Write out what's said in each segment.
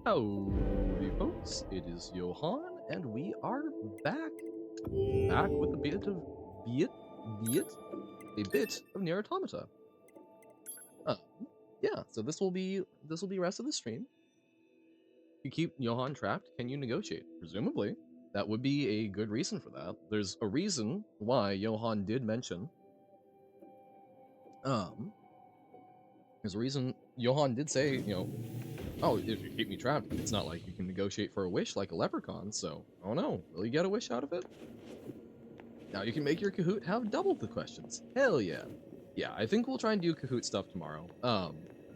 Howdy folks, it is Johan, and we are back with a bit of a bit of NieR Automata. Uh, yeah, so this will be rest of the stream. You keep Johan trapped, can you negotiate? Presumably. That would be a good reason for that. There's a reason why Johan did mention. There's a reason Johan did say, oh, if you keep me trapped, it's not like you can negotiate for a wish like a leprechaun, so, I don't know, will you get a wish out of it? Now you can make your Kahoot have double the questions. Hell yeah. Yeah, I think we'll try and do Kahoot stuff tomorrow,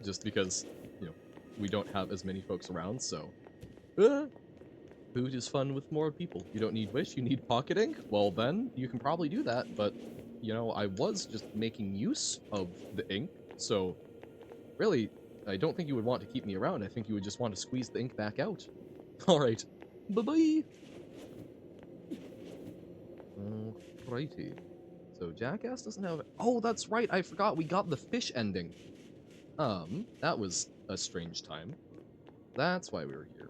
just because, we don't have as many folks around, so, Kahoot is fun with more people. You don't need wish, you need pocket ink? Well then, you can probably do that, but, I was just making use of the ink, so, really, I don't think you would want to keep me around. I think you would just want to squeeze the ink back out. Alright. Bye-bye! Alrighty. So Jackass doesn't have... Oh, that's right! I forgot we got the fish ending. That was a strange time. That's why we were here.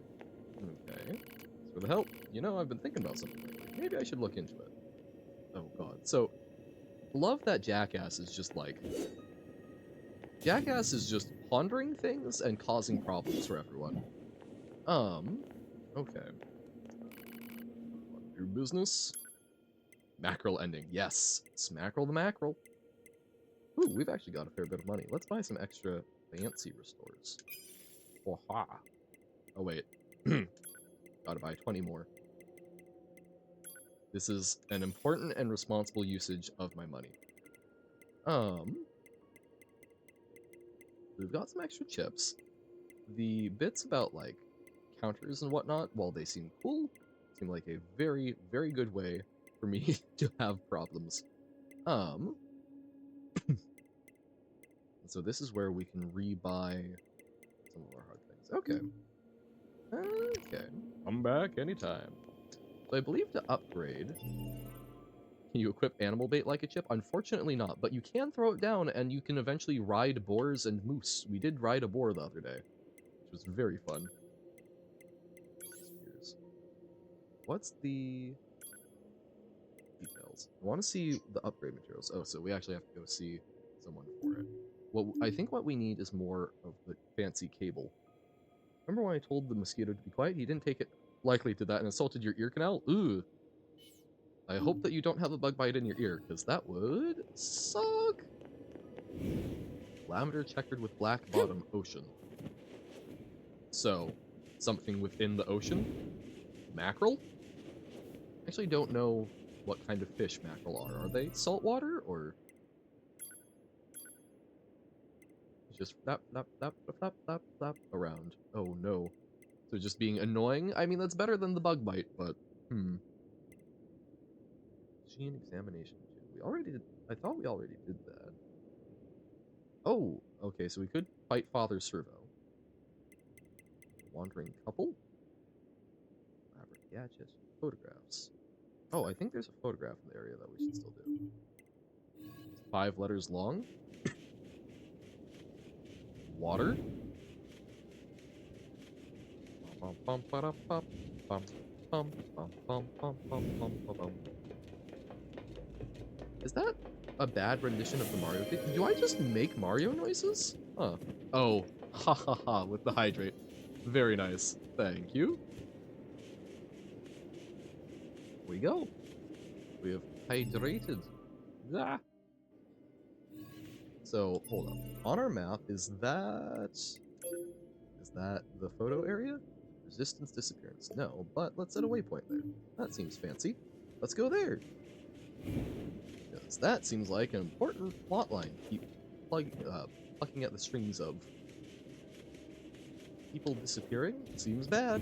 Okay. Thanks for the help. I've been thinking about something lately. Maybe I should look into it. Oh god. So, love that Jackass is just like... Jackass is just pondering things and causing problems for everyone. Okay. Your business. Mackerel ending. Yes. Smackerel the mackerel. Ooh, we've actually got a fair bit of money. Let's buy some extra fancy restores. Waha. Oh, wait. Gotta buy 20 more. This is an important and responsible usage of my money. We've got some extra chips. The bits about, like, counters and whatnot, while they seem cool, seem like a very, very good way for me to have problems. So this is where we can rebuy some of our hard things. Okay. Okay. Come back anytime. So I believe to upgrade, can you equip animal bait like a chip? Unfortunately not, but you can throw it down and you can eventually ride boars and moose. We did ride a boar the other day, which was very fun. Here's... What's the details? I want to see the upgrade materials. Oh, so we actually have to go see someone for it. Well, I think what we need is more of the fancy cable. Remember when I told the mosquito to be quiet? He didn't take it likely to that and insulted your ear canal? Ooh. I hope that you don't have a bug bite in your ear, because that would suck. Lavender checkered with black bottom ocean. So, something within the ocean? Mackerel? I actually don't know what kind of fish mackerel are. Are they saltwater, or... just flap around. Oh no. So just being annoying? I mean, that's better than the bug bite, but, Gene examination. We already did... I thought we already did that. Oh, okay, so we could fight Father Servo. Wandering couple? Elaborate gadget. Photographs. Oh, I think there's a photograph in the area that we should still do. It's 5 letters long. Water. Is that a bad rendition of the Mario thing? Do I just make Mario noises? Huh. Oh, ha ha ha, with the hydrate. Very nice. Thank you. Here we go. We have hydrated. Ah. So, hold on. On our map, is that the photo area? Resistance disappearance. No, but let's set a waypoint there. That seems fancy. Let's go there. Because that seems like an important plotline. Keep plucking at the strings of people disappearing. Seems bad.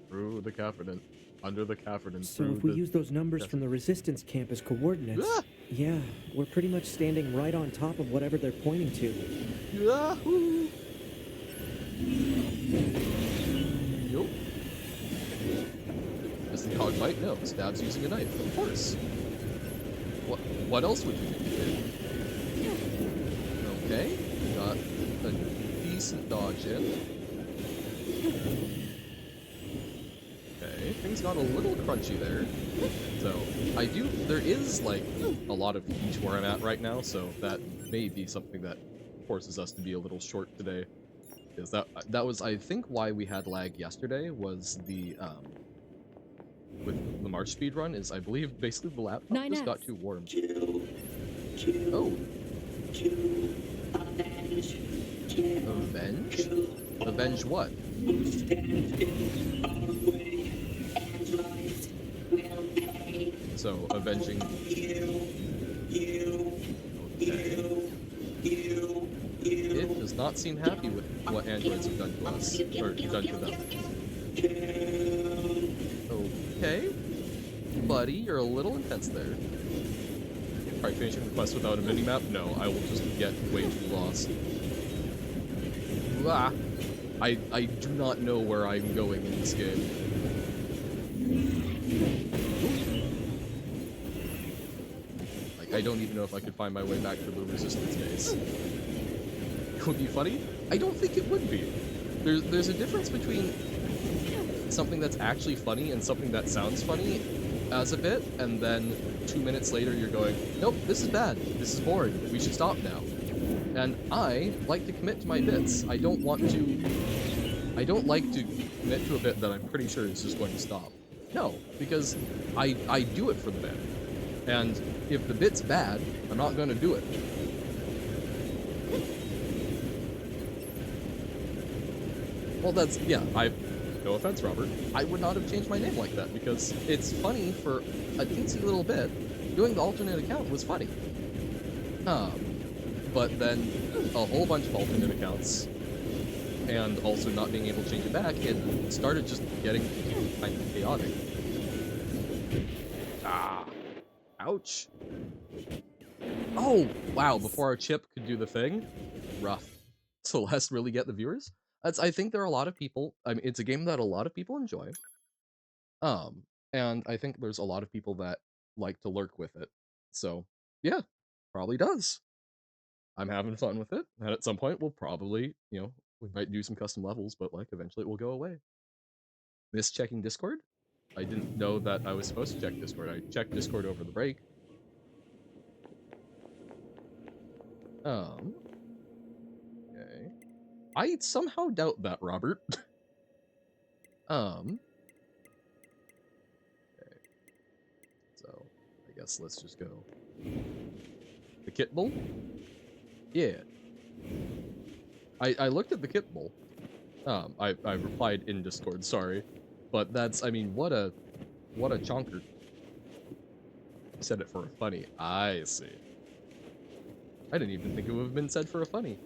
Through the cavern, under the cavern. So if we use those numbers from the resistance camp as coordinates, yeah, we're pretty much standing right on top of whatever they're pointing to. Yahoo! Nope. Does the dog bite? No. Stabs using a knife. Of course. What else would you think it did? Okay. Got a decent dodge in. Okay, things got a little crunchy there. So, there is, like, a lot of heat where I'm at right now, so that may be something that forces us to be a little short today. Because that was, I think, why we had lag yesterday, was with the March speedrun, is I believe basically the laptop just got too warm. Oh. Avenge? Avenge what? So, avenging... Okay. It does not seem happy with what androids have done to us, or done to them. Okay. Buddy, you're a little intense there. Try finishing the quest without a minimap? No, I will just get way too lost. Ah! I do not know where I'm going in this game. Like, I don't even know if I could find my way back to the resistance base. It would be funny? I don't think it would be. There's a difference between something that's actually funny and something that sounds funny as a bit, and then 2 minutes later you're going, nope, this is bad, this is boring, we should stop now. And I like to commit to my bits. I don't like to commit to a bit that I'm pretty sure is just going to stop. No, because I do it for the bit. And if the bit's bad, I'm not going to do it. Well, that's, yeah, no offense, Robert, I would not have changed my name like that, because it's funny for a teensy little bit. Doing the alternate account was funny. But then a whole bunch of alternate accounts, and also not being able to change it back, it started just getting kind of chaotic. Ah! Ouch! Oh! Wow, before our chip could do the thing? Rough. Celeste really get the viewers? I think there are a lot of people, I mean, it's a game that a lot of people enjoy. And I think there's a lot of people that like to lurk with it. So, yeah, probably does. I'm having fun with it, and at some point we'll probably, we might do some custom levels, but, like, eventually it will go away. Miss checking Discord? I didn't know that I was supposed to check Discord. I checked Discord over the break. Okay. I somehow doubt that, Robert. Okay. So, I guess let's just go. The Kit Bull? Yeah. I looked at the Kit Bull. I replied in Discord, sorry. But that's, I mean, what a chonker. Said it for a funny. I see. I didn't even think it would have been said for a funny.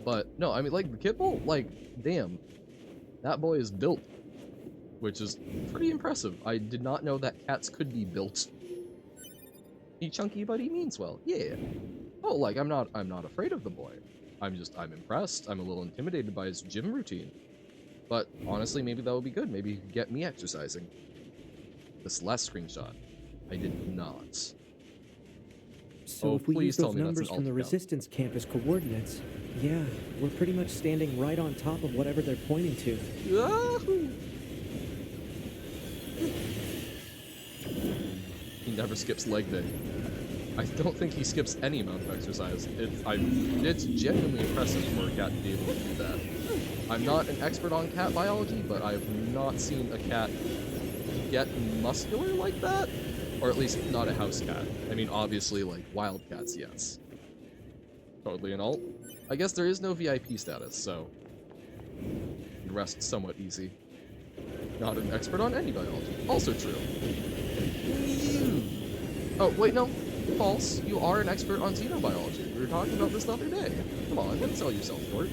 But, no, I mean, like, the Kit Bull, like, damn. That boy is built. Which is pretty impressive. I did not know that cats could be built. He chunky, but he means well. Yeah. Oh, like, I'm not afraid of the boy. I'm impressed. I'm a little intimidated by his gym routine. But, honestly, maybe that would be good. Maybe he could get me exercising. This last screenshot. I did not. So if we use those numbers from the resistance camp as coordinates, yeah, we're pretty much standing right on top of whatever they're pointing to. Yahoo! He never skips leg day. I don't think he skips any amount of exercise. It's genuinely impressive for a cat to be able to do that. I'm not an expert on cat biology, but I've not seen a cat get muscular like that. Or at least not a house cat. I mean, obviously, like, wild cats, yes. Totally an alt. I guess there is no VIP status, so the rest somewhat easy. Not an expert on any biology. Also true. Oh, wait, no. False. You are an expert on xenobiology. We were talking about this the other day. Come on, don't sell yourself short.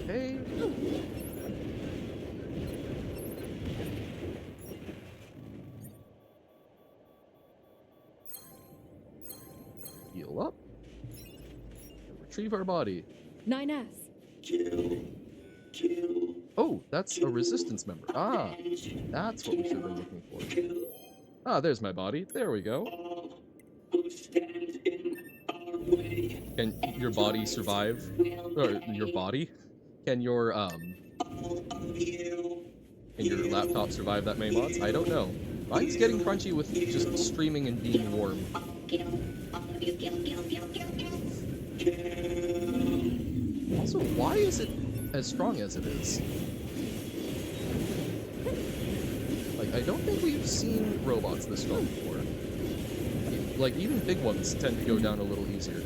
Okay. Heal up. And retrieve our body. 9S. Oh, that's a resistance member. Ah, that's what we should have been looking for. Ah, there's my body. There we go. who stand in our way. Can your body survive? Or your body? Can your All of you. can your laptop survive that many mods? I don't know. Mine's getting crunchy with just streaming and being warm. Also, why is it as strong as it is? Like, I don't think we've seen robots this strong before. Like, even big ones tend to go down a little easier.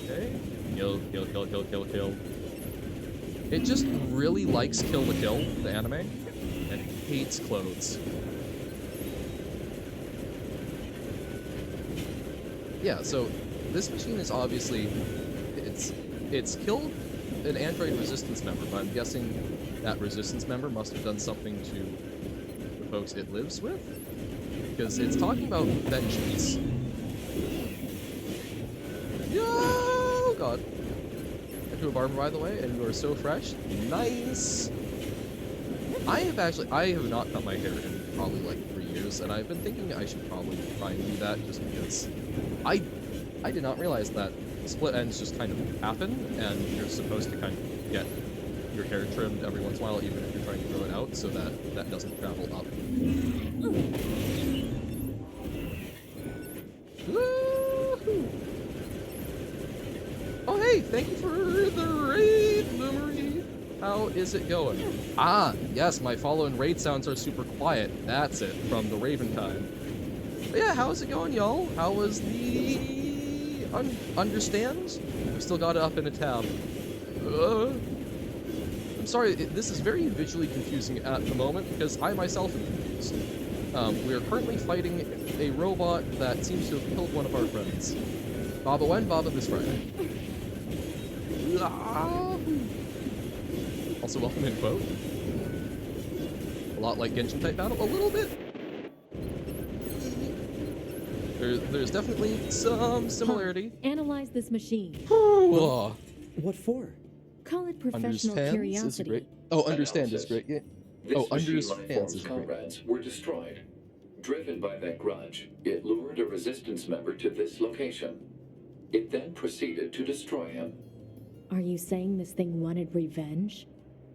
Okay. Kill, kill, kill, kill, kill, kill. It just really likes Kill the Kill, the anime, and hates clothes. Yeah, so this machine is obviously, it's killed an android resistance member, but I'm guessing that resistance member must have done something to the folks it lives with, because it's talking about vengeance. Oh god. To a barber, by the way, and you are so fresh. Nice. I have not cut my hair in probably like 3 years, and I've been thinking I should probably try and do that just because I did not realize that split ends just kind of happen, and you're supposed to kind of get your hair trimmed every once in a while, even if you're trying to grow it out, so that that doesn't travel up. Woo-hoo. Oh hey, thank you for the raid, Lumery. How is it going? Ah, yes, my follow and raid sounds are super quiet. That's it, from the Raven time. But yeah, how is it going, y'all? How was the understand? I've still got it up in a tab. I'm sorry, this is very visually confusing at the moment because I myself am confused. We are currently fighting a robot that seems to have killed one of our friends. Baba when? Baba this Friday. Also, welcome in, quote. A lot like Genshin type battle, a little bit. There's definitely some similarity. Analyze this machine. What for? Call it professional Understands is curiosity. great. Oh, understand is great. Yeah. This machine Understands lifeform's is great. comrades were destroyed. Driven by that grudge, it lured a resistance member to this location. It then proceeded to destroy him. Are you saying this thing wanted revenge?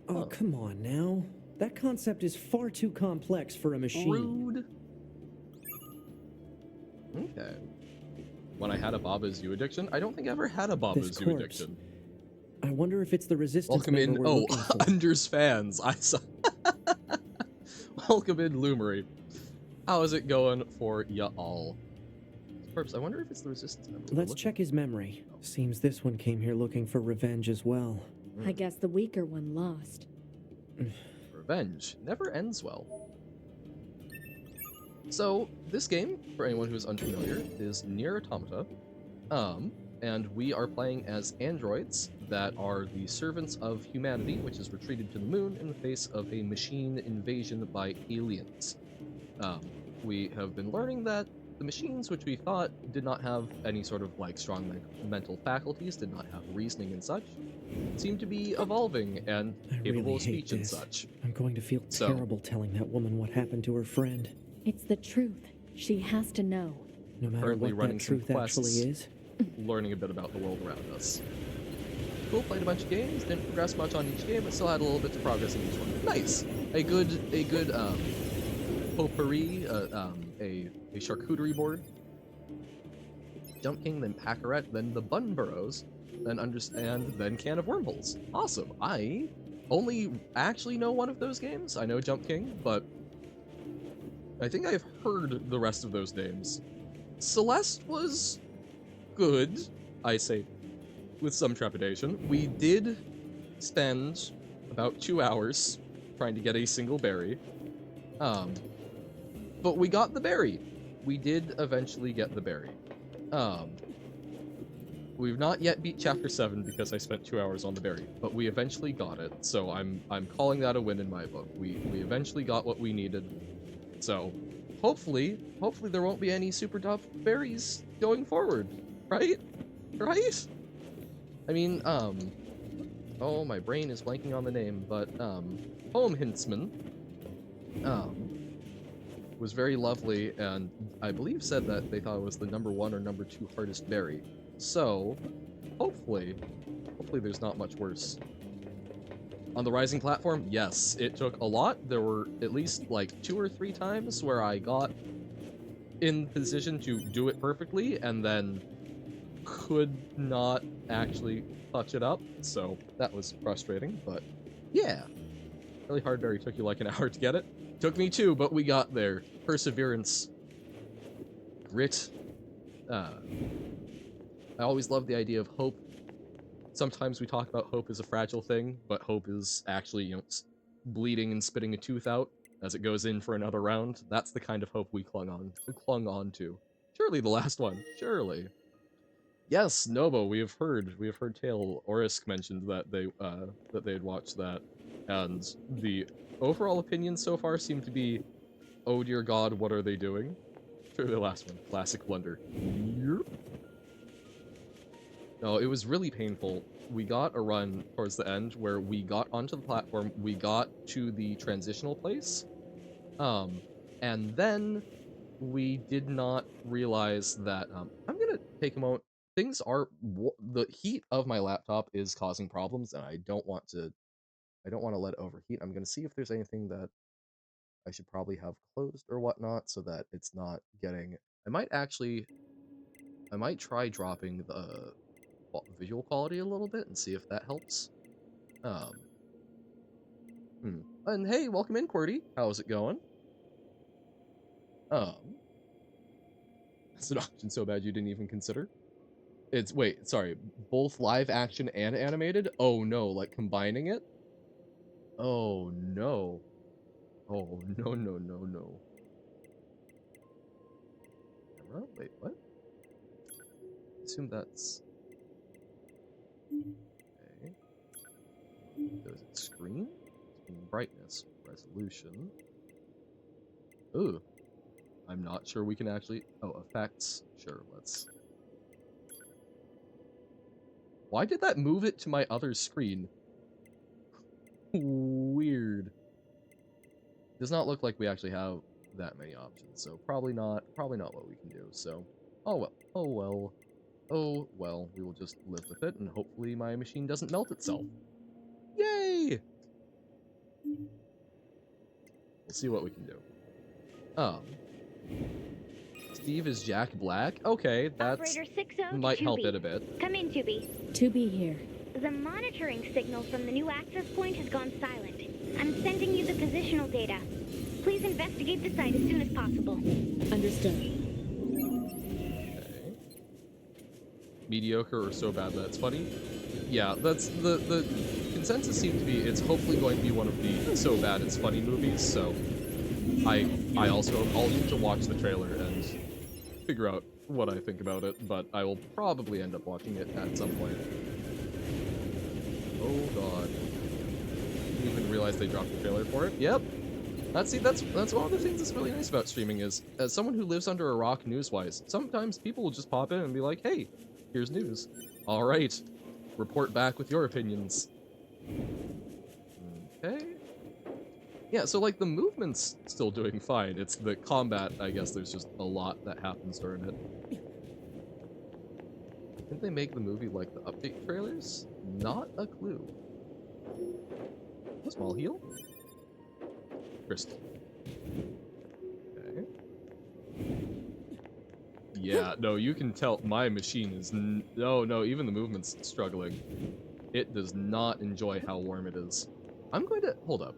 Oh, come on now. That concept is far too complex for a machine. Rude. Okay. When I had a Baba Zoo addiction, I don't think I ever had a Baba This Zoo corpse. addiction. I wonder if it's the resistance Welcome in. member we're Oh, looking for. Unders fans. I saw. Welcome in, Lumery. How is it going for ya all? Corpse, I wonder if it's the resistance member. Let's check his memory. Seems this one came here looking for revenge as well. I guess the weaker one lost. Revenge never ends well. So, this game, for anyone who's unfamiliar, is NieR Automata. And we are playing as androids that are the servants of humanity, which is retreated to the moon in the face of a machine invasion by aliens. We have been learning that the machines, which we thought did not have any sort of like strong mental faculties, did not have reasoning and such, seem to be evolving and I capable really of hate speech and this. such. I'm going to feel So- terrible telling that woman what happened to her friend. It's the truth. She has to know. No matter Currently what running that some truth actually quests. is. Learning a bit about the world around us. Cool, played a bunch of games, didn't progress much on each game, but still had a little bit of progress in each one. Nice! A good potpourri, a charcuterie board. Jump King, then Packarette, then the Bun Burrows, then then Can of Wormholes. Awesome. I only actually know one of those games. I know Jump King, but I think I've heard the rest of those names. Celeste was good, I say with some trepidation. We did spend about 2 hours trying to get a single berry. But we got the berry. We did eventually get the berry. We've not yet beat chapter 7 because I spent 2 hours on the berry, but we eventually got it, so I'm calling that a win in my book. We eventually got what we needed. So hopefully there won't be any super tough berries going forward. Right? Right? I mean, oh, my brain is blanking on the name, but, Home Hintsman, was very lovely, and I believe said that they thought it was the #1 or #2 hardest berry. So, hopefully there's not much worse. On the Rising platform, yes, it took a lot. There were at least like 2 or 3 times where I got in position to do it perfectly and then could not actually touch it up, so that was frustrating, but yeah. Really hard berry took you like an hour to get it. Took me 2, but we got there. Perseverance. Grit. I always love the idea of hope. Sometimes we talk about hope as a fragile thing, but hope is actually, you know, bleeding and spitting a tooth out as it goes in for another round. That's the kind of hope we clung on to. Surely the last one. Surely. Yes, Novo, we have heard tale. Orisk mentioned that they had watched that, and the overall opinion so far seemed to be, oh dear god, what are they doing? For the last one, classic blunder. Yep. No, it was really painful. We got a run towards the end where we got onto the platform, we got to the transitional place, and then we did not realize that, I'm gonna take a moment. Things are, the heat of my laptop is causing problems, and I don't want to let it overheat. I'm gonna see if there's anything that I should probably have closed or whatnot so that it's not getting, I might try dropping the visual quality a little bit and see if that helps. Um, and hey, welcome in, QWERTY. How's it going? It's an option so bad you didn't even consider. It's, wait, sorry, both live action and animated? Oh no, like combining it? Oh no. Oh no, no, no, no. Camera? Wait, what? Assume that's... Okay. So is it screen? Screen brightness, resolution. Ooh. I'm not sure we can actually... Oh, effects. Sure, let's... Why did that move it to my other screen? Weird. Does not look like we actually have that many options, so probably not what we can do, so... Oh well. Oh well. Oh well. We will just live with it, and hopefully my machine doesn't melt itself. Yay! We'll see what we can do. Steve is Jack Black? Okay, that might help it a bit. Come in, Tubi. Tubi here. The monitoring signal from the new access point has gone silent. I'm sending you the positional data. Please investigate the site as soon as possible. Understood. Okay. Mediocre or so bad that it's funny? Yeah, that's the consensus seemed to be it's hopefully going to be one of the so bad it's funny movies, so I'll need to watch the trailer and figure out what I think about it, but I will probably end up watching it at some point. Oh god. Didn't even realize they dropped the trailer for it. Yep. That's one of the things that's really nice about streaming is, as someone who lives under a rock news-wise, sometimes people will just pop in and be like, hey, here's news. Alright. Report back with your opinions. Okay. Yeah, so like the movement's still doing fine. It's the combat, I guess there's just a lot that happens during it. Didn't they make the movie like the update trailers? Not a clue. A small heal? Crystal. Okay. Yeah, no, you can tell my machine is no, even the movement's struggling. It does not enjoy how warm it is. I'm going to hold up.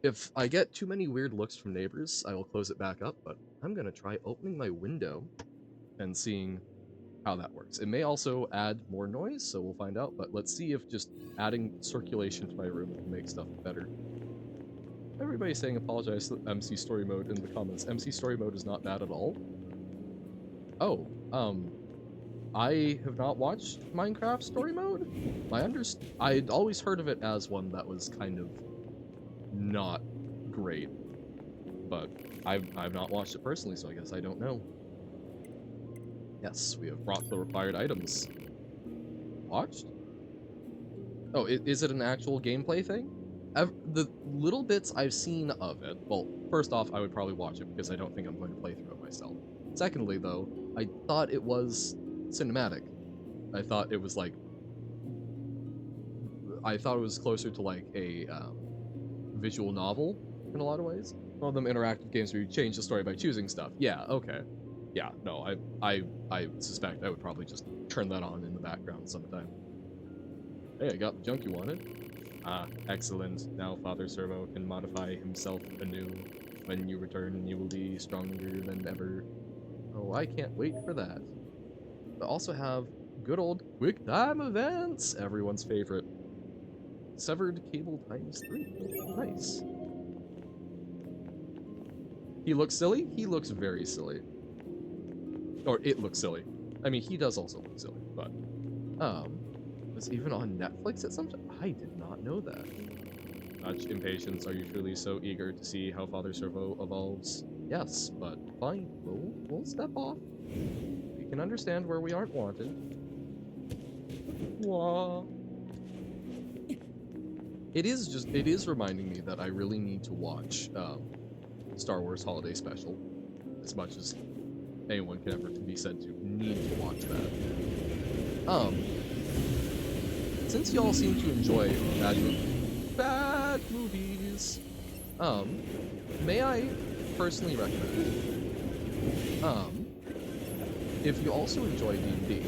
If I get too many weird looks from neighbors, I will close it back up, but I'm gonna try opening my window and seeing how that works. It may also add more noise, so we'll find out, but let's see if just adding circulation to my room can make stuff better. Everybody's saying apologize to MC Story Mode in the comments. MC Story Mode is not bad at all. Oh, I have not watched Minecraft Story Mode. I'd always heard of it as one that was kind of not great, but I've not watched it personally, so I guess I don't know. Yes, we have brought the required items. Watched? Oh, is it an actual gameplay thing? the little bits I've seen of it, well, first off, I would probably watch it because I don't think I'm going to play through it myself. Secondly, though, I thought it was cinematic. I thought it was like, I thought it was closer to like a visual novel in a lot of ways. One of them interactive games where you change the story by choosing stuff. Yeah, okay. Yeah, no, I suspect I would probably just turn that on in the background sometime. Hey, I got the junk you wanted. Ah, excellent. Now Father Servo can modify himself anew. When you return, you will be stronger than ever. Oh, I can't wait for that. But also have good old quick time events, everyone's favorite. Severed cable ×3. Nice. He looks silly? He looks very silly. Or it looks silly. I mean, he does also look silly, but it's even on Netflix at some time? I did not know that. Much impatience. Are you truly so eager to see how Father Servo evolves? Yes, but fine. We'll step off. We can understand where we aren't wanted. Wah. It is reminding me that I really need to watch Star Wars Holiday Special, as much as anyone can ever be said to need to watch that. Since y'all seem to enjoy bad movies, may I personally recommend, if you also enjoy D&D,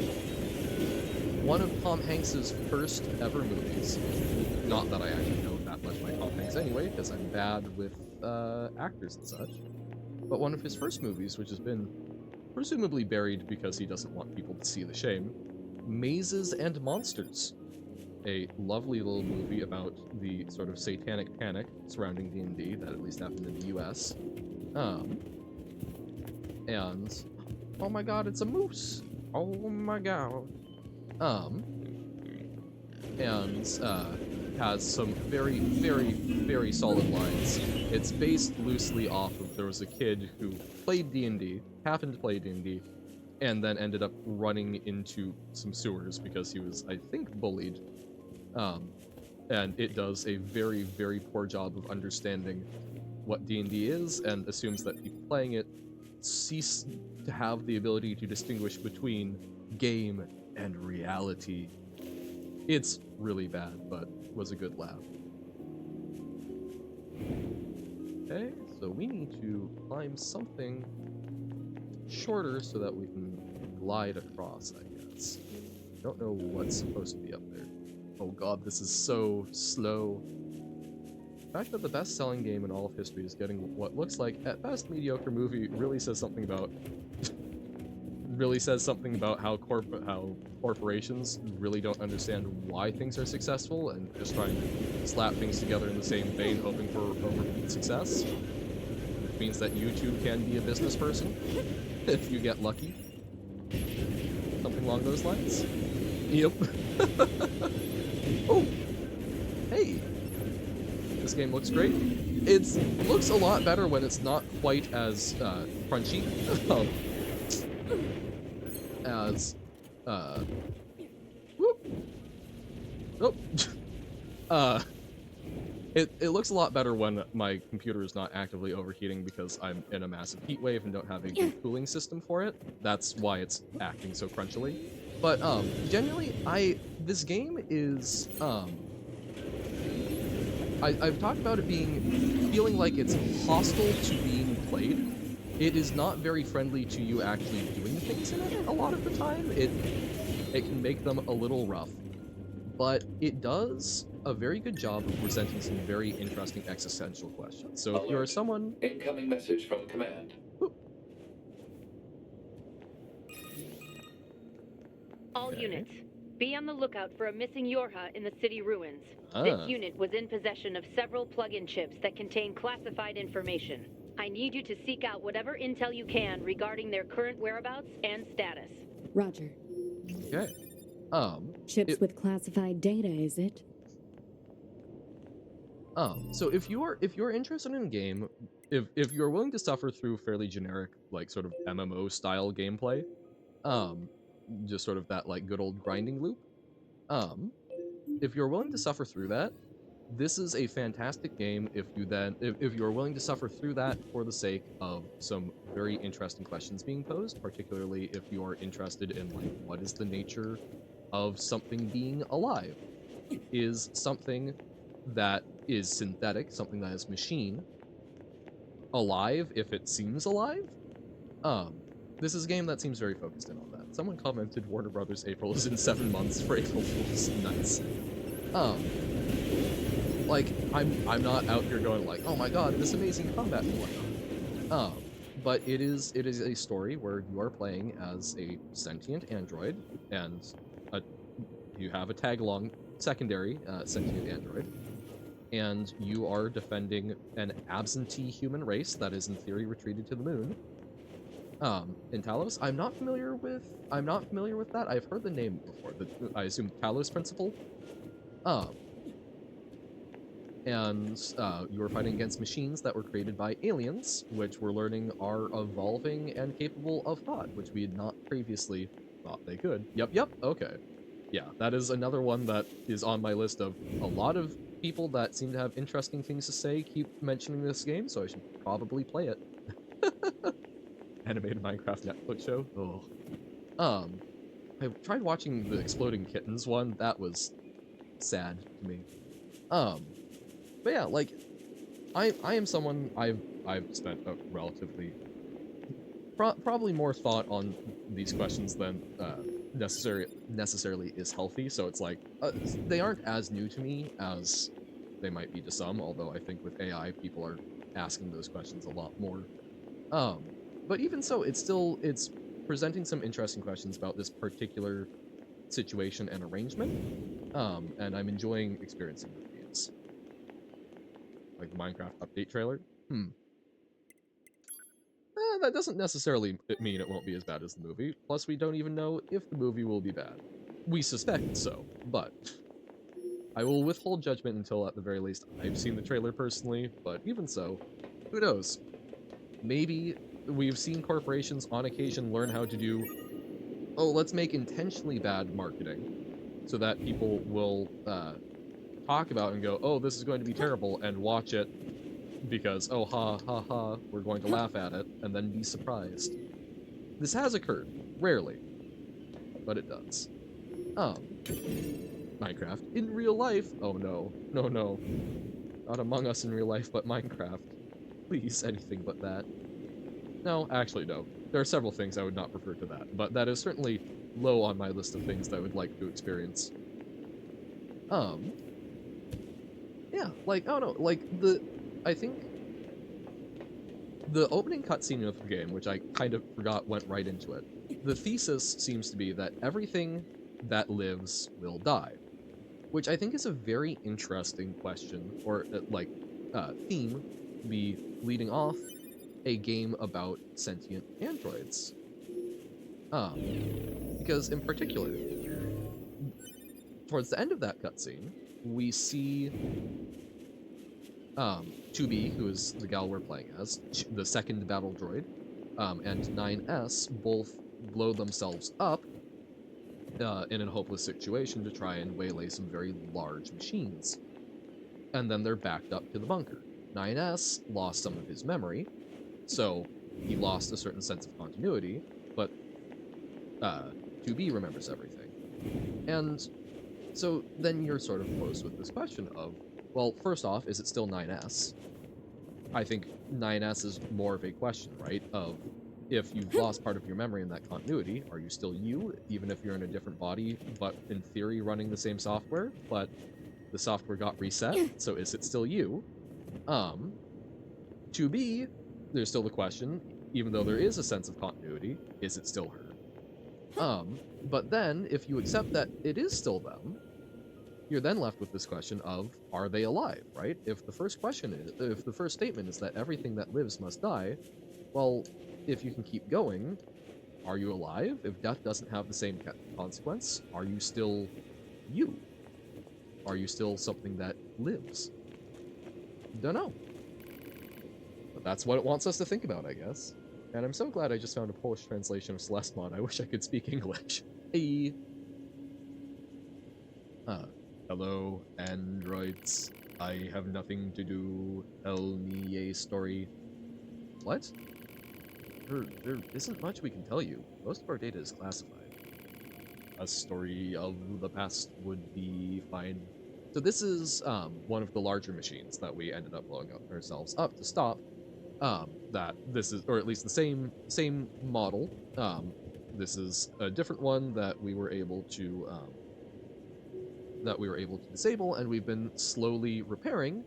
one of Tom Hanks's first ever movies, not that I actually know that much by Tom Hanks anyway, because I'm bad with actors and such, but one of his first movies, which has been presumably buried because he doesn't want people to see the shame, Mazes and Monsters. A lovely little movie about the sort of satanic panic surrounding D&D that at least happened in the US. And oh my god, it's a moose! Oh my god. Has some very, very, very solid lines. It's based loosely off of, there was a kid who played D&D, happened to play D&D, and then ended up running into some sewers because he was, I think, bullied. And it does a very, very poor job of understanding what D&D is, and assumes that people playing it cease to have the ability to distinguish between game and reality. It's really bad, but was a good laugh. Okay, so we need to climb something shorter so that we can glide across, I guess. Don't know what's supposed to be up there. Oh god, this is so slow. The fact that the best-selling game in all of history is getting what looks like, at best, mediocre movie really says something about how corporations really don't understand why things are successful and just trying to slap things together in the same vein, hoping for overnight success. Which means that YouTube can be a business person if you get lucky. Something along those lines. Yep. Oh, hey, this game looks great. It looks a lot better when it's not quite as crunchy as whoop. Nope. It looks a lot better when my computer is not actively overheating because I'm in a massive heat wave and don't have a good cooling system for it. That's why it's acting so crunchily. But genuinely, this game is I've talked about it feeling like it's hostile to being played. It is not very friendly to you actually doing things in it a lot of the time. It can make them a little rough, but it does a very good job of presenting some very interesting existential questions. So if you're someone... Incoming message from command. Ooh. All units, be on the lookout for a missing Yorha in the city ruins. Ah. This unit was in possession of several plug-in chips that contain classified information. I need you to seek out whatever intel you can regarding their current whereabouts and status. Roger. Okay. Chips with classified data, is it? So if you're interested in a game, if you're willing to suffer through fairly generic, like, sort of MMO style gameplay, just sort of that, like, good old grinding loop, if you're willing to suffer through that, this is a fantastic game if you are willing to suffer through that for the sake of some very interesting questions being posed, particularly if you are interested in like what is the nature of something being alive. Is something that is synthetic, something that is machine, alive if it seems alive? This is a game that seems very focused in on that. Someone commented Warner Brothers April is in 7 months for April Fools. Nice. Like, I'm not out here going like, oh my god, this amazing combat and whatnot. But it is a story where you are playing as a sentient android, and you have a tag-along secondary sentient android, and you are defending an absentee human race that is in theory retreated to the moon. In Talos, I'm not familiar with that. I've heard the name before. I assume Talos Principle. And you were fighting against machines that were created by aliens, which we're learning are evolving and capable of thought, which we had not previously thought they could. Yep, okay. Yeah, that is another one that is on my list of a lot of people that seem to have interesting things to say keep mentioning this game, so I should probably play it. Animated Minecraft Netflix show? Oh. I tried watching the Exploding Kittens one. That was sad to me. But yeah, like, I am someone, I've spent a relatively, probably more thought on these questions than necessarily is healthy, so it's like, they aren't as new to me as they might be to some, although I think with AI, people are asking those questions a lot more. But even so, it's presenting some interesting questions about this particular situation and arrangement, and I'm enjoying experiencing the games. Like the Minecraft update trailer? That doesn't necessarily mean it won't be as bad as the movie, plus we don't even know if the movie will be bad. We suspect so, but I will withhold judgment until at the very least I've seen the trailer personally, but even so, who knows? Maybe we've seen corporations on occasion learn how to do, oh, let's make intentionally bad marketing so that people will talk about and go, oh, this is going to be terrible, and watch it because, oh, ha, ha, ha, we're going to laugh at it, and then be surprised. This has occurred. Rarely. But it does. Minecraft. In real life? Oh, no. No, no. Not Among Us in real life, but Minecraft. Please, anything but that. No, actually, no. There are several things I would not prefer to that, but that is certainly low on my list of things that I would like to experience. Yeah, like, I don't know, like, I think the opening cutscene of the game, which I kind of forgot went right into it, the thesis seems to be that everything that lives will die, which I think is a very interesting question, or, theme to be leading off a game about sentient androids. Because in particular, towards the end of that cutscene, we see 2B, who is the gal we're playing as, the second battle droid, and 9S both blow themselves up in a hopeless situation to try and waylay some very large machines. And then they're backed up to the bunker. 9S lost some of his memory, so he lost a certain sense of continuity, but 2B remembers everything. And so then you're sort of posed with this question of, well, first off, is it still 9S? I think 9S is more of a question, right? Of, if you've lost part of your memory in that continuity, are you still you, even if you're in a different body, but in theory running the same software, but the software got reset, so is it still you? 2B, there's still the question, even though there is a sense of continuity, is it still her? But then, if you accept that it is still them, you're then left with this question of, are they alive, right? If the first statement is that everything that lives must die, well, if you can keep going, are you alive? If death doesn't have the same consequence, are you still you? Are you still something that lives? Don't know. But that's what it wants us to think about, I guess. And I'm so glad I just found a Polish translation of Celestimon. I wish I could speak English. Hey. Hello, androids. I have nothing to do. Tell me a story. What? There isn't much we can tell you. Most of our data is classified. A story of the past would be fine. So this is one of the larger machines that we ended up blowing up ourselves up to stop. That this is, or at least the same model. This is a different one that we were able to disable, and we've been slowly repairing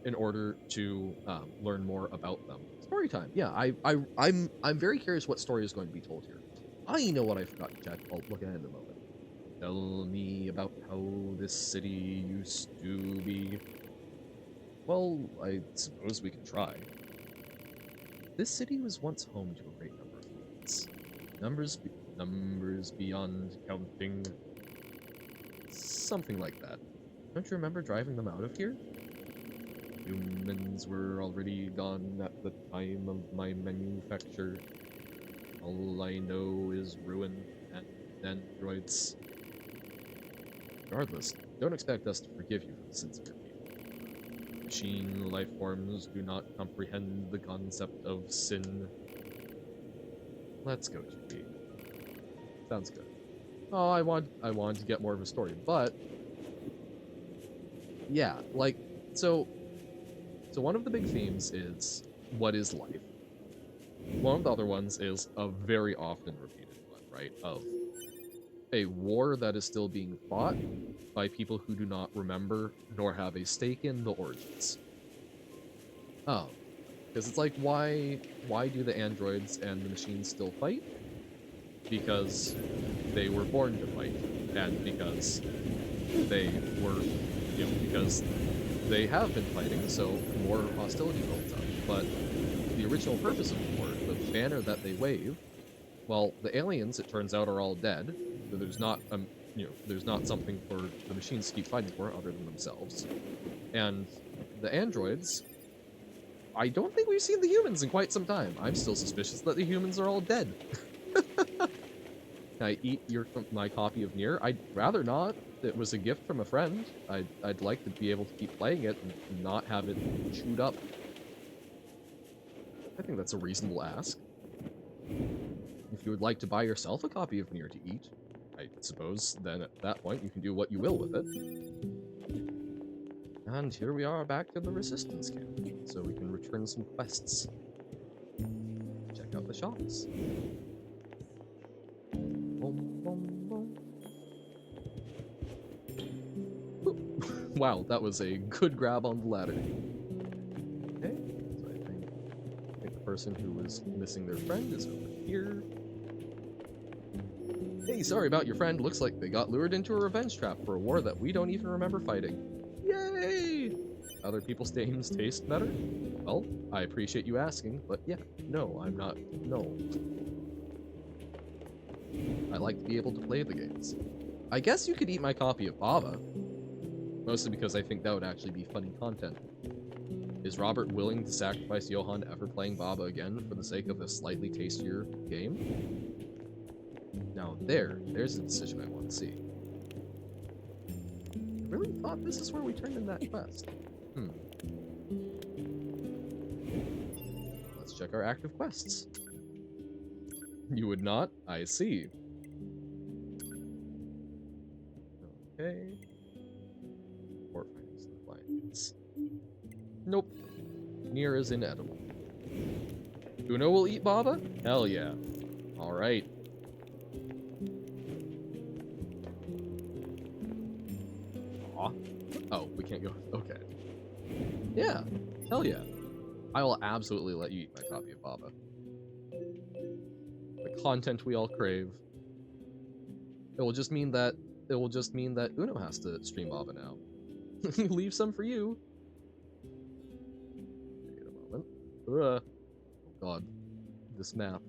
in order to learn more about them. Story time. Yeah, I'm very curious what story is going to be told here. I know what I forgot to check. I'll look at it in a moment. Tell me about how this city used to be. Well, I suppose we can try. This city was once home to a great number of humans. Numbers beyond counting. Something like that. Don't you remember driving them out of here? Humans were already gone at the time of my manufacture. All I know is ruin and androids. Regardless, don't expect us to forgive you for the sins of your people. Machine life forms do not comprehend the concept of sin. Let's go, GP. Sounds good. Oh, I wanted to get more of a story, but yeah, like so one of the big themes is what is life. One of the other ones is a very often repeated one, right? Of a war that is still being fought by people who do not remember nor have a stake in the origins. Oh, because it's like, why do the androids and the machines still fight? Because they were born to fight, and because they were, because they have been fighting, so more hostility builds up. But the original purpose of the war, the banner that they wave, well, the aliens, it turns out, are all dead. So there's not, there's not something for the machines to keep fighting for other than themselves. And the androids, I don't think we've seen the humans in quite some time. I'm still suspicious that the humans are all dead. Can I eat my copy of NieR? I'd rather not. It was a gift from a friend. I'd like to be able to keep playing it and not have it chewed up. I think that's a reasonable ask. If you would like to buy yourself a copy of NieR to eat, I suppose then at that point you can do what you will with it. And here we are back to the Resistance camp, so we can return some quests. Check out the shops. Wow, that was a good grab on the ladder. Okay, so I think the person who was missing their friend is over here. Hey, sorry about your friend. Looks like they got lured into a revenge trap for a war that we don't even remember fighting. Yay! Other people's names taste better? Well, I appreciate you asking, but yeah, no, I'm not. No. I like to be able to play the games. I guess you could eat my copy of Baba. Mostly because I think that would actually be funny content. Is Robert willing to sacrifice Johan ever playing Baba again for the sake of a slightly tastier game? Now there's a decision I want to see. I really thought this is where we turned in that quest. Let's check our active quests. You would not? I see. Okay. Port findings and appliances. Nope. NieR is inedible. Uno will eat Baba? Hell yeah. Alright. Aw. Oh, we can't go. Okay. Yeah. Hell yeah. I will absolutely let you eat my copy of Baba. The content we all crave. It will just mean that Uno has to stream Baba now. Leave some for you. Wait a moment. Oh god. This map.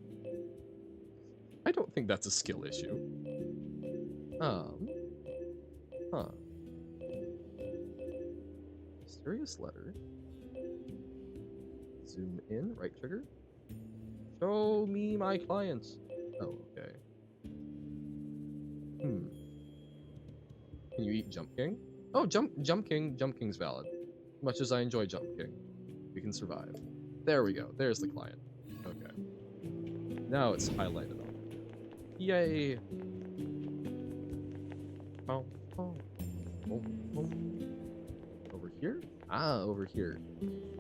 I don't think that's a skill issue. Huh. Mysterious letter. Zoom in, right trigger. Show me my client. Oh, okay. Can you eat Jump King? Oh, Jump King's valid. Much as I enjoy jumping, we can survive. There we go. There's the client. Okay. Now it's highlighted on. Yay! Oh, oh, oh, oh. Over here? Ah, over here.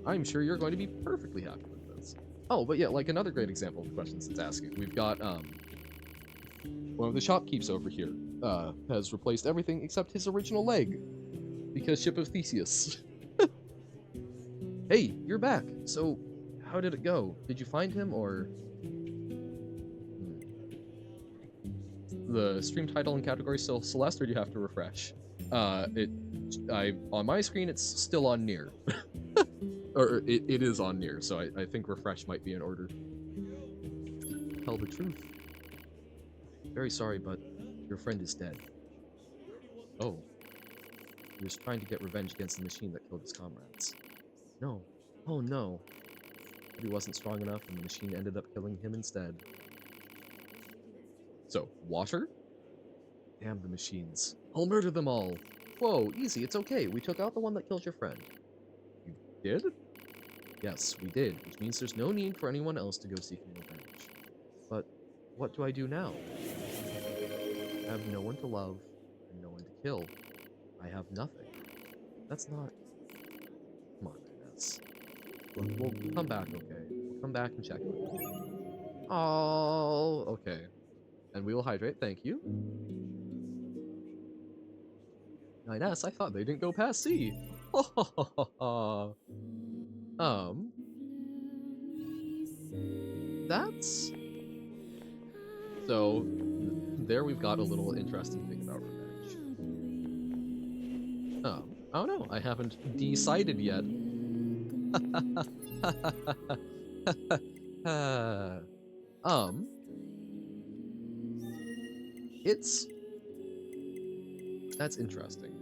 I'm sure you're going to be perfectly happy with this. Oh, but yeah, like another great example of the questions it's asking. We've got, one of the shopkeepers over here, has replaced everything except his original leg. Because Ship of Theseus. Hey, you're back. So, how did it go? Did you find him, or... The stream title and category still Celeste, or do you have to refresh? On my screen, it's still on NieR. Or it is on NieR, so I think refresh might be in order. Tell the truth. Very sorry, but your friend is dead. Oh. He was trying to get revenge against the machine that killed his comrades. No. Oh no. But he wasn't strong enough, and the machine ended up killing him instead. So, water? Damn the machines. I'll murder them all. Whoa, easy, it's okay. We took out the one that killed your friend. You did? Yes, we did, which means there's no need for anyone else to go seeking revenge. But what do I do now? I have no one to love, and no one to kill. I have nothing. That's not... Come on, Ines. Look, we'll come back, okay? We'll come back and check it. Oh, okay. And we will hydrate, thank you. Ines, I thought they didn't go past C. That's... So, there we've got a little interesting thing about revenge. I don't know, I haven't decided yet. It's... That's interesting.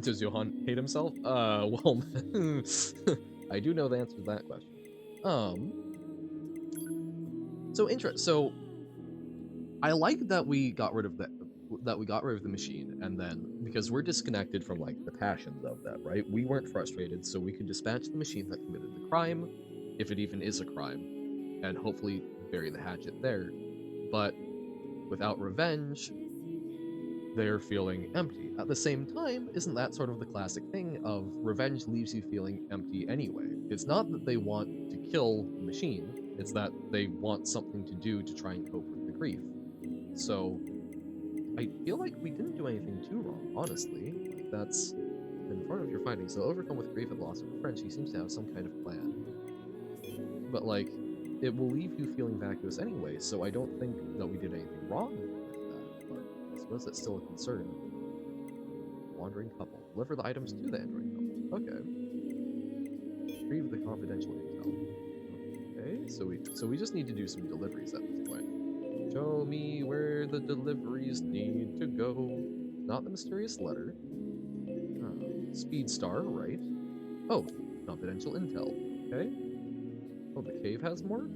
Does Johann hate himself? Well, I do know the answer to that question. So I like that we got rid of the machine, and then, because we're disconnected from, like, the passions of that, right? We weren't frustrated, so we could dispatch the machine that committed the crime, if it even is a crime, and hopefully bury the hatchet there. But without revenge, they're feeling empty. At the same time, isn't that sort of the classic thing of revenge leaves you feeling empty anyway? It's not that they want to kill the machine, it's that they want something to do to try and cope with the grief. So, I feel like we didn't do anything too wrong, honestly. That's in front of your findings. So, overcome with grief and loss of a friend, she seems to have some kind of plan. But, like, it will leave you feeling vacuous anyway, so I don't think that we did anything wrong with that, but I suppose that's still a concern. Wandering couple. Deliver the items to the android couple. Okay. Retrieve the confidential intel. Okay, so we just need to do some deliveries at this point. Show me where the deliveries need to go. Not the mysterious letter. Speed Star, right? Oh, confidential intel. Okay. Oh, the cave has more?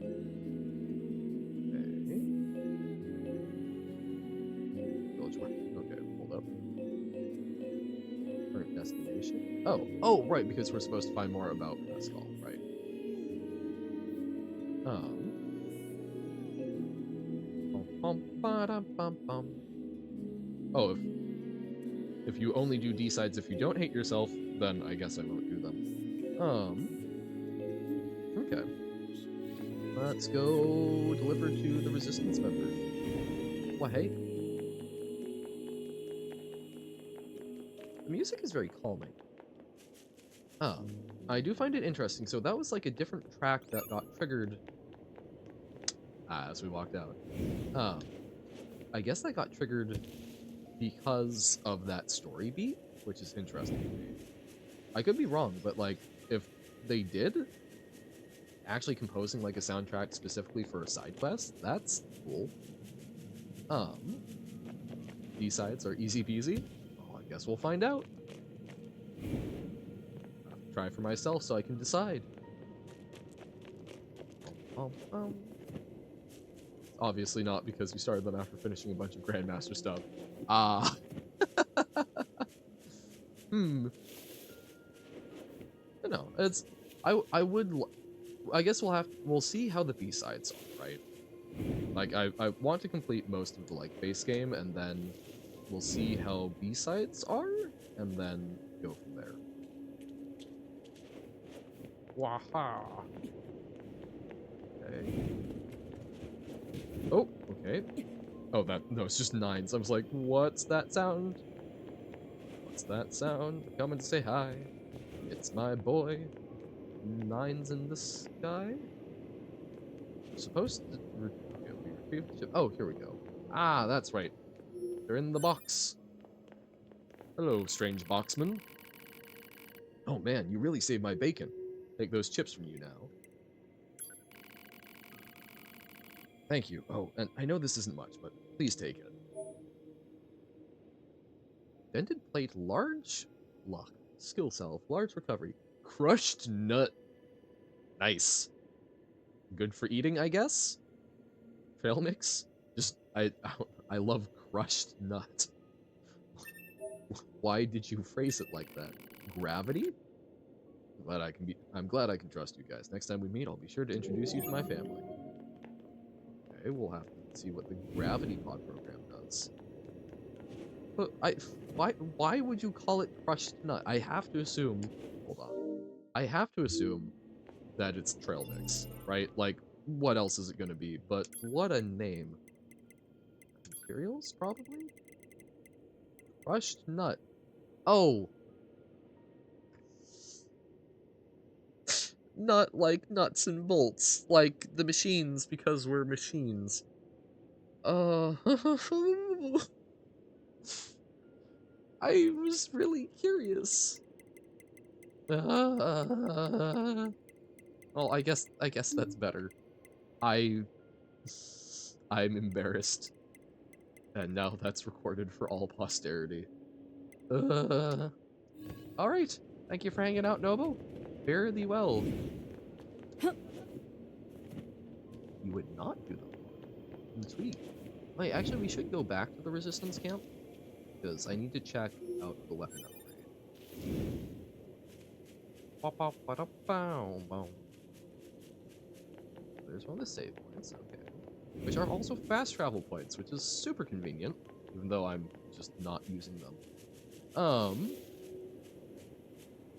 Okay. Village market. Okay, hold up. Current destination. Oh, right, because we're supposed to find more about Pascal, right? Oh, if you only do D-sides if you don't hate yourself, then I guess I won't do them. Okay. Let's go deliver to the resistance member. Well, hey. The music is very calming. I do find it interesting. So that was like a different track that got triggered as we walked out. I guess that got triggered because of that story beat, which is interesting to me. I could be wrong, but like, if they did actually composing like a soundtrack specifically for a side quest, that's cool. B-sides are easy peasy. Oh, I guess we'll find out. I'll try for myself so I can decide. Obviously not, because we started them after finishing a bunch of Grandmaster stuff. No, it's I guess we'll see how the B-sides are, right? Like I want to complete most of the like base game, and then we'll see how B-sides are, and then go from there. Waha. Okay. Oh, okay. Oh, no, it's just nines. I was like, what's that sound? What's that sound? Coming to say hi. It's my boy. Nines in the sky. Supposed to. Okay, we retrieved the chip. Oh, here we go. Ah, that's right. They're in the box. Hello, strange boxman. Oh man, you really saved my bacon. Take those chips from you now. Thank you. Oh, and I know this isn't much, but please take it. Dented plate, large luck, skill self, large recovery, crushed nut. Nice. Good for eating, I guess. Trail mix. Just I love crushed nut. Why did you phrase it like that? Gravity? I'm glad I can trust you guys. Next time we meet, I'll be sure to introduce you to my family. Okay, we'll have to see what the gravity pod program does. But why would you call it crushed nut? I have to assume, hold on. I have to assume that it's trail mix, right? Like, what else is it gonna be? But what a name. Materials, probably? Crushed nut. Oh! Not like nuts and bolts, like the machines, because we're machines. I was really curious. Well, I guess that's better. I'm embarrassed. And now that's recorded for all posterity. Alright. Thank you for hanging out, Noble. Fare thee well. You would not do them. Sweet. Wait, actually, we should go back to the resistance camp, because I need to check out the weapon upgrade. There's one of the save points, okay. Which are also fast travel points, which is super convenient, even though I'm just not using them.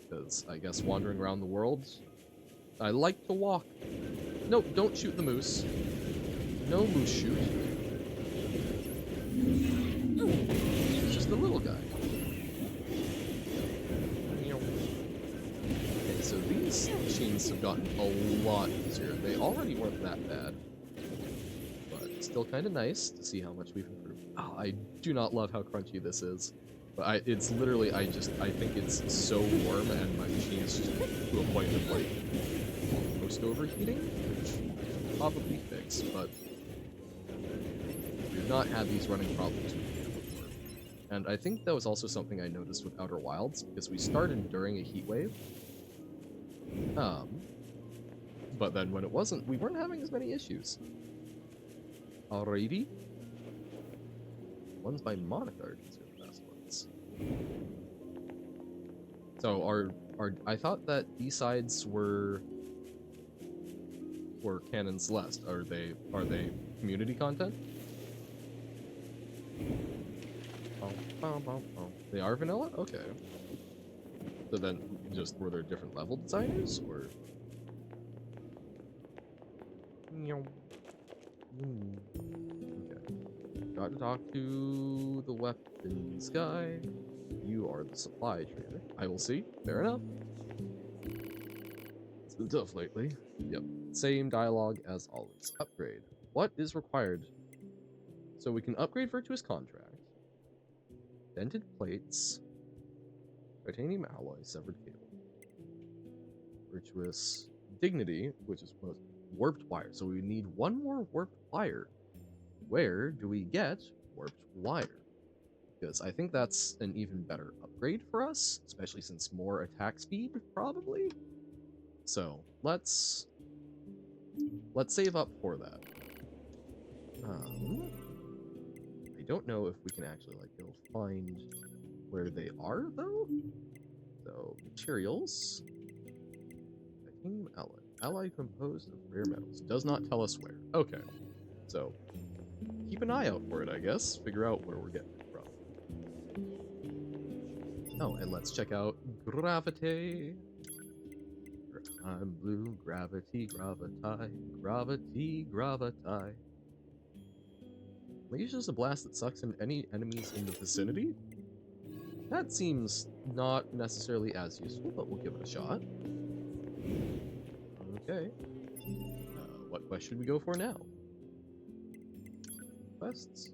Because I guess wandering around the world, I like to walk. Nope, don't shoot the moose. No moose shoot. It's just a little guy. Okay, so these machines have gotten a lot easier. They already weren't that bad. But still kind of nice to see how much we've improved. Oh, I do not love how crunchy this is. But it's literally, I think it's so warm and my machine is just to a point of like almost overheating, which I'll probably fix, but we've not had these running problems with it before. And I think that was also something I noticed with Outer Wilds, because we started during a heat wave. But then when it wasn't, we weren't having as many issues. Alrighty. Ones by Monica are considered the best ones. So I thought that B-sides were Canon Celeste. Are they community content? They are vanilla? Okay. So then just were there different level designers or okay. Got to talk to the weapons guy. You are the supply trader. I will see. Fair enough. It's been tough lately. Yep. Same dialogue as always. Upgrade. What is required? So we can upgrade Virtuous Contract. Dented plates. Titanium alloy, severed cable. Virtuous Dignity, which is warped wire. So we need one more warped wire. Where do we get warped wire? Because I think that's an even better upgrade for us, especially since more attack speed, probably. So let's save up for that. I don't know if we can actually like go find where they are, though. So, materials. Titanium alloy. Alloy composed of rare metals. Does not tell us where. Okay. So, keep an eye out for it, I guess. Figure out where we're getting it from. Oh, and let's check out gravity. I'm blue, gravity, gravity, gravity. Maybe it's just a blast that sucks in any enemies in the vicinity? That seems not necessarily as useful, but we'll give it a shot. Okay. What quest should we go for now? Quests?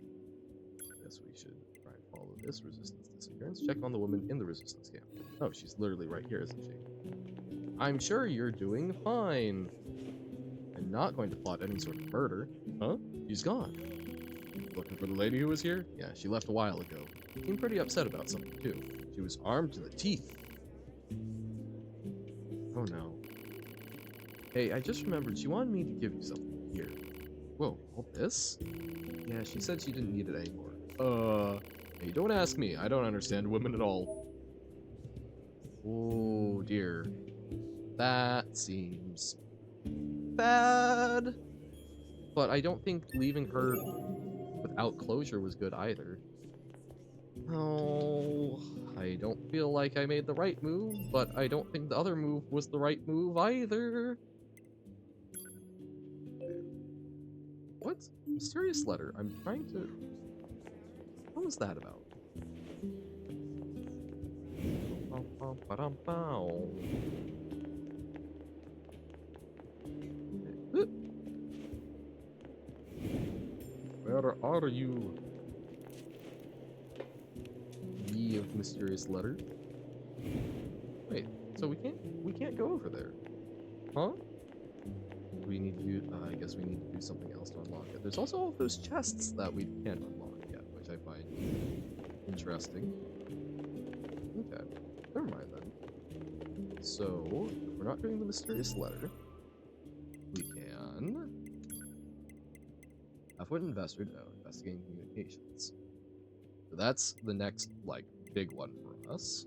Guess we should try and follow this resistance disappearance. Check on the woman in the resistance camp. Oh, she's literally right here, isn't she? I'm sure you're doing fine. I'm not going to plot any sort of murder. Huh? She's gone. Looking for the lady who was here? Yeah, she left a while ago. Seemed pretty upset about something, too. She was armed to the teeth. Oh no. Hey, I just remembered she wanted me to give you something. Here. Whoa, all this? Yeah, she said she didn't need it anymore. Hey, don't ask me. I don't understand women at all. Oh dear. That seems bad. But I don't think leaving her without closure was good either. Oh, I don't feel like I made the right move, but I don't think the other move was the right move either. What? Mysterious letter. I'm trying to... What was that about? Where are you? Ye of mysterious letter. Wait, so we can't go over there. Huh? We need to do, I guess we need to do something else to unlock it. There's also all those chests that we can't unlock yet, which I find interesting. Okay, never mind then. So, if we're not doing the mysterious letter, we can have what investigating communications. So that's the next, like, big one for us.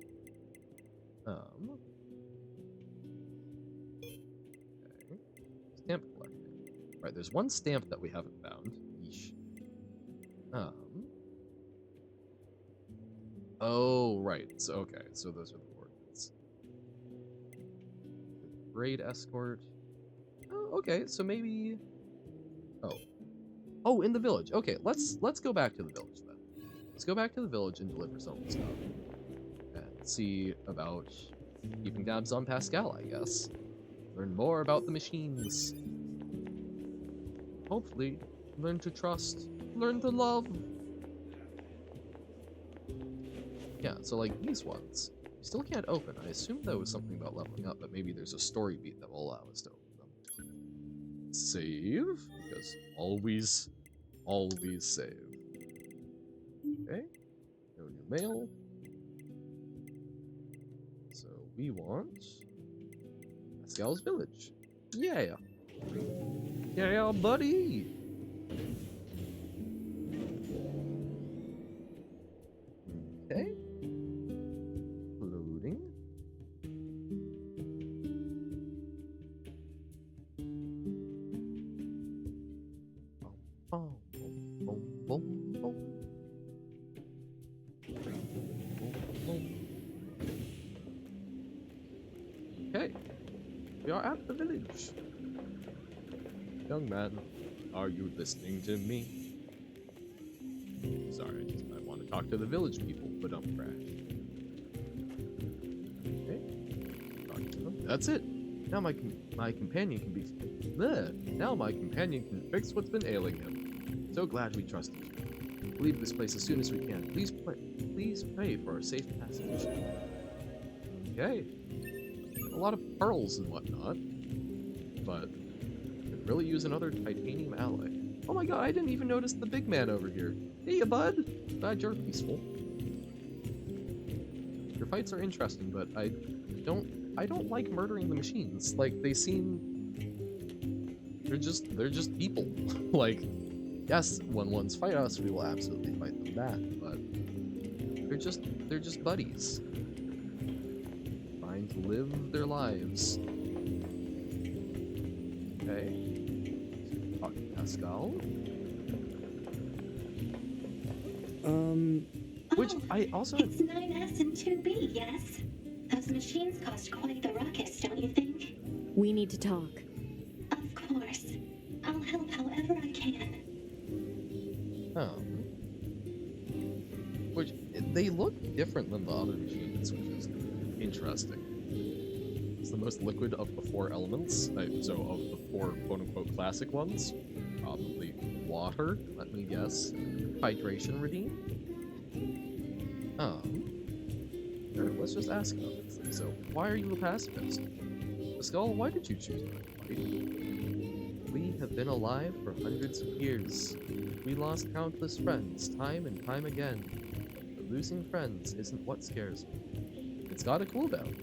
Okay. Stamp collecting. Right, there's one stamp that we haven't found. Yeesh. Oh, right. So, okay, so those are the coordinates. Raid escort. Oh, okay, so maybe... Oh, in the village. Okay, let's go back to the village then. Let's go back to the village and deliver some of the stuff. And see about keeping tabs on Pascal, I guess. Learn more about the machines. Hopefully, learn to trust. Learn to love. Yeah, so like these ones, we still can't open. I assumed that was something about leveling up, but maybe there's a story beat that will allow us to open them. Save, because always save. Okay, no new mail. So we want Pascal's village. Yeah. Yeah, buddy. Okay. Loading. Boom, boom, boom, boom. Okay. We are at the village. Young man, are you listening to me? Sorry, I want to talk to the village people, but don't crash. Okay. Talk to them. That's it. Now my companion can be... Now my companion can fix what's been ailing him. So glad we trusted you. Leave this place as soon as we can. Please pray for our safe passage. Okay. A lot of pearls and whatnot. But could really use another titanium alloy. Oh my god, I didn't even notice the big man over here. Hey, bud. Glad you're peaceful. Your fights are interesting, but I don't like murdering the machines. Like, they seem... They're just people. Like, yes, when ones fight us, we will absolutely fight them back, but they're just buddies. Trying to live their lives. Okay. Talk to Pascal. Which I also It's 9S and 2B, yes? Those machines cost quite the ruckus, don't you think? We need to talk. Of course. I'll help however I can. Which they look different than the other machines, which is interesting. It's the most liquid of the 4 elements, so of the 4 quote-unquote classic ones. Probably water, let me guess. Hydration redeem. Sure, let's just ask about this thing. So, why are you a pacifist? Pascal, why did you choose that fight? We have been alive for hundreds of years. We lost countless friends, time and time again. But losing friends isn't what scares me. It's got a cooldown.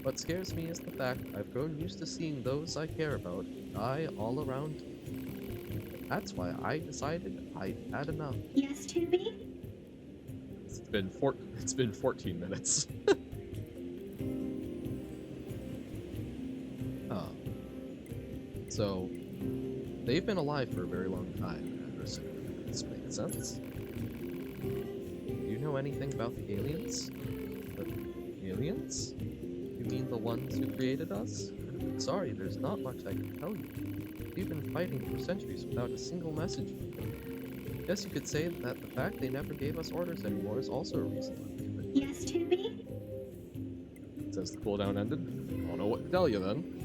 What scares me is the fact I've grown used to seeing those I care about die all around me. That's why I decided I'd had enough. Yes, 2B? It's been 14 minutes. So, they've been alive for a very long time, and this makes sense. Do you know anything about the aliens? The aliens? You mean the ones who created us? Sorry, there's not much I can tell you. We've been fighting for centuries without a single message from them. Guess you could say that the fact they never gave us orders anymore is also a reason. Yes, 2B? Since the cooldown ended, I don't know what to tell you then.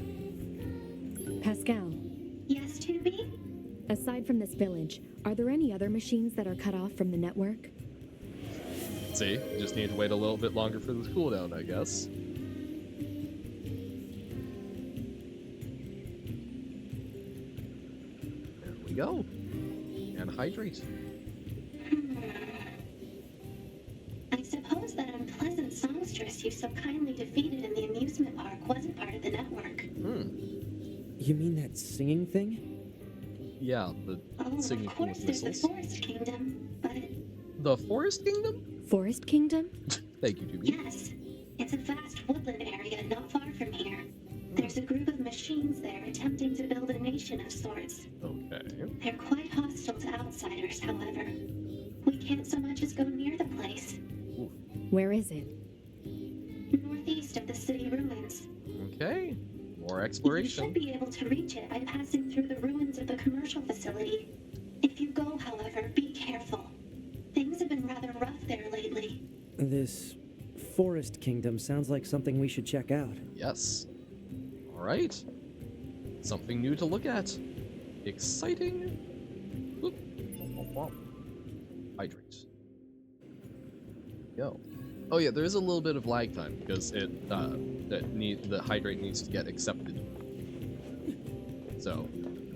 Pascal, Yes, 2B? aside from this village, are there any other machines that are cut off from the network? See, you just need to wait a little bit longer for this cooldown, I guess. There we go. And hydrate. I suppose that unpleasant songstress you so kindly defeated in the amusement park wasn't part of the network. You mean that singing thing? Yeah, the singing of thing course with there's the missiles. Forest Kingdom, but The Forest Kingdom? Forest Kingdom? Thank you, Doobie. yes, it's a vast woodland area not far from here. There's a group of machines there attempting to build a nation of sorts. Okay. They're quite hostile to outsiders, however. We can't so much as go near the place. Where is it? Northeast of the city ruins. Okay. More You exploration. should be able to reach it by passing through the ruins of the commercial facility. If you go, however, be careful. Things have been rather rough there lately. This Forest Kingdom sounds like something we should check out. Yes. Alright. Something new to look at. Exciting. Oop. Hydrate. Go. Oh yeah, there is a little bit of lag time because the hydrate needs to get accepted. So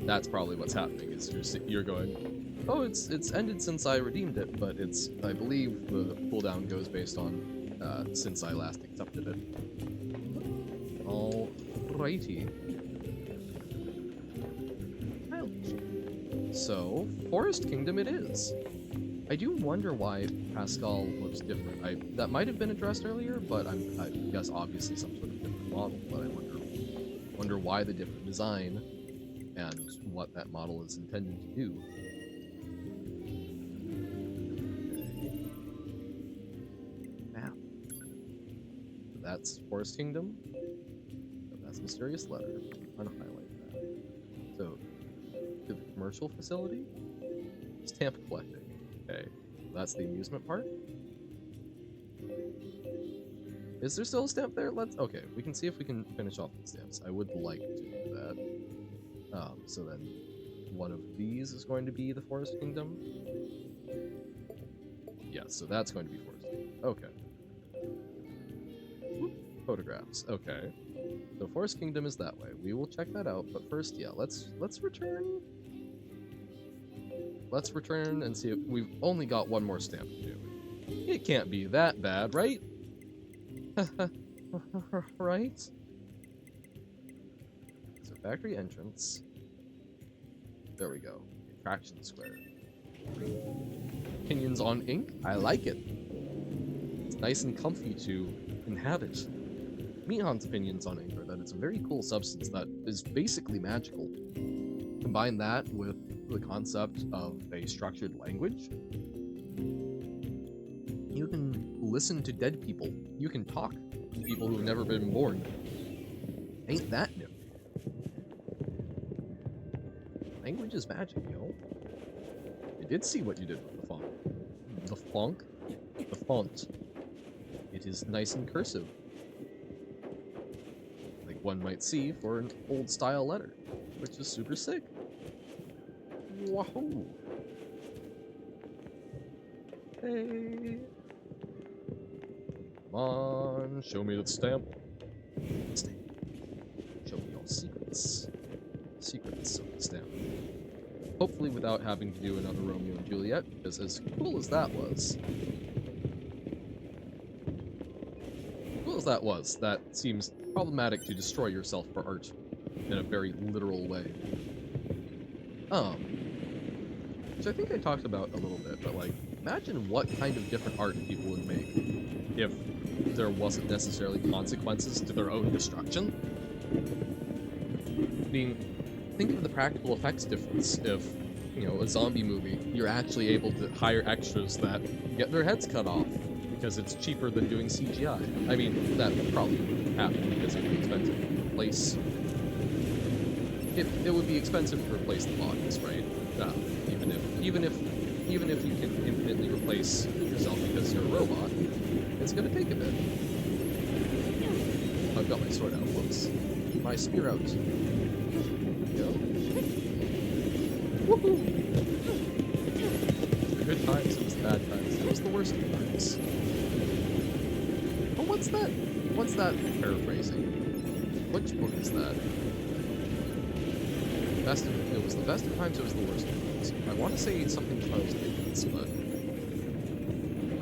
that's probably what's happening. Is you're going, oh, it's ended since I redeemed it, but it's, I believe the cooldown goes based on since I last accepted it. Alrighty. So Forest Kingdom it is. I do wonder why Pascal looks different. That might have been addressed earlier, but I guess obviously some sort of different model. But I wonder why the different design and what that model is intended to do. Map. So that's Forest Kingdom. So that's Mysterious Letter. Unhighlight that. So to the commercial facility. Stamp collecting. Okay, that's the amusement part. Is there still a stamp there? Okay, we can see if we can finish off the stamps. I would like to do that. So then one of these is going to be the Forest Kingdom. Yeah, so that's going to be Forest Kingdom. Okay. Whoop. Photographs. Okay. So Forest Kingdom is that way. We will check that out, but first, yeah, let's return. Let's return and see if we've only got one more stamp to do. It can't be that bad, right? Right? So factory entrance. There we go. Attraction square. Opinions on ink? I like it. nice and comfy to inhabit. Mihan's opinions on ink are that it's a very cool substance that is basically magical. Combine that with the concept of a structured language, you can listen to dead people. You can talk to people who have never been born. Ain't that new? Language is magic, yo. I did see what you did with the font. The font? The font. It is nice and cursive. Like one might see for an old style letter, which is super sick. Wahoo! Hey! Come on, show me that stamp. Stamp. Show me your secrets. Secrets of the stamp. Hopefully without having to do another Romeo and Juliet, because as cool as that was, that seems problematic to destroy yourself for art in a very literal way. Which I think I talked about a little bit, but like, imagine what kind of different art people would make if there wasn't necessarily consequences to their own destruction. I mean, think of the practical effects difference if, you know, a zombie movie, you're actually able to hire extras that get their heads cut off because it's cheaper than doing CGI. I mean, that probably wouldn't happen because it would be expensive to replace. It would be expensive to replace the bodies, right? Even if you can infinitely replace yourself because you're a robot, it's gonna take a bit. I've got my sword out, whoops. My spear out. Go. Woohoo! The good times, it was the bad times, it was the worst of times. Oh, what's that? What's that paraphrasing? Which book is that? It was the best of times, it was the worst of times. I want to say something Charles Dickens, but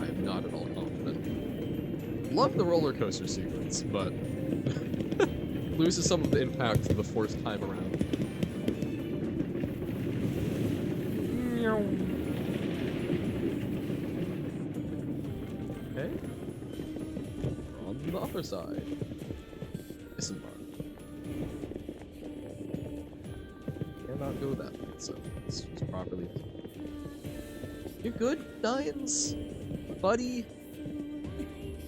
I am not at all confident. Love the roller coaster sequence, but loses some of the impact the fourth time around. Okay. We're on the upper side. Disembark. Cannot go that way, so let's just properly. You're good, Nines? Buddy?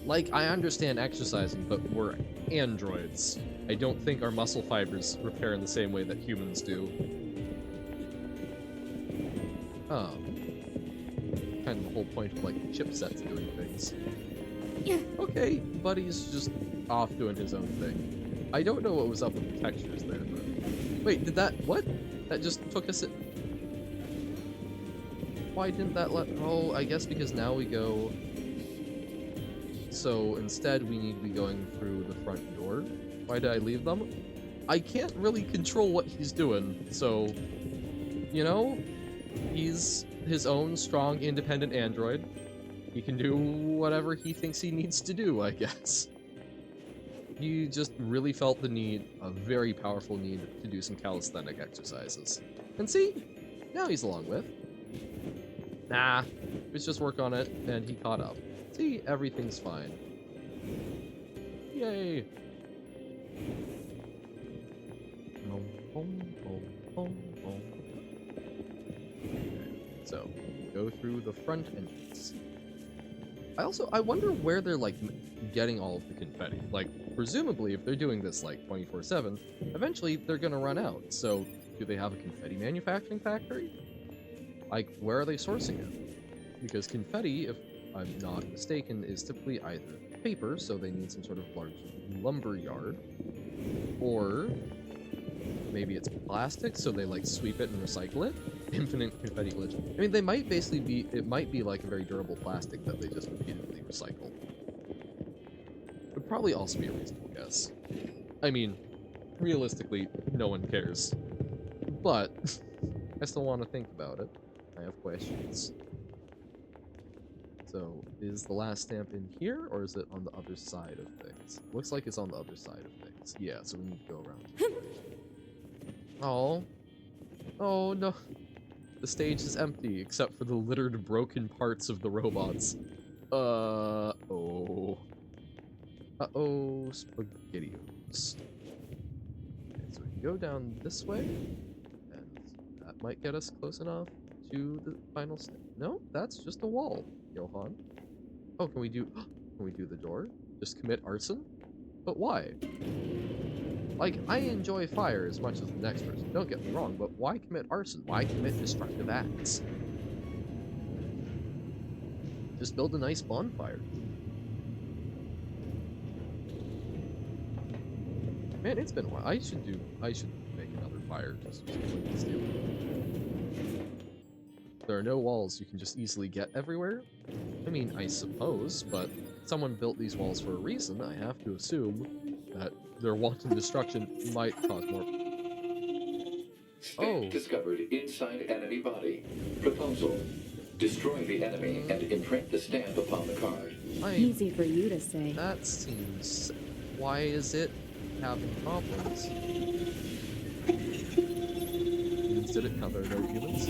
Like, I understand exercising, but we're androids. I don't think our muscle fibers repair in the same way that humans do. Kind of the whole point of, like, chipsets doing things. Okay, Buddy's just off doing his own thing. I don't know what was up with the textures there, but... Wait, did that... What? That just took us at... Why didn't that let... Oh, I guess because now we go... So, instead we need to be going through the front door. Why did I leave them? I can't really control what he's doing, so... You know? He's his own strong, independent android. He can do whatever he thinks he needs to do, I guess. He just really felt the need, a very powerful need, to do some calisthenic exercises. And see? Now he's along with. Nah, let's just work on it, and he caught up. See? Everything's fine. Yay! So, go through the front entrance. I wonder where they're, like, getting all of the confetti. Like, presumably, if they're doing this, like, 24/7, eventually they're gonna run out. So, do they have a confetti manufacturing factory? Like, where are they sourcing it? Because confetti, if I'm not mistaken, is typically either paper, so they need some sort of large lumber yard, or maybe it's plastic, so they, like, sweep it and recycle it. Infinite confetti glitch. I mean, they might basically be, it might be like a very durable plastic that they just repeatedly recycle. Would probably also be a reasonable guess. I mean, realistically, no one cares. But, I still want to think about it. I have questions. So, is the last stamp in here, or is it on the other side of things? Looks like it's on the other side of things. Yeah, so we need to go around. Oh. Oh, no. The stage is empty, except for the littered broken parts of the robots. Oh. Uh-oh. Uh-oh, SpaghettiOs. Okay, so we can go down this way, and that might get us close enough to the final step. No, that's just a wall, Johan. Oh, can we do the door? Just commit arson? But why? Like, I enjoy fire as much as the next person, don't get me wrong, but why commit arson? Why commit destructive acts? Just build a nice bonfire. Man, it's been a while. I should make another fire just to clean this deal. There are no walls you can just easily get everywhere. I mean, I suppose, but someone built these walls for a reason. I have to assume that their wanton destruction might cause more. Stamp discovered inside enemy body. Proposal: destroy the enemy and imprint the stamp upon the card. Easy for you to say. That seems... Why is it having problems? Humans did it, now there are no humans?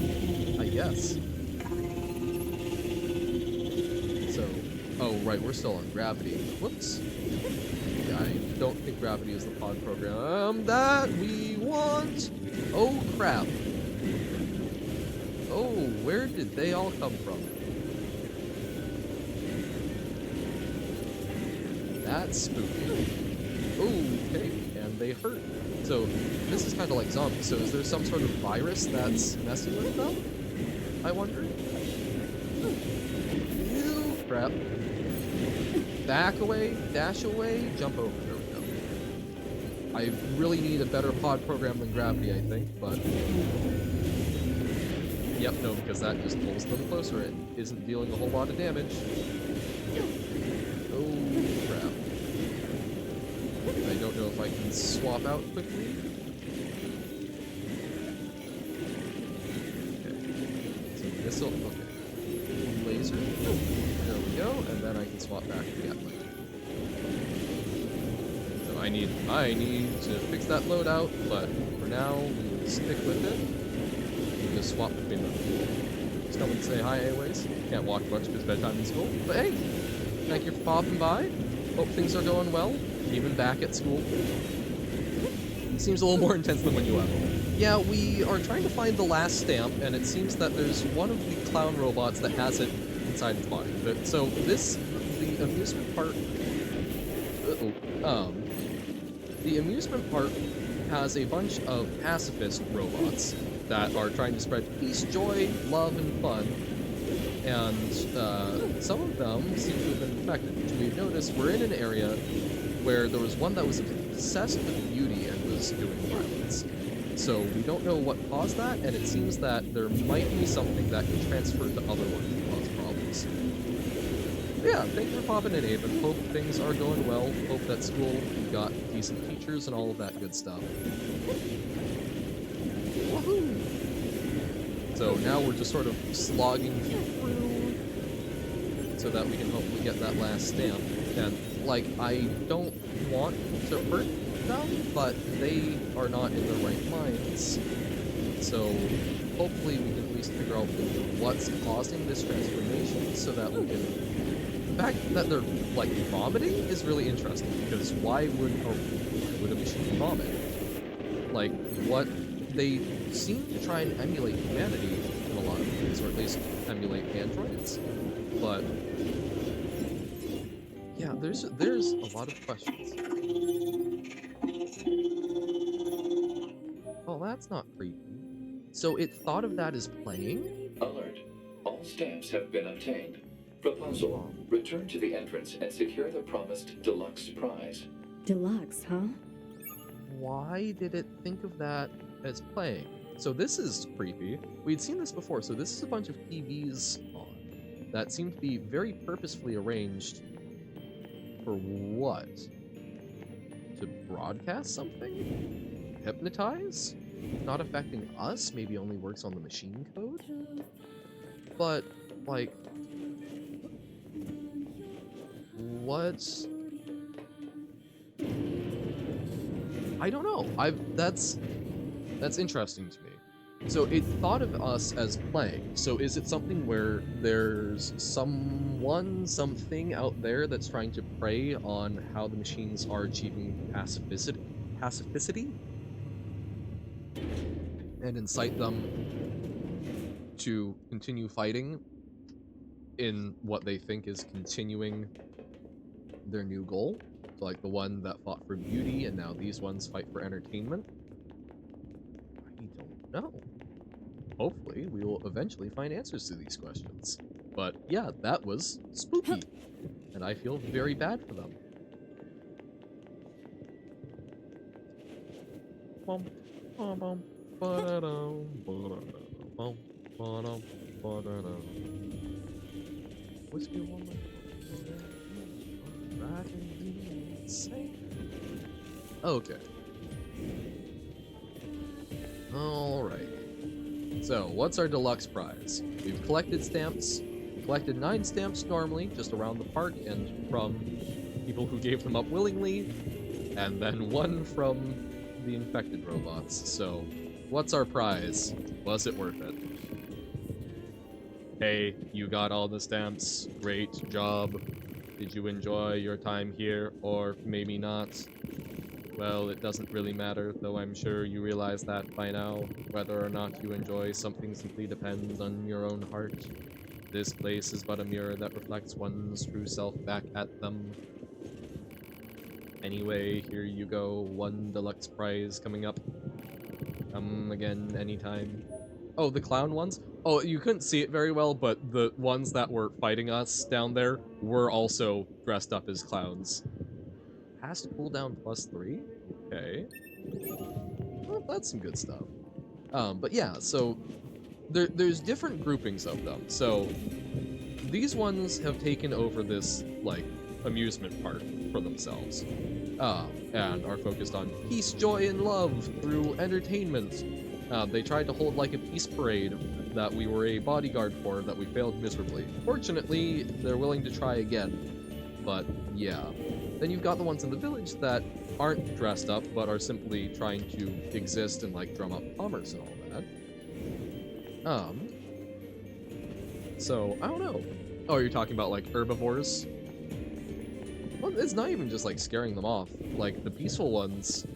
I guess. So... Oh, right, we're still on gravity. Whoops. Yeah, I don't think gravity is the pod program that we want! Oh, crap. Oh, where did they all come from? That's spooky. Okay, and they hurt. So, this is kind of like zombies. So is there some sort of virus that's messing with them? I wonder? Ew, crap. Back away, dash away, jump over. There we go. I really need a better pod program than gravity, I think, but... Yep, no, because that just pulls them closer. It isn't dealing a whole lot of damage. Oh, crap. I don't know if I can swap out quickly. Okay. So missile, okay. Laser. There we go, and then I can swap back to Gatling. So I need to fix that loadout, but for now, we will stick with it. And just swap between them. Just come and say hi anyways. Can't walk much because bedtime in school. But hey, thank you for popping by. Hope things are going well. Even back at school. Seems a little more intense than when you left. Yeah, we are trying to find the last stamp, and it seems that there's one of the clown robots that has it inside its body. So the amusement park... the amusement park has a bunch of pacifist robots that are trying to spread peace, joy, love, and fun. And some of them seem to have been infected, which we've noticed. We're in an area where there was one that was obsessed with beauty and was doing violence. So we don't know what caused that, and it seems that there might be something that can transfer to other ones and cause problems. But yeah, thank you for popping in, Aben. Hope things are going well. Hope that school got decent teachers and all of that good stuff. Woohoo! So now we're just sort of slogging through so that we can hopefully get that last stamp. And, like, I don't want to hurt them, but they are not in their right minds. So hopefully we can at least figure out what's causing this transformation so that we can... The fact that they're, like, vomiting is really interesting, because why would a machine vomit? Like, what... They seem to try and emulate humanity in a lot of ways, or at least emulate androids. But... yeah, there's a lot of questions. Oh, that's not creepy. So it thought of that as playing? Alert. All stamps have been obtained. Proposal: return to the entrance and secure the promised deluxe prize. Deluxe, huh? Why did it think of that as playing? So this is creepy. We'd seen this before, so this is a bunch of TVs on that seem to be very purposefully arranged for what? To broadcast something? Hypnotize? Not affecting us? Maybe only works on the machine code? But, like... what? I don't know. That's interesting to me. So it thought of us as playing. So is it something where there's someone, something out there that's trying to prey on how the machines are achieving pacificity and incite them to continue fighting in what they think is continuing their new goal? So like the one that fought for beauty and now these ones fight for entertainment? I don't know. Hopefully, we will eventually find answers to these questions. But yeah, that was spooky, and I feel very bad for them. Whiskey woman, okay. Alright. So, what's our deluxe prize? We've collected stamps. We collected 9 stamps normally, just around the park, and from people who gave them up willingly, and then 1 from the infected robots. So, what's our prize? Was it worth it? Hey, you got all the stamps. Great job. Did you enjoy your time here, or maybe not? Well, it doesn't really matter, though I'm sure you realize that by now. Whether or not you enjoy something simply depends on your own heart. This place is but a mirror that reflects one's true self back at them. Anyway, here you go, 1 deluxe prize coming up. Come again anytime. Oh, the clown ones? Oh, you couldn't see it very well, but the ones that were fighting us down there were also dressed up as clowns. Past cooldown +3? Okay. Well, that's some good stuff. But yeah, so there's different groupings of them. So these ones have taken over this, like, amusement park for themselves. And are focused on peace, joy, and love through entertainment. They tried to hold, like, a peace parade that we were a bodyguard for that we failed miserably. Fortunately, they're willing to try again. But, yeah. Then you've got the ones in the village that aren't dressed up, but are simply trying to exist and, like, drum up commerce and all that. So, I don't know. Oh, you're talking about, like, herbivores? Well, it's not even just, like, scaring them off. Like, the peaceful ones,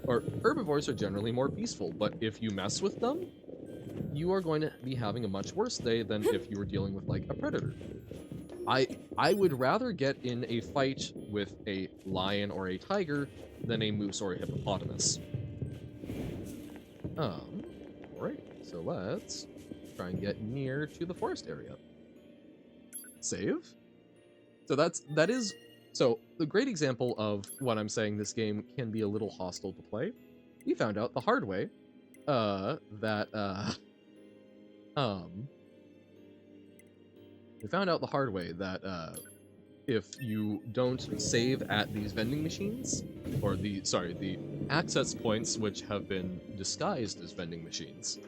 or herbivores are generally more peaceful, but if you mess with them, you are going to be having a much worse day than if you were dealing with, like, a predator. I would rather get in a fight with a lion or a tiger than a moose or a hippopotamus. Alright, so let's try and get near to the forest area. Save? So that is the great example of what I'm saying this game can be a little hostile to play. We found out the hard way we found out the hard way that if you don't save at these vending machines, or the access points which have been disguised as vending machines,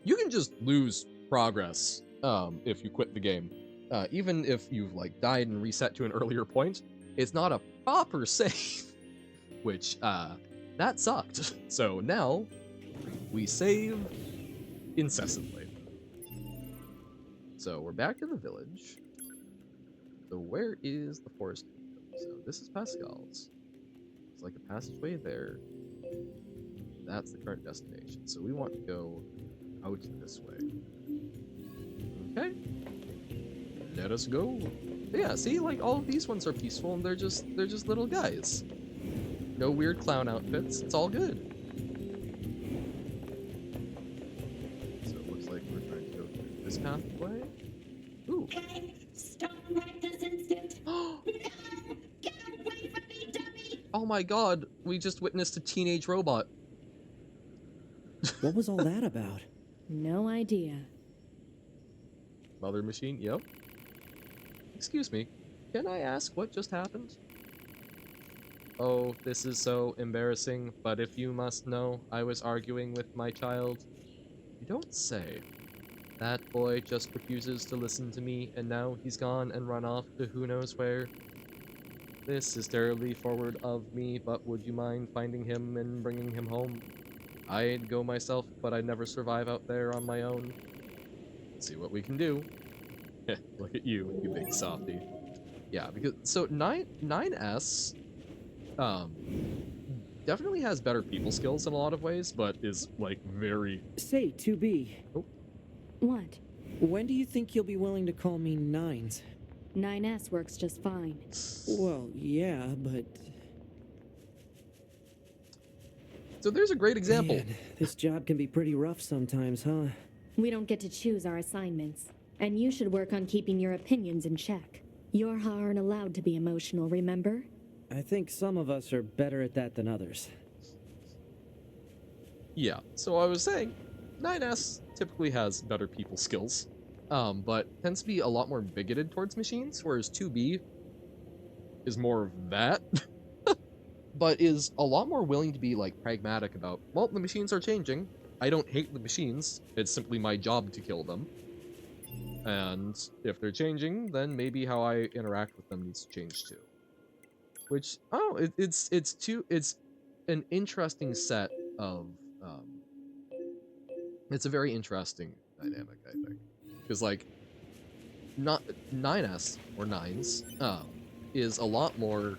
you can just lose progress if you quit the game. Even if you've, like, died and reset to an earlier point, it's not a proper save, which that sucked. So now we save incessantly. So we're back to the village. So where is the forest? So this is Pascal's. It's like a passageway there. That's the current destination. So we want to go out this way. Okay. Let us go. But yeah, see, like, all of these ones are peaceful and they're just little guys. No weird clown outfits. It's all good. So it looks like we're trying to go through this pathway. Ooh. Hey, stop right this instant. No! Get away from me, dummy! Oh my god, we just witnessed a teenage robot. What was all that about? No idea. Mother machine, yep. Excuse me, can I ask what just happened? Oh, this is so embarrassing, but if you must know, I was arguing with my child. You don't say. That boy just refuses to listen to me, and now he's gone and run off to who knows where. This is terribly forward of me, but would you mind finding him and bringing him home? I'd go myself, but I'd never survive out there on my own. Let's see what we can do. Look at you, you big softy. Yeah, because so 9S definitely has better people skills in a lot of ways, but is like very Say, 2B. Oh. What? When do you think you'll be willing to call me Nines? 9S works just fine. Well, yeah, but... So there's a great example. Man, this job can be pretty rough sometimes, huh? We don't get to choose our assignments. And you should work on keeping your opinions in check. Yorha aren't allowed to be emotional, remember? I think some of us are better at that than others. Yeah, so I was saying, 9S typically has better people skills, but tends to be a lot more bigoted towards machines, whereas 2B is more of that, but is a lot more willing to be, like, pragmatic about, well, the machines are changing. I don't hate the machines. It's simply my job to kill them. And if they're changing, then maybe how I interact with them needs to change too. Which, it's an interesting set of, it's a very interesting dynamic, I think. Because, like, not 9S, or 9s, is a lot more...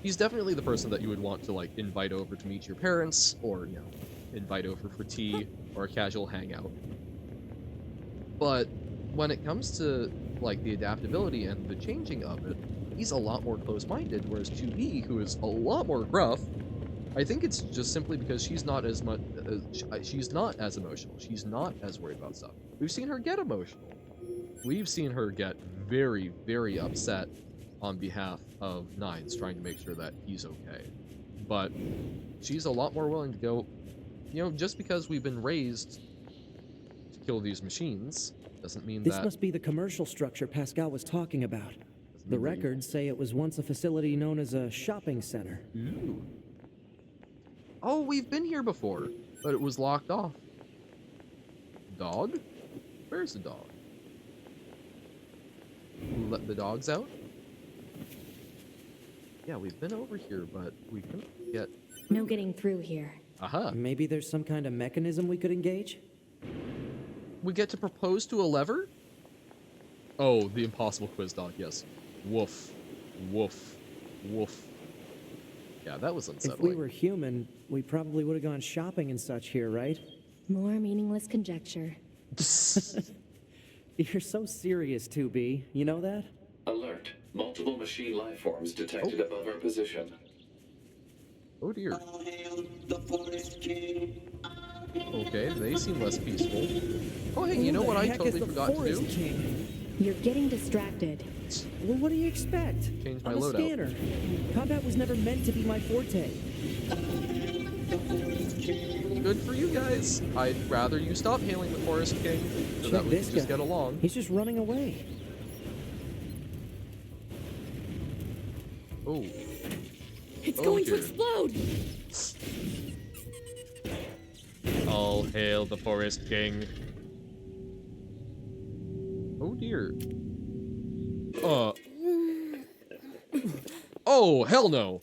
He's definitely the person that you would want to, like, invite over to meet your parents, or, you know, invite over for tea, or a casual hangout. But when it comes to, like, the adaptability and the changing of it, he's a lot more close-minded, whereas 2B, who is a lot more gruff, I think it's just simply because she's not as much, she's not as emotional. She's not as worried about stuff. We've seen her get emotional. We've seen her get very, very upset on behalf of Nines, trying to make sure that he's okay. But she's a lot more willing to go, you know, just because we've been raised to kill these machines, doesn't mean This that... must be the commercial structure Pascal was talking about. The mean that you- records say it was once a facility known as a shopping center. Ooh. Oh, we've been here before, but it was locked off. Dog? Where's the dog? Who let the dogs out? Yeah, we've been over here, but we couldn't get... No getting through here. Aha! Maybe there's some kind of mechanism we could engage? We get to propose to a lever? Oh, the impossible quiz dog, yes. Woof. Woof. Woof. Yeah, that was unsettling. If we were human, we probably would have gone shopping and such here, right? More meaningless conjecture. You're so serious, 2B. You know that? Alert. Multiple machine life forms detected above our position. Oh dear. All hail the Forest King. Okay, they seem less peaceful. Oh hey, you Who know the what I heck totally is the forgot to Forest do? King? You're getting distracted. Well, what do you expect? Change my I'm a loadout. scanner. Combat was never meant to be my forte. Good for you guys. I'd rather you stop hailing the Forest King, so Check that we this can just guy. get along. He's just running away. Oh. It's Oh, going to dear. explode! All hail the Forest King. Oh dear. Oh, hell no.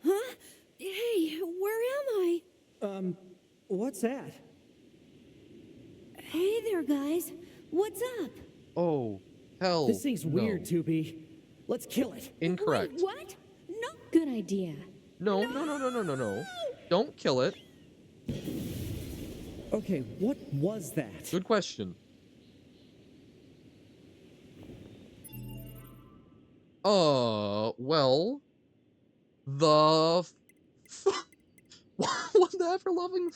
Huh? Hey, where am I? What's that? Hey there, guys. What's up? Oh, hell This thing's no. weird, 2B. Let's kill it. Incorrect. Wait, what? No. Good idea. No, no, no, no, no, no, no. Don't kill it. Okay, what was that? Good question. Well, the... what the ever loving...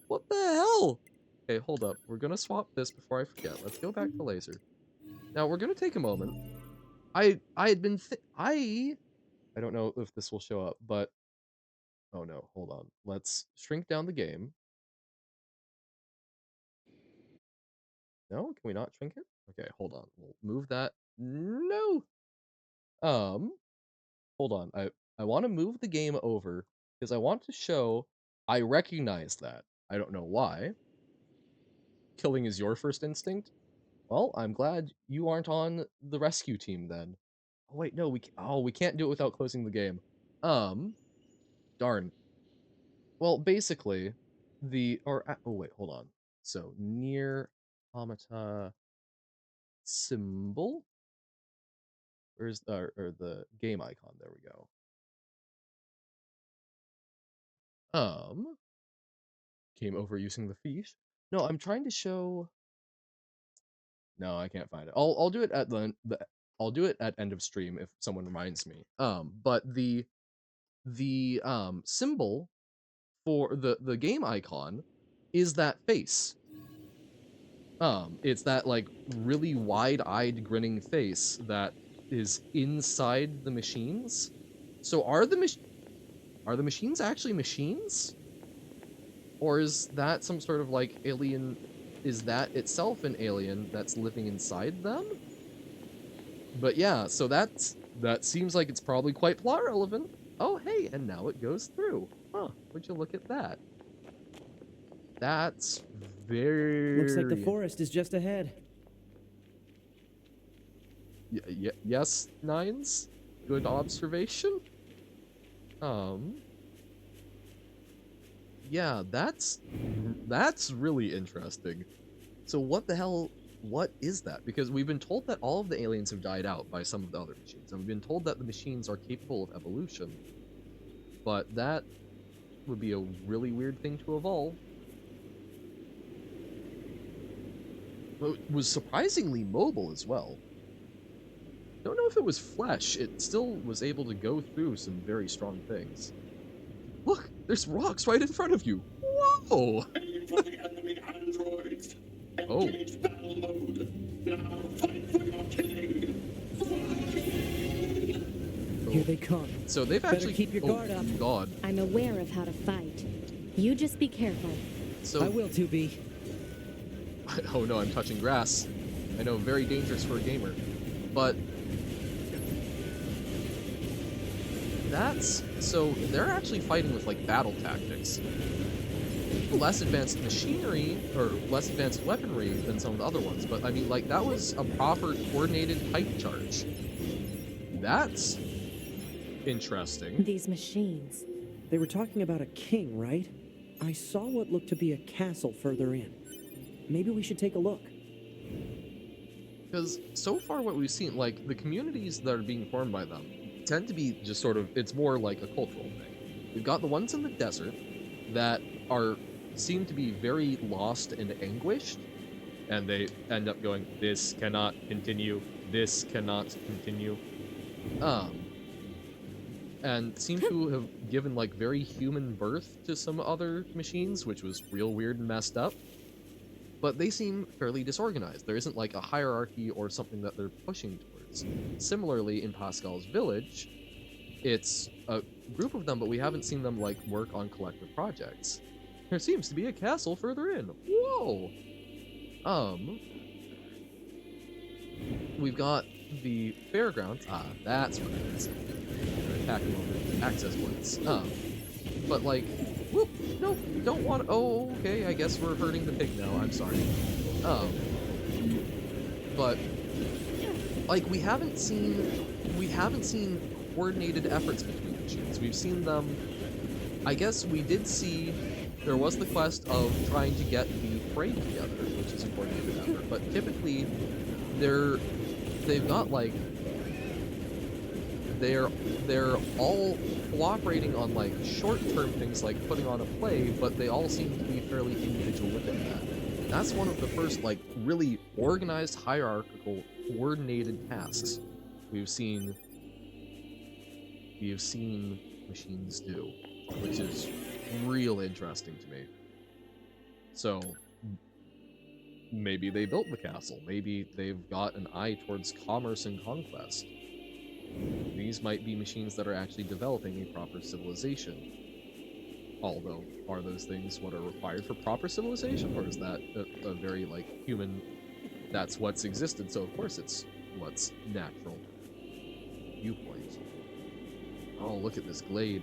What the hell? Okay, hold up. We're gonna swap this before I forget. Let's go back to laser. Now, we're gonna take a moment. I had been... I don't know if this will show up, but... Oh no, hold on. Let's shrink down the game. No? Can we not shrink it? Okay, hold on. We'll move that. No! Hold on. I want to move the game over because I want to show I recognize that. I don't know why. Killing is your first instinct? Well, I'm glad you aren't on the rescue team then. Oh wait, no, we can't do it without closing the game. Darn. Well, basically, oh wait, hold on. So NieR Automata symbol? Where's or the game icon? There we go. Came over using the fiche. No, I'm trying to show. No, I can't find it. I'll do it at the I'll do it at end of stream if someone reminds me. But the symbol for the game icon is that face. It's that like really wide-eyed grinning face that is inside the machines. So are the machines actually machines? Or is that some sort of like alien, is that itself an alien that's living inside them? But yeah, so that seems like it's probably quite plot relevant. Oh hey, and now it goes through. Huh, would you look at that? That's very... Looks like the forest is just ahead. Yes, Nines? Good observation? Yeah, that's really interesting. So what the hell, what is that? Because we've been told that all of the aliens have died out by some of the other machines, and we've been told that the machines are capable of evolution. But that would be a really weird thing to evolve. But it was surprisingly mobile as well. Don't know if it was flesh, it still was able to go through some very strong things. Look, there's rocks right in front of you. Whoa! Aim for the enemy androids. Oh. Engage battle mode. Now fight for your king. Here they come. So they've Better actually... keep your guard up. God. I'm aware of how to fight. You just be careful. So... I will, 2B. Oh no, I'm touching grass. I know, very dangerous for a gamer. But... that's... so they're actually fighting with, like, battle tactics. Less advanced machinery, or less advanced weaponry than some of the other ones, but I mean, like, that was a proper coordinated height charge. That's... interesting. These machines. They were talking about a king, right? I saw what looked to be a castle further in. Maybe we should take a look. Because so far what we've seen, like, the communities that are being formed by them tend to be just sort of, it's more like a cultural thing. We've got the ones in the desert that seem to be very lost and anguished, and they end up going, this cannot continue, this cannot continue. And seem to have given, like, very human birth to some other machines, which was real weird and messed up. But they seem fairly disorganized. There isn't, like, a hierarchy or something that they're pushing towards. Similarly, in Pascal's village, it's a group of them, but we haven't seen them, like, work on collective projects. There seems to be a castle further in. Whoa! We've got the fairgrounds. Ah, that's what it is. They're attacking over the access points. But, like, whoop, no, don't want to, oh, okay, I guess we're hurting the pig now, I'm sorry. But, like, we haven't seen coordinated efforts between machines. We've seen them, I guess we did see, there was the quest of trying to get the parade together, which is a coordinated effort, but typically, they've got, like, they're all cooperating on, like, short-term things like putting on a play, but they all seem to be fairly individual within that. That's one of the first, like, really organized, hierarchical, coordinated tasks we've seen machines do, which is real interesting to me. So, maybe they built the castle. Maybe they've got an eye towards commerce and conquest. These might be machines that are actually developing a proper civilization. Although, are those things what are required for proper civilization? Or is that a very, like, human, that's what's existed, so of course it's what's natural viewpoint. Oh, look at this glade.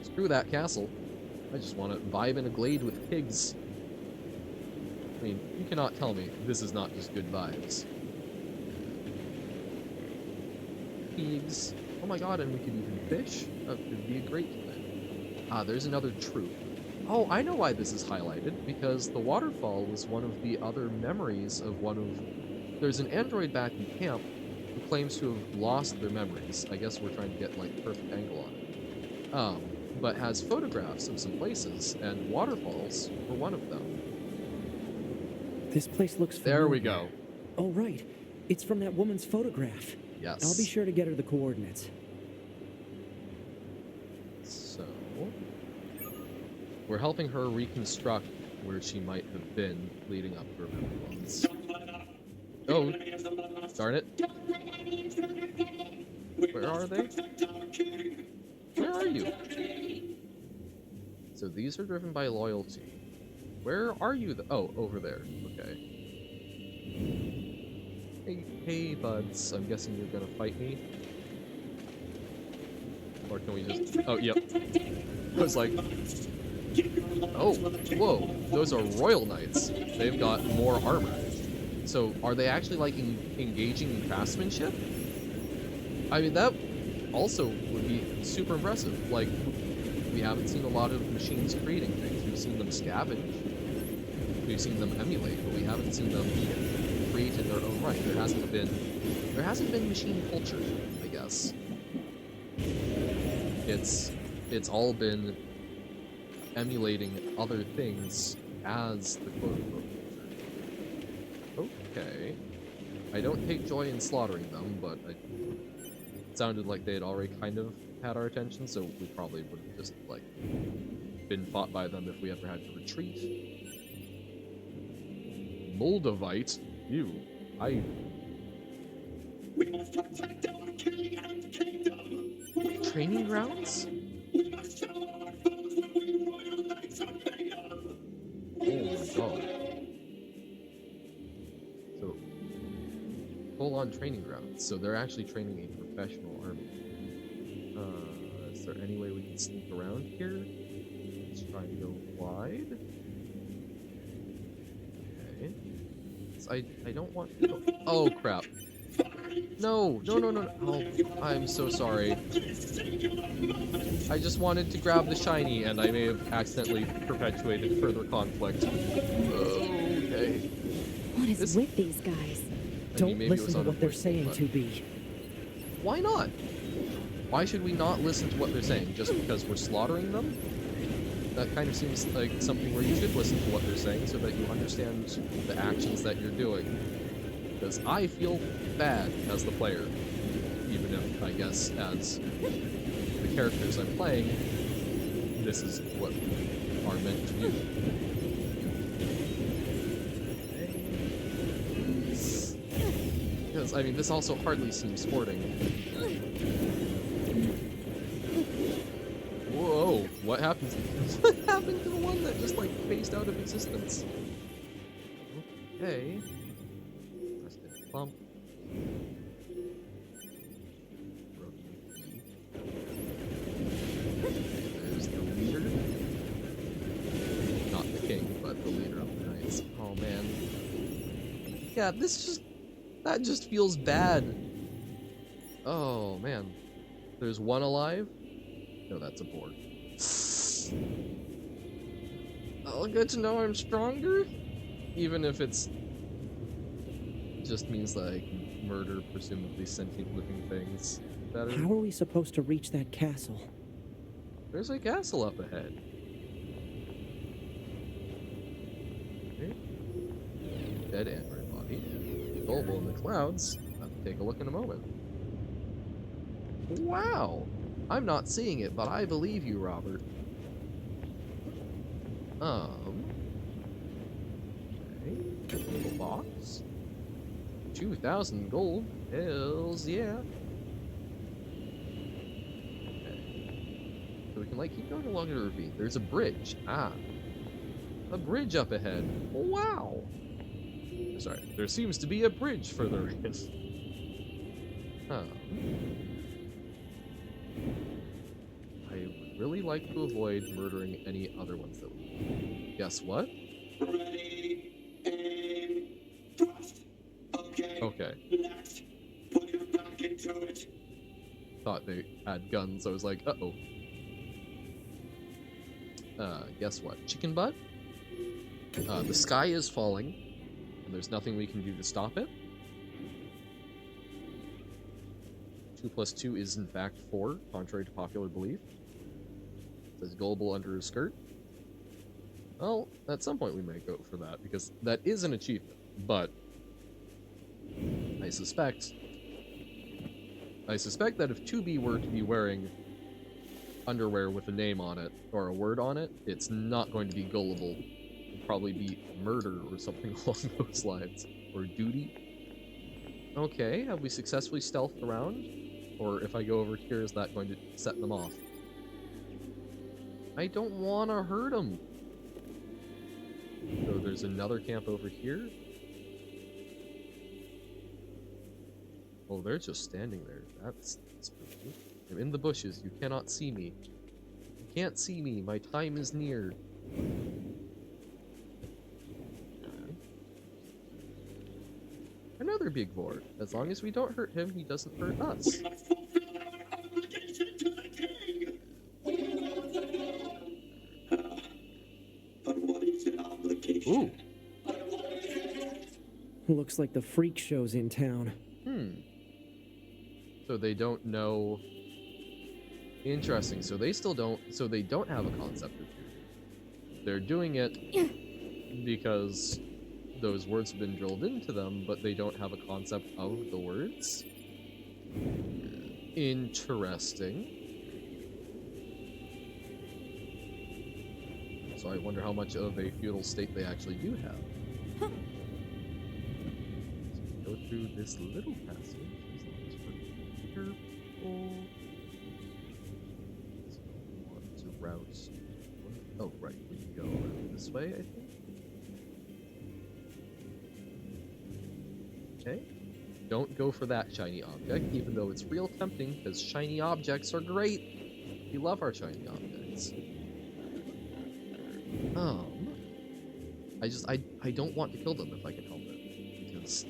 Screw that castle. I just want to vibe in a glade with pigs. I mean, you cannot tell me this is not just good vibes. Pigs. Oh my god, and we could even fish. That could be a great plan. Ah, there's another troop. Oh, I know why this is highlighted, because the waterfall was one of the other memories of one of... There's an android back in camp who claims to have lost their memories. I guess we're trying to get, like, perfect angle on it. But has photographs of some places, and waterfalls were one of them. This place looks familiar. There we go. Oh, right. It's from that woman's photograph. Yes. I'll be sure to get her the coordinates. So... we're helping her reconstruct where she might have been leading up to her memory loss. Oh, darn it. Don't let any intruders get in. Where are they? Where are you? So these are driven by loyalty. Where are you? Oh, over there. Okay. Hey, buds. I'm guessing you're gonna fight me? Or can we just... Oh, yep. I was like... Oh, whoa. Those are Royal Knights. They've got more armor. So, are they actually, like, engaging in craftsmanship? I mean, that also would be super impressive. Like, we haven't seen a lot of machines creating things. We've seen them scavenge. We've seen them emulate, but we haven't seen them create in their own right. There hasn't been machine culture, I guess. It's all been emulating other things as the quote-unquote culture. Okay. I don't take joy in slaughtering them, but it sounded like they had already kind of had our attention, so we probably would have just, like, been fought by them if we ever had to retreat. Moldavite? You. We must protect our king and kingdom. Training grounds? We must show our foes what we royal knights are made of. Oh my god. So, full-on training grounds. So they're actually training a professional army. Is there any way we can sneak around here? Let's try to go wide. Okay. So I don't want... Oh, crap. No. Oh, I'm so sorry. I just wanted to grab the shiny, and I may have accidentally perpetuated further conflict. Okay. What is with these guys? Don't listen to what they're saying, 2B. Why not? Why should we not listen to what they're saying? Just because we're slaughtering them? That kind of seems like something where you should listen to what they're saying so that you understand the actions that you're doing. Because I feel bad as the player, even if, I guess, as the characters I'm playing, this is what we are meant to do. Because, I mean, this also hardly seems sporting. Whoa, what happened? What happened to the one that just, like, phased out of existence? Okay. Rested bump. There's the leader. Not the king, but the leader of the knights. Oh, man. Yeah, that just feels bad. Oh, man. There's one alive? No, that's a board. I'll get to know I'm stronger? Even if it's... just means that I can murder presumably sentient living things better. How are we supposed to reach that castle? There's a castle up ahead. Okay. Dead android body. Global in the clouds. I'll have to take a look in a moment. Wow! I'm not seeing it, but I believe you, Robert. Okay. Little box. 2,000 gold. Hells yeah. Okay. So we can, like, keep going along the ravine. There's a bridge. Ah. A bridge up ahead. Wow. Sorry. There seems to be a bridge further in. I would really like to avoid murdering any other ones that we... Guess what? Ready, aim, thrust. Okay. Okay. Next. Put your back into it. Thought they had guns, I was like, uh-oh. guess what? Chicken butt? The sky is falling, and there's nothing we can do to stop it. 2 plus 2 is in fact 4, contrary to popular belief. It says gullible under his skirt. Well, at some point we may go for that, because that is an achievement, but I suspect that if 2B were to be wearing underwear with a name on it, or a word on it, it's not going to be gullible. It'll probably be murder or something along those lines. Or duty. Okay, have we successfully stealthed around? Or if I go over here, is that going to set them off? I don't want to hurt them. So there's another camp over here. Oh, they're just standing there. That's spooky. I'm in the bushes. You cannot see me. You can't see me. My time is near. Another big boar. As long as we don't hurt him, he doesn't hurt us. We must fulfill our obligation to the king. But what is an obligation? Ooh. Looks like the freak show's in town. So they don't know. Interesting. So they still don't. So they don't have a concept of duty. They're doing it because those words have been drilled into them, but they don't have a concept of the words. Interesting. So I wonder how much of a feudal state they actually do have. So we go through this little passage. As long as we're careful. So we want to route. Oh, right. We can go around this way, I think. Okay. Don't go for that shiny object, even though it's real tempting, because shiny objects are great. We love our shiny objects. I don't want to kill them if I can help it, because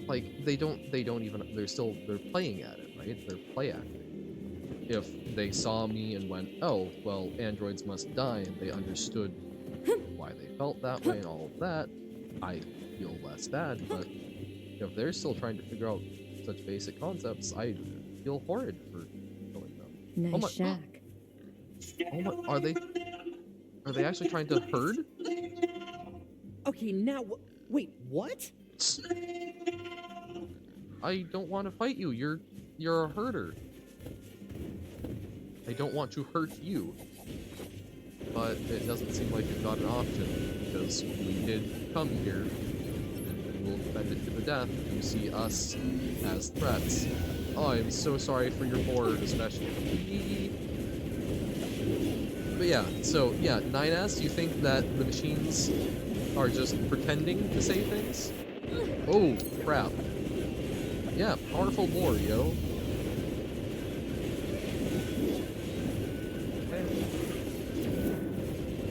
like they're playing at it, right? They're play acting. If they saw me and went, oh, well, androids must die, and they understood why they felt that way and all of that, I feel less bad, but if they're still trying to figure out such basic concepts, I feel horrid for killing them. Nice shack. Oh my, are they actually trying to herd? Okay, now wait, what? I don't want to fight you. You're a herder. I don't want to hurt you. But it doesn't seem like you've got an option, because we did come here, and we will defend it to the death if you see us as threats. Oh, I'm so sorry for your board, especially. But yeah, so yeah, 9S, you think that the machines are just pretending to say things? Oh, crap. Yeah, powerful boar, yo.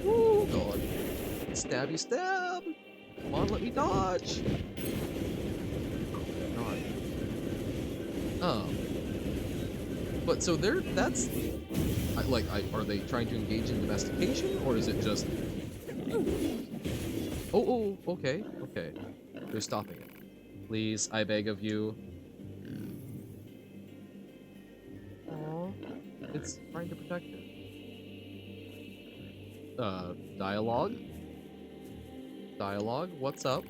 Woo, God. Stabby stab! Come on, let me dodge! God. But so that's... are they trying to engage in domestication, or is it just... Oh, okay. They're stopping it. Please, I beg of you. Aww. It's trying to protect it. Dialogue? Dialogue, what's up?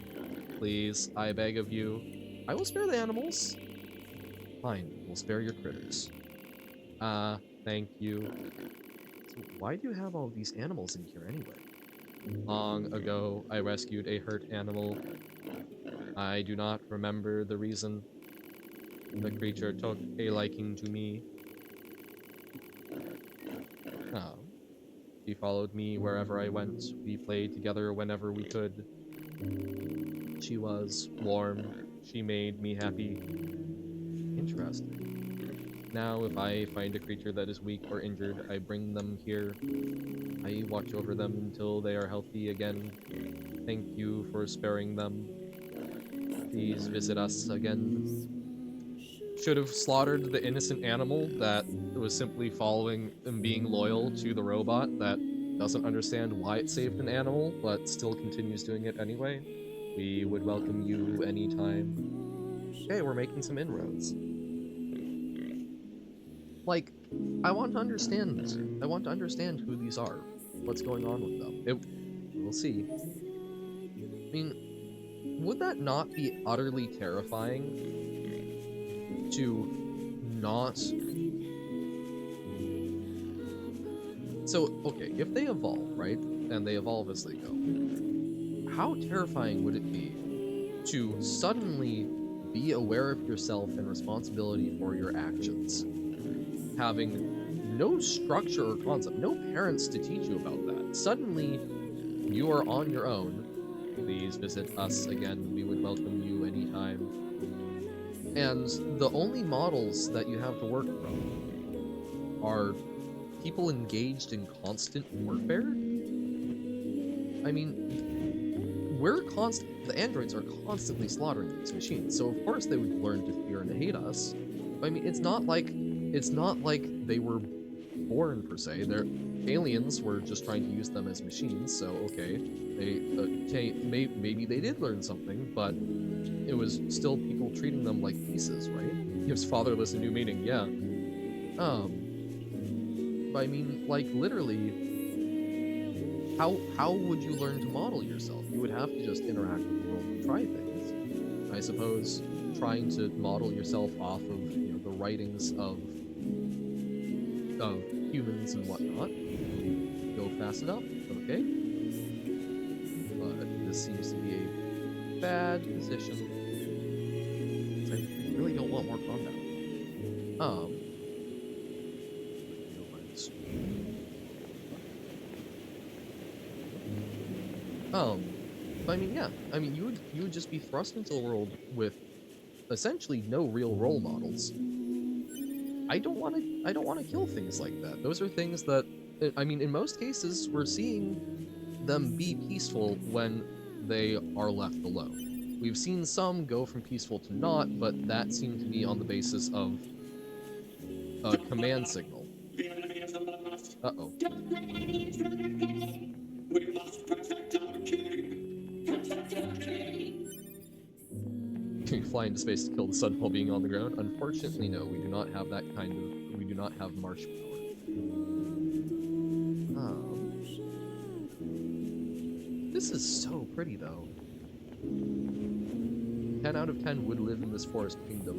Please, I beg of you. I will spare the animals. Fine, we'll spare your critters. Thank you. So why do you have all these animals in here anyway? Long ago, I rescued a hurt animal. I do not remember the reason. The creature took a liking to me. She followed me wherever I went. We played together whenever we could. She was warm. She made me happy. Interesting. Now, if I find a creature that is weak or injured, I bring them here. I watch over them until they are healthy again. Thank you for sparing them. Please visit us again. should have slaughtered the innocent animal that was simply following and being loyal to the robot that doesn't understand why it saved an animal, but still continues doing it anyway. We would welcome you anytime. Okay, we're making some inroads. Like, I want to understand this. I want to understand who these are. What's going on with them. We'll see. I mean, would that not be utterly terrifying to not... So, okay, if they evolve, right? And they evolve as they go, how terrifying would it be to suddenly be aware of yourself and responsibility for your actions, having no structure or concept, no parents to teach you about that? Suddenly, you are on your own. Please visit us again. We would welcome you anytime. And the only models that you have to work from are people engaged in constant warfare. I mean, the androids are constantly slaughtering these machines, so of course they would learn to fear and hate us. I mean, it's not like they were born per se. They're aliens were just trying to use them as machines, so okay, maybe they did learn something, but it was still people treating them like pieces, right? Gives fatherless a new meaning, yeah. I mean, like, literally, how would you learn to model yourself? You would have to just interact with the world and try things. I suppose trying to model yourself off of, you know, the writings of humans and whatnot. Go fast enough, okay. But this seems to be a bad position. I really don't want more combat. But I mean, yeah. I mean, you would just be thrust into a world with essentially no real role models. I don't want to kill things like that. Those are things that, I mean, in most cases, we're seeing them be peaceful when they are left alone. We've seen some go from peaceful to not, but that seemed to be on the basis of a command signal. The enemy is among us. Uh-oh. Don't let any intruder stay. We must protect our king. Protect our king. Can you fly into space to kill the sun while being on the ground? Unfortunately, no. We do not have that kind of... We do not have marsh power. This is so pretty, though. 10 out of 10 would live in this forest kingdom.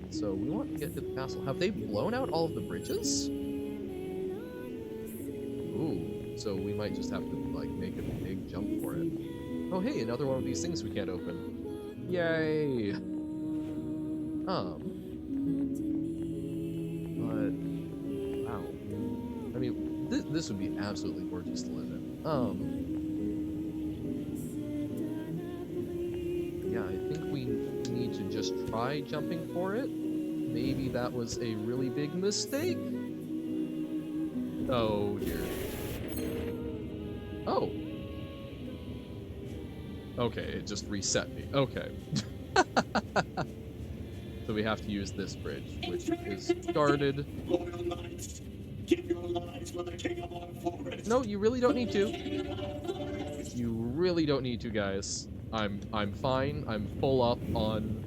So we want to get to the castle. Have they blown out all of the bridges? Ooh, so we might just have to, like, make a big jump for it. Oh, hey, another one of these things we can't open. Yay! But, wow. I mean, this would be absolutely gorgeous to live in. Yeah, I think we need to just try jumping for it. Maybe that was a really big mistake. Oh, dear. Oh. Okay, it just reset me. Okay. So we have to use this bridge, which is guarded. Loyal knights, give your lives for the king of our forest. No, you really don't need to. You really don't need to, guys. I'm fine. I'm full up on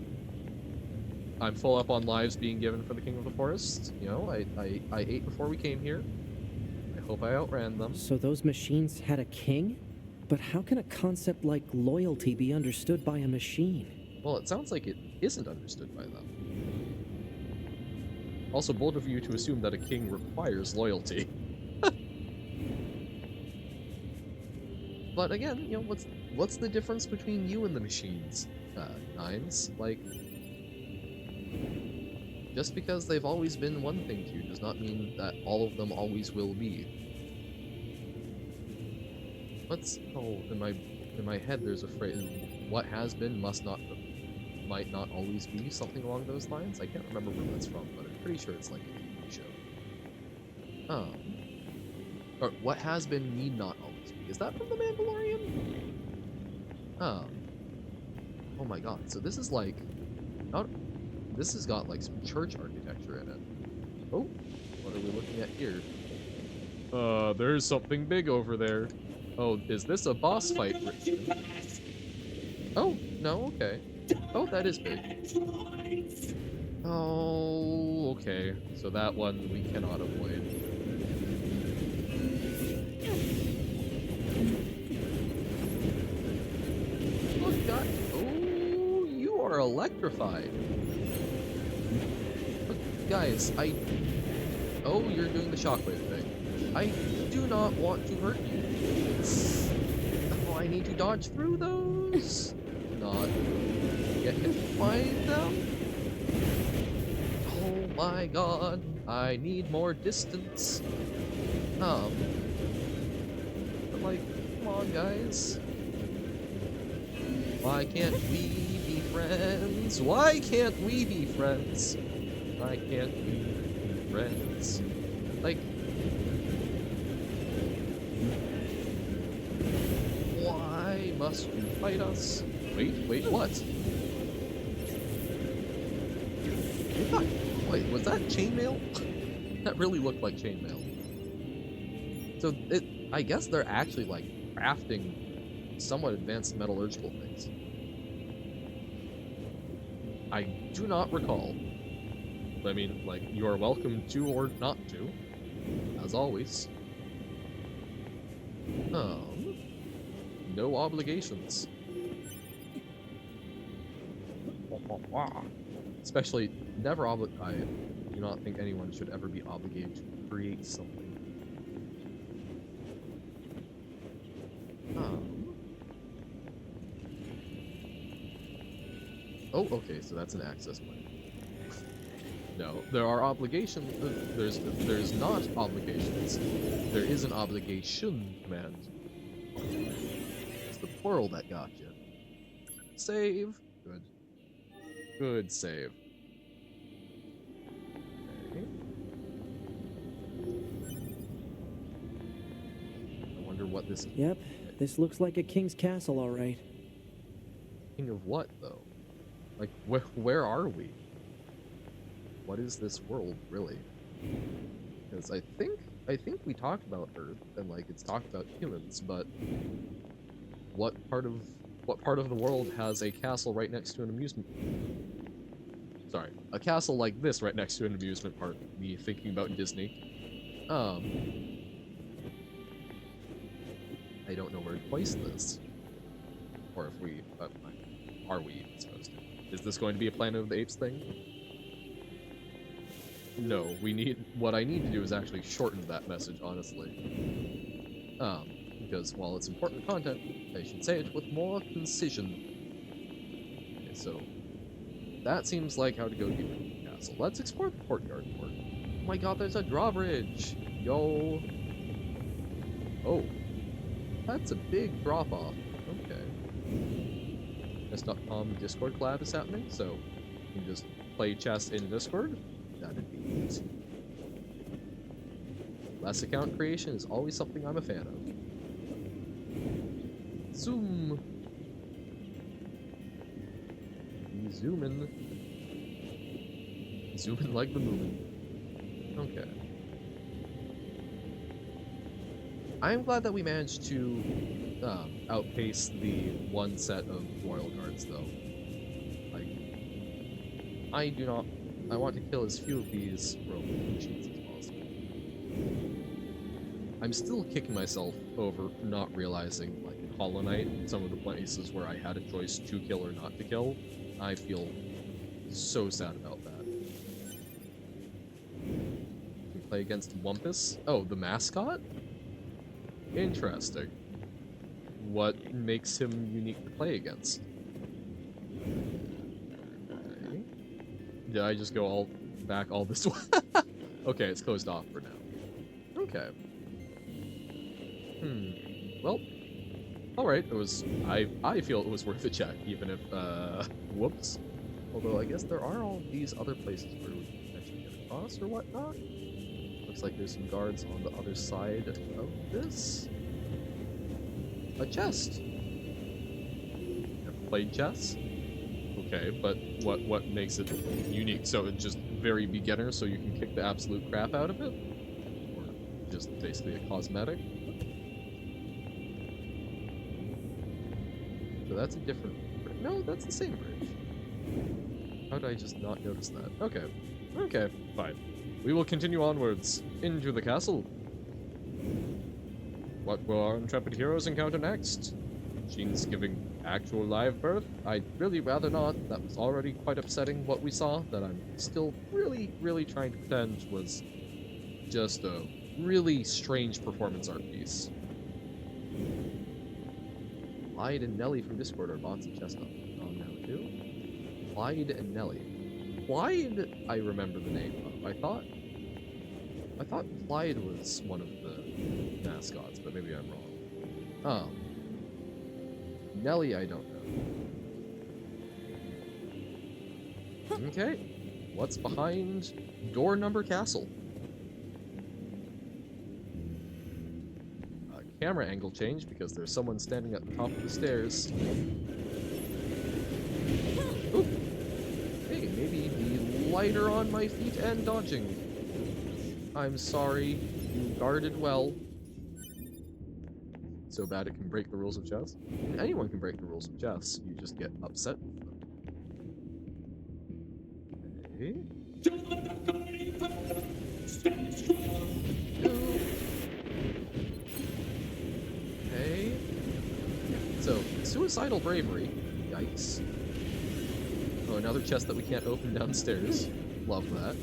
lives being given for the king of the forest. You know, I ate before we came here. I hope I outran them. So those machines had a king? But how can a concept like loyalty be understood by a machine? Well, it sounds like it isn't understood by them. Also, bold of you to assume that a king requires loyalty. But again, you know, what's the difference between you and the machines, Nines? Like, just because they've always been one thing to you does not mean that all of them always will be. In my head there's a phrase, what has been might not always be, something along those lines. I can't remember where that's from, but I'm pretty sure it's like a TV show. Or what has been need not always be. Is that from The Mandalorian? Oh my god, so this is like, This has got like some church architecture in it. Oh, what are we looking at here? There's something big over there. Oh, is this a boss fight? Oh, no, okay. Oh, that is big. Oh, okay. So that one we cannot avoid. Look, God. Oh, you are electrified. Look, guys, Oh, you're doing the shockwave thing. I do not want to hurt you. Oh, I need to dodge through those. Not get hit by them. Oh my god, I need more distance. But like, come on, guys. Why can't we be friends? Why can't we be friends? Why can't we be friends? Like, why must you fight us? Wait, what? Wait, was that chainmail? That really looked like chainmail. So I guess they're actually like crafting somewhat advanced metallurgical things. I do not recall. I mean, like, you are welcome to or not to, as always. No obligations. Especially, never I do not think anyone should ever be obligated to create something. Oh, okay, so that's an access point. No, there are obligations. There's not obligations. There is an obligation command. It's the plural that got you. Save. Good. Good save. Okay. I wonder what this is. Yep, this looks like a king's castle, all right. King of what, though? Like, where are we? What is this world, really? Because I think we talked about Earth, and like it's talked about humans, but what part of the world has a castle right next to an amusement? Sorry, a castle like this right next to an amusement park. Me thinking about Disney. I don't know where to place this, or if we are we even supposed to? Is this going to be a Planet of the Apes thing? No, what I need to do is actually shorten that message, honestly. Because while it's important content, I should say it with more concision. Okay, so that seems like how to go deeper into the castle. Let's explore the courtyard more. Oh my god, there's a drawbridge! Yo! Oh. That's a big drop-off. Okay. Chess.com Discord collab is happening, so you can just play chess in Discord. That'd be easy. Less account creation is always something I'm a fan of. Zoom! Zoomin'. Zoomin' like the moomin'. Okay. I'm glad that we managed to outpace the one set of royal guards, though. Like, I want to kill as few of these Roman machines as possible. I'm still kicking myself over not realizing, like, in Hollow Knight, some of the places where I had a choice to kill or not to kill. I feel so sad about that. We play against Wumpus? Oh, the mascot? Interesting. What makes him unique to play against? Okay. Did I just go back all this way? Okay, it's closed off for now. Okay. Well, alright, I feel it was worth a check, even if, whoops. Although, I guess there are all these other places where we can potentially get across or whatnot. Looks like there's some guards on the other side of this. A chest! Never played chess? Okay, but what makes it unique? So it's just very beginner, so you can kick the absolute crap out of it? Or just basically a cosmetic? So that's a different bridge. No, that's the same bridge. How did I just not notice that? Okay. Okay, fine. We will continue onwards into the castle. What will our intrepid heroes encounter next? Machines giving actual live birth? I'd really rather not. That was already quite upsetting, what we saw, that I'm still really trying to pretend was just a really strange performance art piece. Clyde and Nellie from Discord are bots of Chestnut. Oh, now too. Clyde and Nellie. Clyde, I remember the name of. I thought Clyde was one of the mascots, but maybe I'm wrong. Oh. Nellie, I don't know. Okay. What's behind door number castle? Camera angle change because there's someone standing at the top of the stairs. Ooh. Hey, maybe be lighter on my feet and dodging. I'm sorry, you guarded well. So bad it can break the rules of chess. Anyone can break the rules of chess, you just get upset with them. Okay. Okay. So, suicidal bravery. Yikes. Oh, another chest that we can't open downstairs. Love that.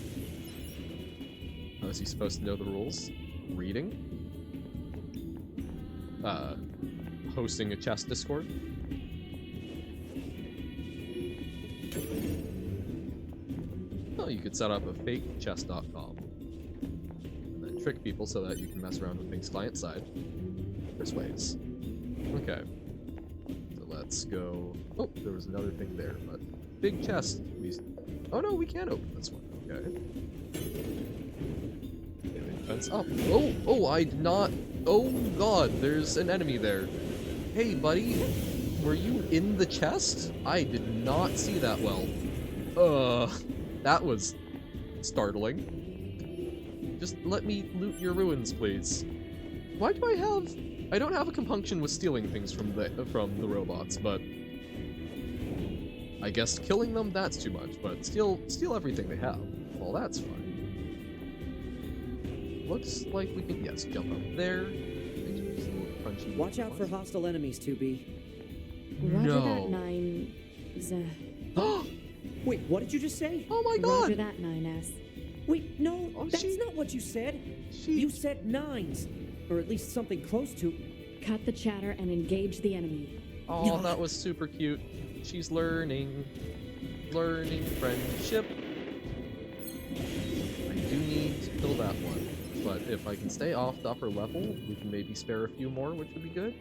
How is he supposed to know the rules? Reading? Hosting a chess Discord? Well, you could set up a fake chess.com and then trick people so that you can mess around with things client side. There's ways. Okay. So let's go... Oh, there was another thing there, but... Big chest. Oh no, we can't open this one. Okay. Fence up. Oh, I did not... Oh god, there's an enemy there. Hey, buddy. Were you in the chest? I did not see that well. That was startling. Just let me loot your ruins, please. Why do I don't have a compunction with stealing things from the robots, but I guess killing them, that's too much, but steal everything they have. Well, that's fine. Looks like we can, yes, jump up there. Watch out for hostile enemies, 2B. Roger No. that, 9... Wait, what did you just say? Oh my god! Roger that, 9S. Wait, no, Oh, that's not what you said. You said 9s. Or at least something close to... Cut the chatter and engage the enemy. Oh, that was super cute. She's learning friendship. I do need to kill that one, but if I can stay off the upper level, we can maybe spare a few more, which would be good.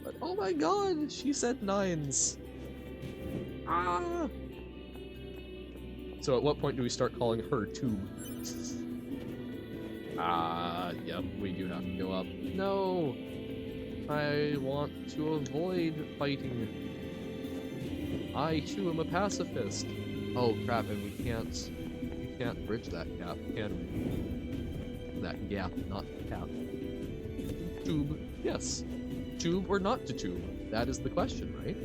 But oh my god, she said 9s. Ah! So at what point do we start calling her Tube? Yep, we do have to go up. No! I want to avoid fighting. I too am a pacifist. Oh crap, and we can't bridge that gap, can we? That gap, not cap. Tube, yes. Tube or not to tube? That is the question, right?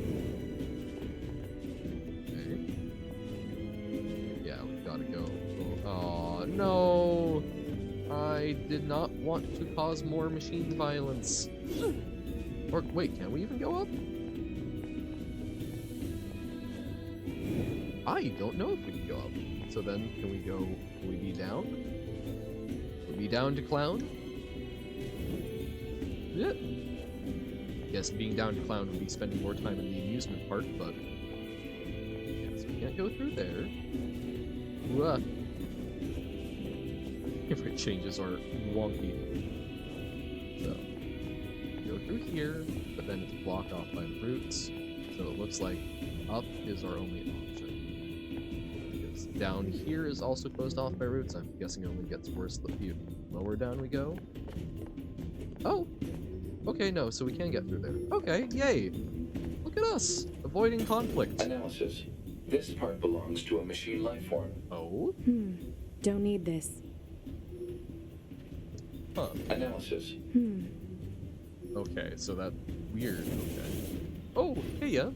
Okay. Yeah, we've gotta go. Oh, no! I did not want to cause more machine violence. Or, wait, can we even go up? I don't know if we can go up. So then, can we be down? Can we be down to Clown? Yeah. Yes, being down to Clown would be spending more time in the amusement park, but... Yes, we can't go through there. Favorite changes are wonky. So, go through here, but then it's blocked off by the roots. So it looks like up is our only option. Because down here is also closed off by roots. I'm guessing it only gets worse the lower down we go. Oh! Okay, no, so we can get through there. Okay, yay! Look at us! Avoiding conflict. Analysis. This part belongs to a machine life form. Oh? Don't need this. Huh. Analysis. Okay, so that... weird, okay. Oh, hey, yeah.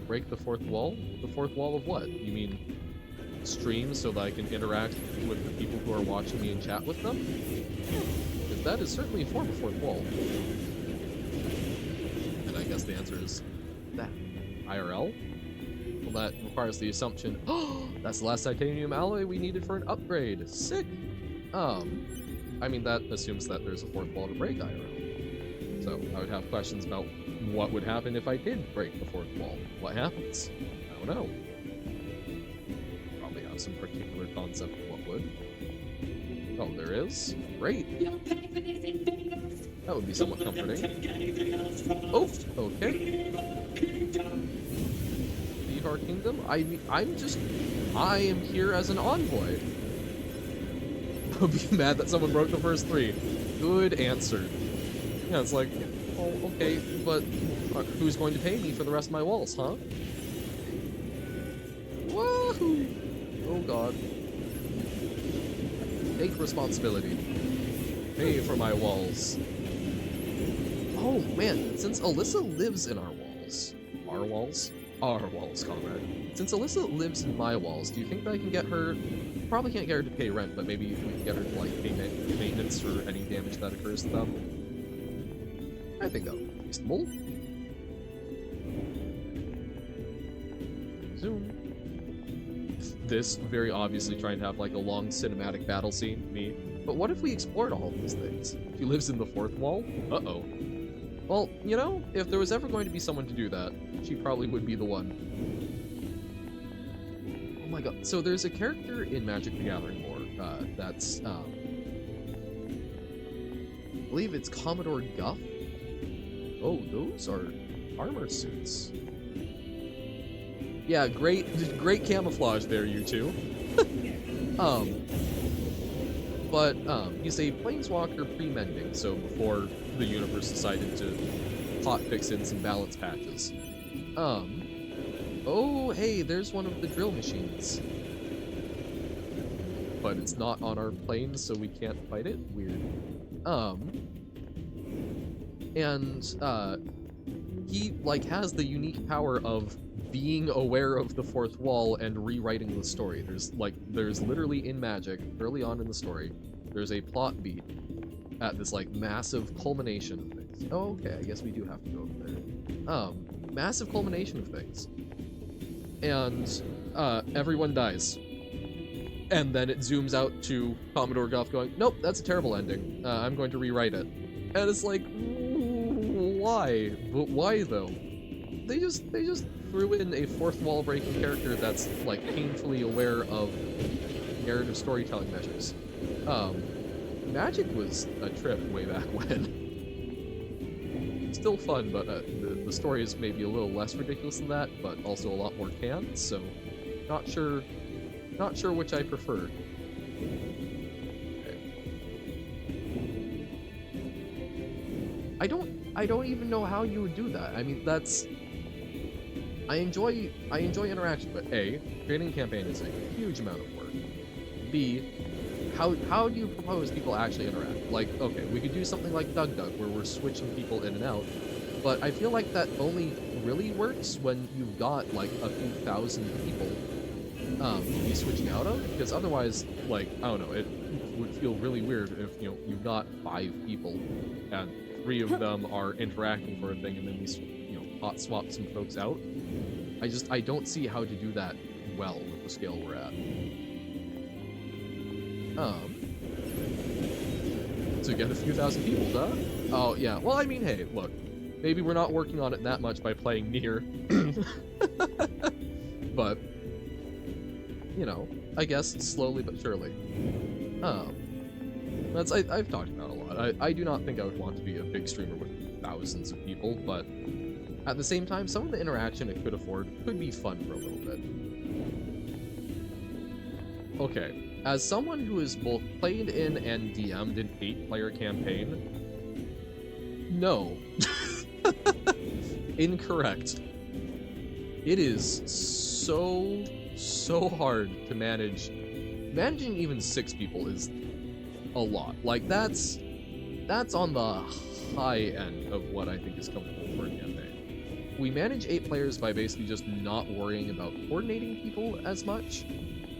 Break the fourth wall? The fourth wall of what? You mean stream so that I can interact with the people who are watching me and chat with them? Because that is certainly a form of fourth wall. And I guess the answer is that. IRL? Well, that requires the assumption, oh, that's the last titanium alloy we needed for an upgrade. Sick! I mean, that assumes that there's a fourth wall to break IRL. So I would have questions about what would happen if I did break the fourth wall. What happens? I don't know. Probably have some particular concept of what would. Oh, there is? Great. That would be somewhat comforting. Oh, okay. Our kingdom? I am here as an envoy. I'll be mad that someone broke the first three. Good answer. Yeah, it's like, oh, okay, but who's going to pay me for the rest of my walls, huh? Woohoo! Oh god. Take responsibility. Pay for my walls. Oh man, since Alyssa lives in our walls. Our walls? Our walls, comrade. Since Alyssa lives in my walls, do you think that I can get her... Probably can't get her to pay rent, but maybe we can get her to, like, pay maintenance for any damage that occurs to them? I think that would be reasonable. Zoom. This very obviously trying to have, like, a long cinematic battle scene, me. But what if we explored all of these things? She lives in the fourth wall? Uh-oh. Well, you know, if there was ever going to be someone to do that, she probably would be the one. Oh my god. So there's a character in Magic the Gathering lore that's, I believe it's Commodore Guff. Oh, those are armor suits. Yeah, great camouflage there, you two. But he's a planeswalker pre-mending, so before the universe decided to hotfix in some balance patches. Oh, hey, there's one of the drill machines. But it's not on our plane, so we can't fight it? Weird. He, like, has the unique power of being aware of the fourth wall and rewriting the story. There's literally in Magic, early on in the story, there's a plot beat at this, like, massive culmination of things. Oh, okay, I guess we do have to go over there. Massive culmination of things. And, everyone dies. And then it zooms out to Commodore Guff going, nope, that's a terrible ending. I'm going to rewrite it. And it's like, why? But why, though? They just threw in a fourth wall breaking character that's, like, painfully aware of narrative storytelling measures. Magic was a trip way back when. Still fun, but the story is maybe a little less ridiculous than that, but also a lot more canned, so not sure which I prefer. Okay. I don't even know how you would do that. I mean, that's... I enjoy interaction, but A, creating a campaign is a huge amount of work. B, how do you propose people actually interact? Like, okay, we could do something like Dug Dug, where we're switching people in and out, but I feel like that only really works when you've got, like, a few thousand people to be switching out of, because otherwise, like, I don't know, it would feel really weird if, you know, you've got 5 people, and 3 of them are interacting for a thing, and then we, you know, hot swap some folks out. I don't see how to do that well with the scale we're at. To get a few thousand people, duh? Oh, yeah. Well, I mean, hey, look. Maybe we're not working on it that much by playing NieR. But, you know, I guess slowly but surely. I've talked about it a lot. I do not think I would want to be a big streamer with thousands of people, but at the same time, some of the interaction it could afford could be fun for a little bit. Okay. As someone who has both played in and DM'd an 8-player campaign, no. Incorrect. It is so hard to manage. Managing even 6 people is a lot. Like, that's on the high end of what I think is comfortable for a campaign. We manage 8 players by basically just not worrying about coordinating people as much,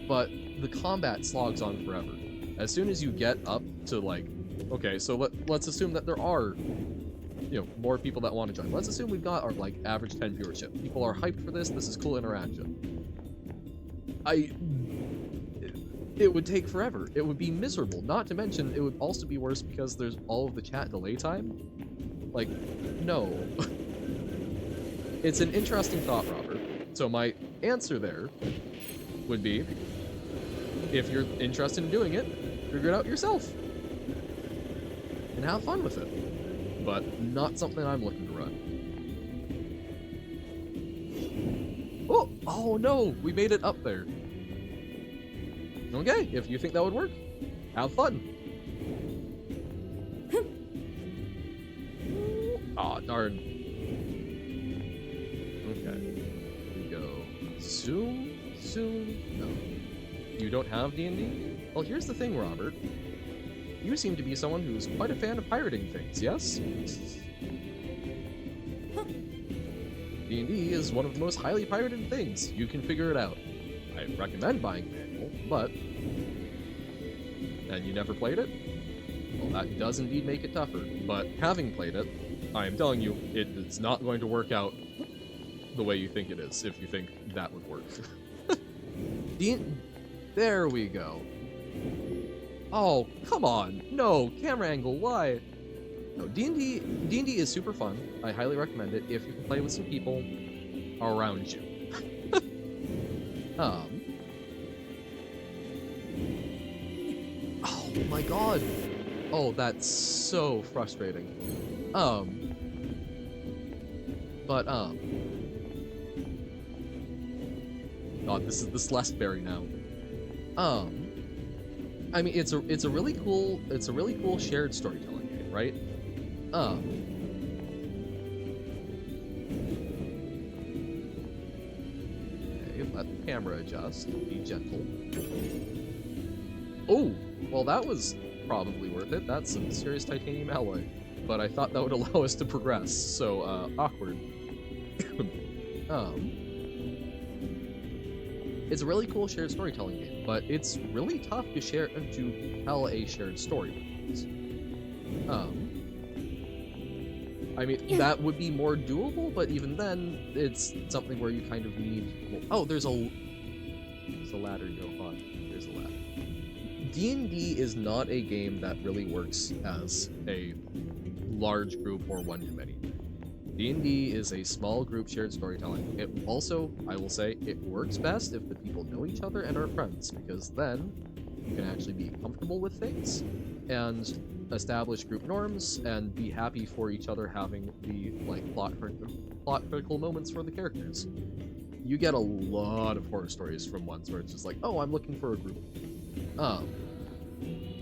but the combat slogs on forever. As soon as you get up to, like, okay, so let's assume that there are, you know, more people that want to join. Let's assume we've got our, like, average 10 viewership. People are hyped for this is cool interaction. It would take forever. It would be miserable. Not to mention, it would also be worse because there's all of the chat delay time. Like, no. It's an interesting thought, Robert. So my answer there would be, if you're interested in doing it, figure it out yourself. And have fun with it. But not something I'm looking to run. Oh no! We made it up there. Okay, if you think that would work, have fun. Aw, darn. Okay. Here we go. Zoom? No. You don't have D&D? Well, here's the thing, Robert. You seem to be someone who's quite a fan of pirating things, yes? D&D is one of the most highly pirated things. You can figure it out. I recommend buying a manual, but... And you never played it? Well, that does indeed make it tougher, but having played it, I am telling you, it is not going to work out the way you think it is, if you think that would work. There we go. Oh, come on. No, camera angle, why? No, D&D is super fun. I highly recommend it if you can play with some people around you. Oh my god. Oh, that's so frustrating. God, this is the Celesteberry now. I mean, it's a really cool shared storytelling game, right? Okay, let the camera adjust. Be gentle. Oh, well, that was probably worth it. That's some serious titanium alloy. But I thought that would allow us to progress, so, awkward. It's a really cool shared storytelling game, but it's really tough to tell a shared story with these. I mean, that would be more doable, but even then, it's something where you kind of need... Well, oh, there's a ladder, Johan. There's a ladder. D&D is not a game that really works as a large group or one-to-many. D&D is a small group shared storytelling. It also, I will say, it works best if the people know each other and are friends, because then you can actually be comfortable with things and establish group norms and be happy for each other having the plot critical moments for the characters. You get a lot of horror stories from ones where it's just like, oh, I'm looking for a group. I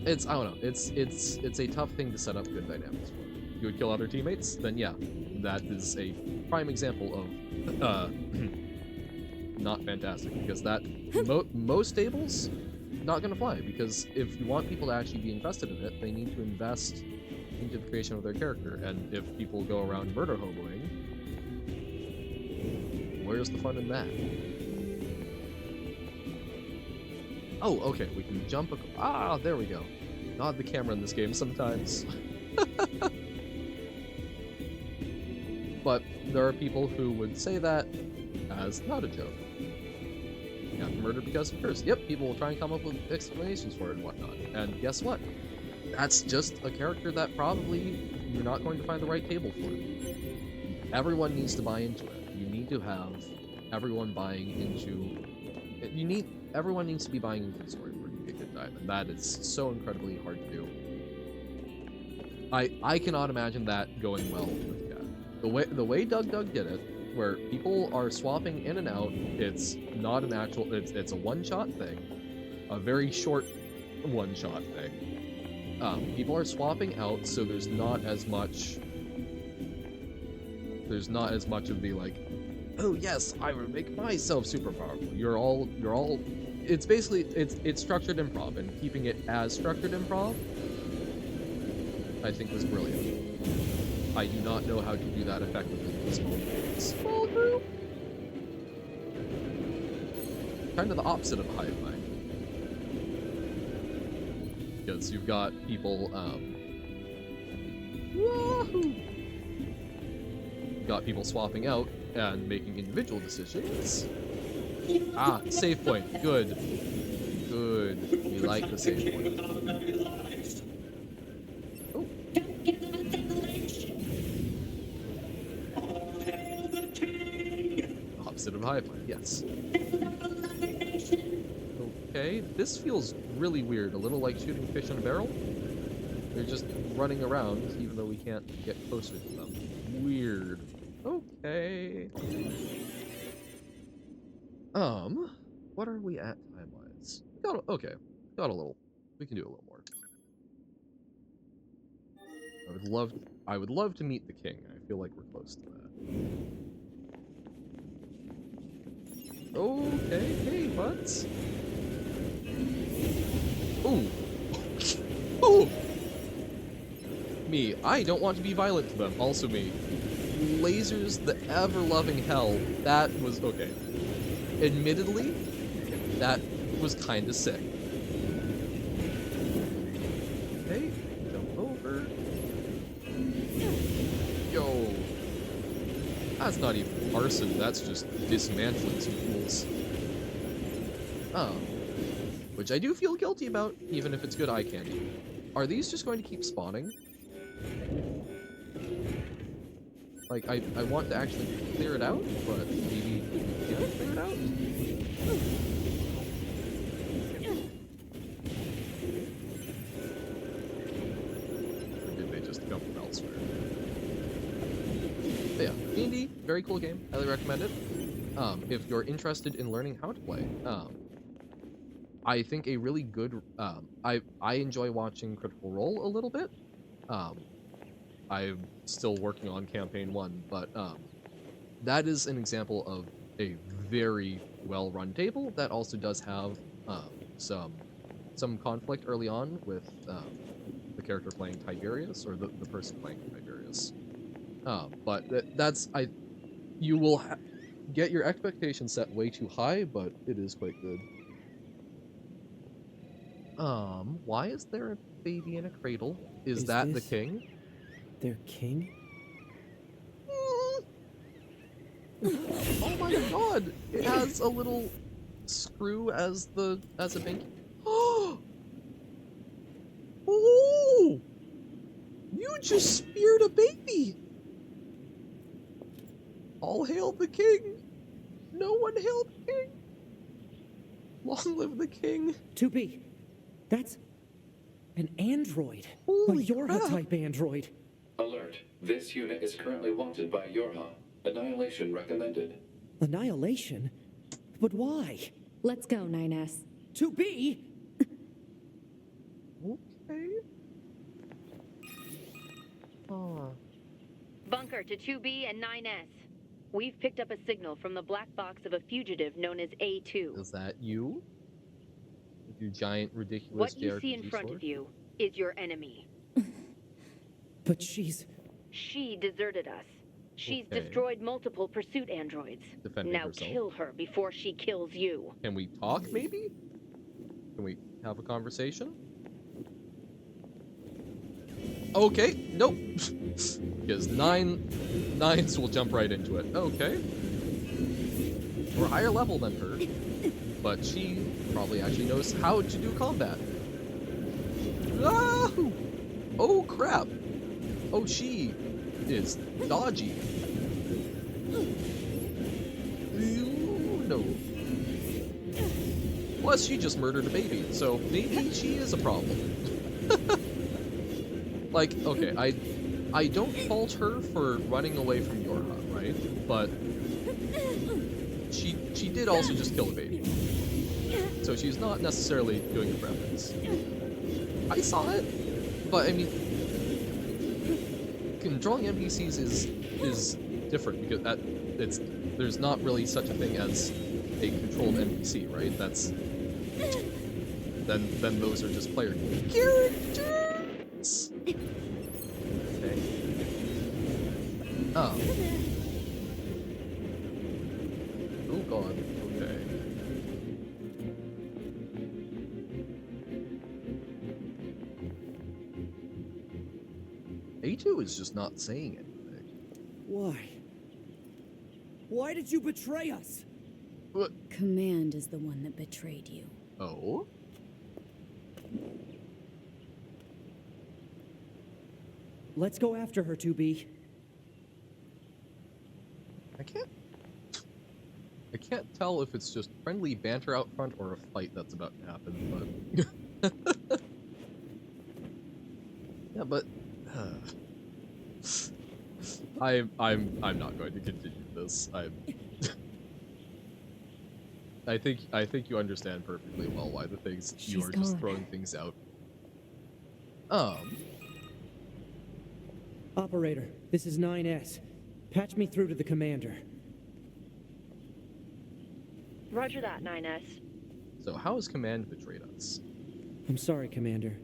don't know. It's a tough thing to set up good dynamics for. You would kill other teammates, then yeah, that is a prime example of not fantastic, because that most tables not gonna fly, because if you want people to actually be invested in it, they need to invest into the creation of their character, and if people go around murder hoboing, where's the fun in that? Oh, okay, we can jump there we go. God, the camera in this game sometimes. But there are people who would say that as not a joke. You got murdered because of curse. Yep, people will try and come up with explanations for it and whatnot. And guess what? That's just a character that probably you're not going to find the right table for. Everyone needs to buy into it. You need to have everyone buying into... Everyone needs to be buying into the story for it to be a good time, and that is so incredibly hard to do. I cannot imagine that going well with chat. The way Doug did it, where people are swapping in and out, it's not an actual... It's a one-shot thing. A very short one-shot thing. People are swapping out, so there's not as much of the, oh yes, I would make myself super powerful. You're all, it's basically, it's structured improv, and keeping it as structured improv, I think was brilliant. I do not know how to do that effectively in a small group. Kind of the opposite of a hive mind. Because you've got people, wahoo! You've got people swapping out and making individual decisions. Ah, save point. Good. Good. We like the save point. Oh. Don't give them a single inch. All hail the king! Opposite of hive mind, yes. This is our beloved nation. Okay, this feels really weird. A little like shooting fish in a barrel. They're just running around, even though we can't get closer to them. Weird. Okay. What are we at time-wise? Okay. Got a little. We can do a little more. I would love to meet the king. I feel like we're close to that. Okay, hey, butts. Ooh. Ooh! Me, I don't want to be violent to them. Also me. Lasers, the ever-loving hell. That was okay. Admittedly, that was kind of sick. Okay, jump over. Yo. That's not even arson, that's just dismantling some fools. Which I do feel guilty about, even if it's good eye candy. Are these just going to keep spawning? Like, I want to actually clear it out, but maybe can I clear it out? Or did they just come from elsewhere? But yeah, D&D, very cool game. Highly recommend it. If you're interested in learning how to play, I think a really good, I enjoy watching Critical Role a little bit. I'm still working on Campaign 1, but that is an example of a very well-run table that also does have some conflict early on with the character playing Tiberius, or the person playing Tiberius. But you will get your expectations set way too high, but it is quite good. Why is there a baby in a cradle? Is that the king? Their king? Oh my god! It has a little screw as a binky. Oh! You just speared a baby! All hail the king! No one hail the king! Long live the king! 2B, that's an android. Holy a Yorha crap. type android. Alert. This unit is currently wanted by Yorha. Annihilation recommended. Annihilation? But why? Let's go, 9S. 2B? Okay. Bunker to 2B and 9S. We've picked up a signal from the black box of a fugitive known as A2. Is that you? With your giant, ridiculous What you see in JRPG front sword? of you is your enemy. But she's... She deserted us. She's Okay. destroyed multiple pursuit androids. Defending Now herself. kill her before she kills you. Can we talk, maybe? Can we have a conversation? Okay, nope. Because nines will jump right into it. Okay. We're higher level than her, but she probably actually knows how to do combat. Ah! Oh crap! Oh, she is dodgy. No. Plus, she just murdered a baby, so maybe she is a problem. Like, okay, I don't fault her for running away from Yorha, right? But she did also just kill a baby. So she's not necessarily doing it for evidence. I saw it, but I mean, controlling NPCs is different because there's not really such a thing as a controlled NPC, right? That's then those are just player characters. Okay. Oh. Oh god. Okay. A2 is just not saying anything. Why? Why did you betray us? What? Command is the one that betrayed you. Oh? Let's go after her, 2B. I can't tell if it's just friendly banter out front or a fight that's about to happen, but yeah, but I'm not going to continue this. I think you understand perfectly well why the things you She's are just gone. throwing things out. Operator, this is 9S. Patch me through to the commander. Roger that, 9S. So how has Command betrayed us? I'm sorry, Commander.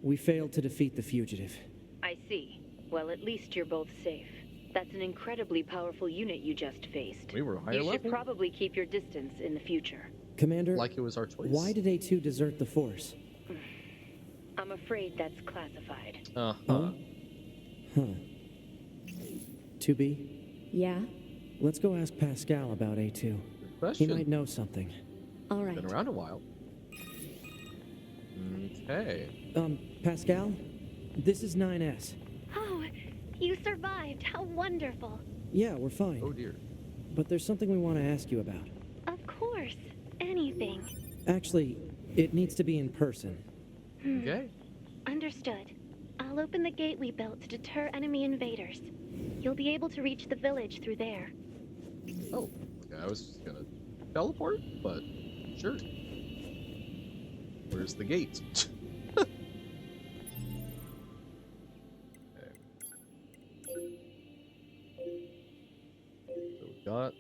We failed to defeat the fugitive. I see. Well, at least you're both safe. That's an incredibly powerful unit you just faced. We were higher You should level? probably keep your distance in the future. Commander, Like it was our choice? why did A2 desert the Force? I'm afraid that's classified. Huh? 2B, Yeah? let's go ask Pascal about A2. He Question. might know something. All right. Been around a while. Okay. Pascal? This is 9S. Oh, you survived. How wonderful. Yeah, we're fine. Oh dear. But there's something we want to ask you about. Of course. Anything. Actually, it needs to be in person. Okay. Understood. I'll open the gate we built to deter enemy invaders. You'll be able to reach the village through there. Oh, okay, I was just gonna teleport, but sure. Where's the gate? Okay. So we've got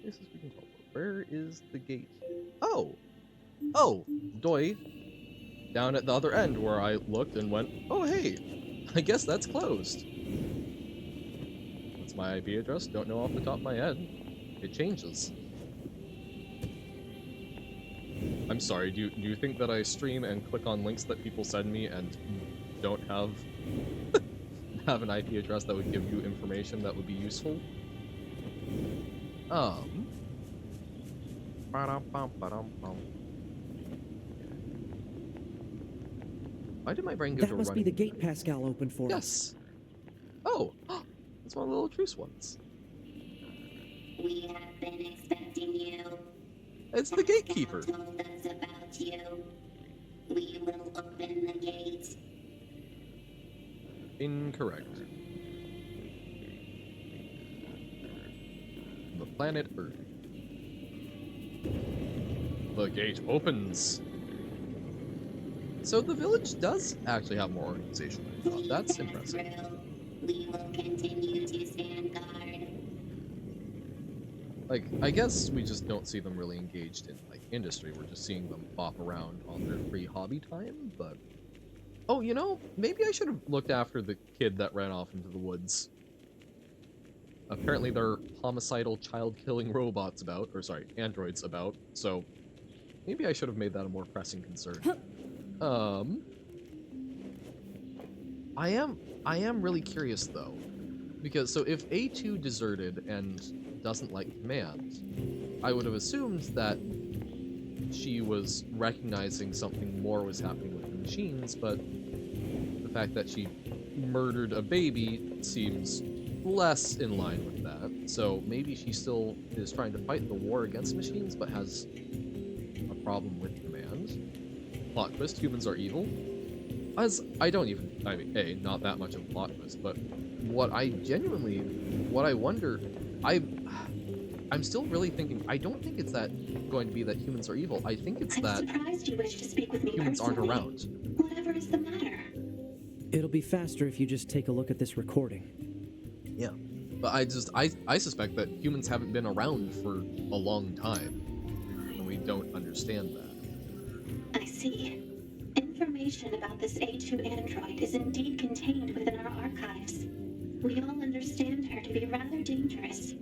places we can teleport. Where is the gate? Oh! Oh! Doi! Down at the other end where I looked and went, oh hey! I guess that's closed. That's my IP address, don't know off the top of my head. It changes. I'm sorry, do you think that I stream and click on links that people send me and don't have have an IP address that would give you information that would be useful? Why did my brain go to That must be running? the gate Pascal opened for us. Yes. Oh, it's one of the little truce ones. We have been expecting you. It's the gatekeeper. Pascal told us about you. We will open the gate. Incorrect. The planet Earth. The gate opens. So the village does actually have more organization than I thought. That's impressive. We will continue to stand guard. Like, I guess we just don't see them really engaged in, like, industry. We're just seeing them bop around on their free hobby time, but... Oh, you know, maybe I should have looked after the kid that ran off into the woods. Apparently there are homicidal child-killing robots about, or sorry, androids about, so... Maybe I should have made that a more pressing concern. I am really curious, though. Because, so if A2 deserted and doesn't like Command, I would have assumed that she was recognizing something more was happening with the machines, but the fact that she murdered a baby seems less in line with that. So maybe she still is trying to fight the war against machines, but has a problem with Command. Plot twist, humans are evil. As I mean, A, not that much of a plot twist, but what I wonder, I'm still really thinking, I don't think it's that going to be that humans are evil. I think it's I'm that surprised you wish to speak with me humans aren't personally. around. Whatever is the matter? It'll be faster if you just take a look at this recording. Yeah. But I suspect that humans haven't been around for a long time, and we don't understand that. I see. Information about this A2 android is indeed contained within our archives. We all understand her to be rather dangerous.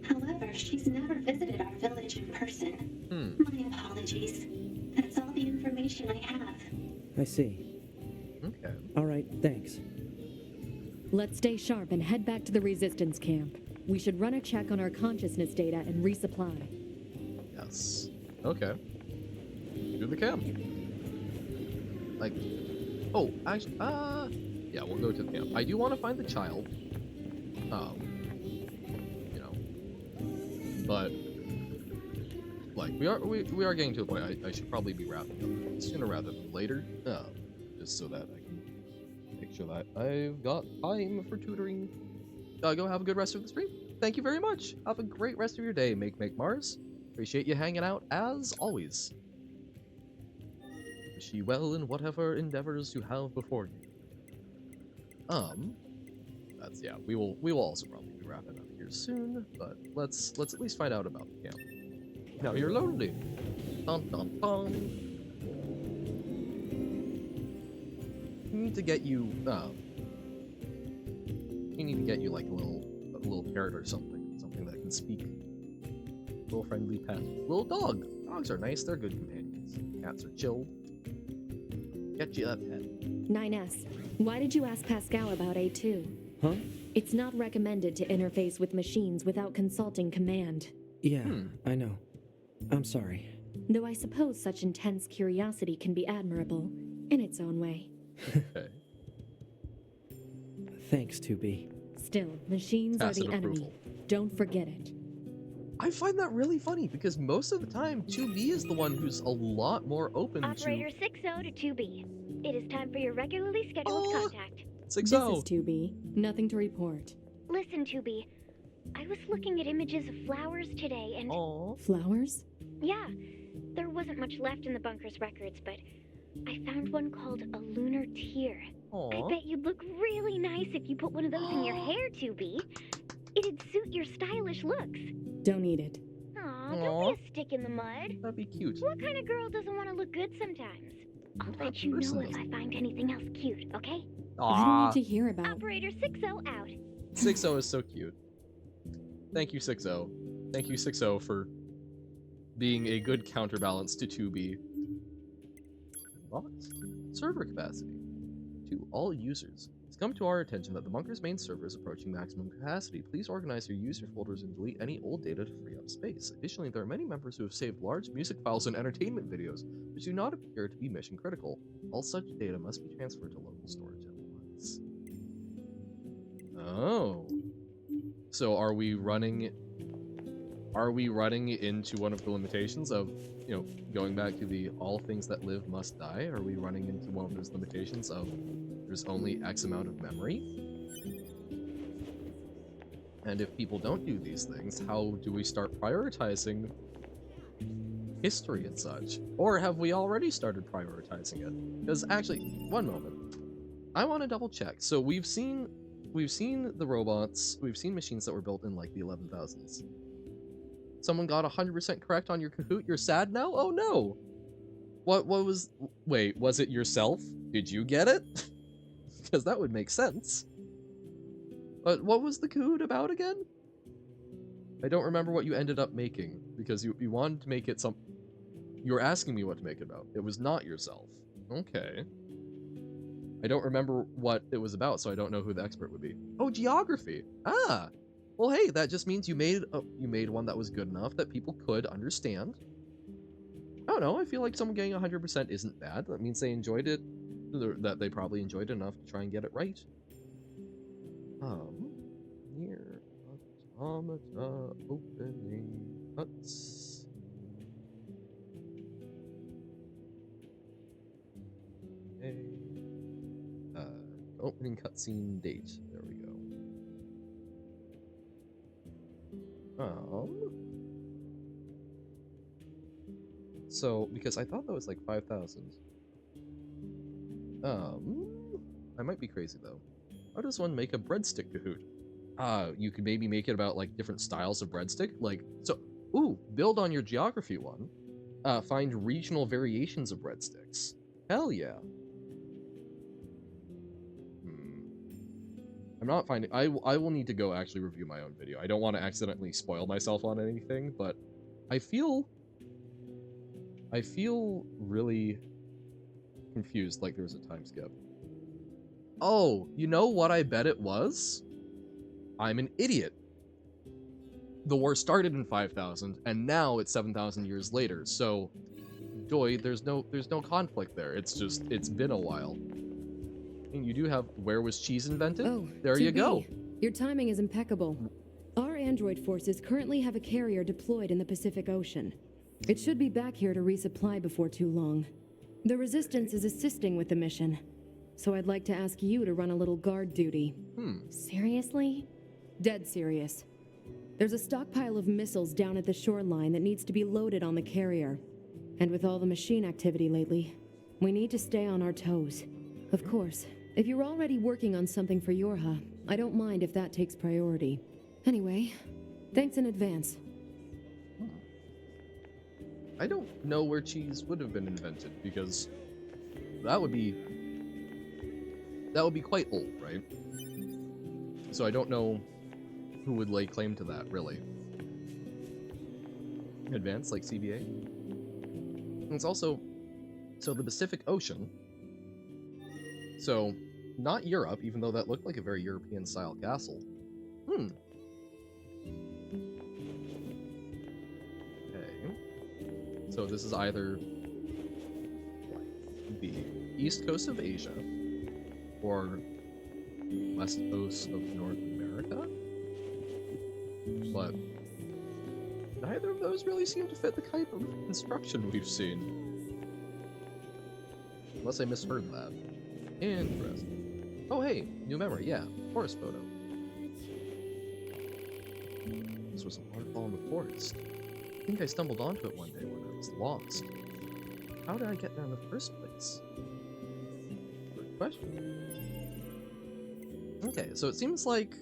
However, she's never visited our village in person. My apologies. That's all the information I have. I see. Okay. All right, thanks. Let's stay sharp and head back to the resistance camp. We should run a check on our consciousness data and resupply. Yes. Okay. Do the camp. Like, oh, actually, yeah, we'll go to the camp. I do want to find the child. You know, but like we are getting to a point. I should probably be wrapping up sooner rather than later. Just so that I can make sure that I've got time for tutoring. Go have a good rest of the stream. Thank you very much. Have a great rest of your day, Make Mars. Appreciate you hanging out as always. Wish you well in whatever endeavors you have before you. That's yeah. We will also probably be wrapping up here soon, but let's at least find out about the camp. Now you're loading. Dun dun dun. We need to get you we need to get you like a little parrot or something that can speak. Little friendly pet. Little dog. Dogs are nice. They're good companions. Cats are chilled. Get you that pet. 9S, why did you ask Pascal about A2? Huh? It's not recommended to interface with machines without consulting command. Yeah, I know. I'm sorry. Though I suppose such intense curiosity can be admirable, in its own way. Okay. Thanks, 2B. Still, machines are Tacit the enemy. approval. Don't forget it. I find that really funny because most of the time 2B is the one who's a lot more open Operator to 60 to 2B. It is time for your regularly scheduled contact. 60. This is 2B. Nothing to report. Listen, 2B. I was looking at images of flowers today and... Aww. Flowers? Yeah, there wasn't much left in the bunker's records, but I found one called a lunar tear. I Aww. bet you'd look really nice if you put one of those in your hair, 2B. It'd suit your stylish looks. Don't need it. Aw, don't be a stick in the mud. That'd be cute. What kind of girl doesn't want to look good sometimes? I'll let you know if I find anything else cute, okay? I don't need to hear about. Operator 60 out. 60 is so cute. Thank you, 60. Thank you, 60, for being a good counterbalance to 2B. What? Server capacity. To all users. It's come to our attention that the bunker's main server is approaching maximum capacity. Please organize your user folders and delete any old data to free up space. Additionally, there are many members who have saved large music files and entertainment videos, which do not appear to be mission critical. All such data must be transferred to local storage at once. Oh. So are we running into one of the limitations of, you know, going back to the all things that live must die? Are we running into one of those limitations of there's only X amount of memory? And if people don't do these things, how do we start prioritizing history and such? Or have we already started prioritizing it? Because actually, one moment. I want to double check. So we've seen the robots, we've seen machines that were built in like the 11,000s. Someone got 100% correct on your Kahoot. You're sad now? Oh no! Wait, was it yourself? Did you get it? Because that would make sense. But what was the Kahoot about again? I don't remember what you ended up making, because you wanted to make it some... You were asking me what to make it about. It was not yourself. Okay. I don't remember what it was about, so I don't know who the expert would be. Oh, geography! Ah! Well, hey, that just means you made one that was good enough that people could understand. I don't know, I feel like someone getting 100% isn't bad. That means they enjoyed it, that they probably enjoyed it enough to try and get it right. NieR Automata opening cuts. Okay. Opening cutscene date. There we go. So, because I thought that was like 5,000. I might be crazy though. How does one make a breadstick Kahoot? You could maybe make it about like different styles of breadstick. Like, so, ooh, build on your geography one. Find regional variations of breadsticks. Hell yeah. I'm not finding. I will need to go actually review my own video. I don't want to accidentally spoil myself on anything, but I feel really confused. Like there's a time skip. Oh, you know what? I bet it was. I'm an idiot. The war started in 5,000, and now it's 7,000 years later. So, Doi, there's no conflict there. It's just it's been a while. And you do have where was cheese invented? Oh, there you 2B. go. Your timing is impeccable. Our android forces currently have a carrier deployed in the Pacific Ocean. It should be back here to resupply before too long. The Resistance is assisting with the mission, so I'd like to ask you to run a little guard duty. Seriously? Dead serious. There's a stockpile of missiles down at the shoreline that needs to be loaded on the carrier. And with all the machine activity lately, we need to stay on our toes. Of course, if you're already working on something for Yorha, I don't mind if that takes priority. Anyway, thanks in advance. I don't know where cheese would have been invented, because that would be quite old, right? So I don't know who would lay claim to that, really. Advanced, like CBA? And it's also, so the Pacific Ocean, so not Europe, even though that looked like a very European-style castle. Okay. So this is either like the east coast of Asia or west coast of North America, but neither of those really seem to fit the type of construction we've seen. Unless I misheard that. Interesting. Oh hey, new memory, yeah, forest photo. This was a waterfall in the forest. I think I stumbled onto it one day when I was lost. How did I get there in the first place? Good question. Okay, so it seems like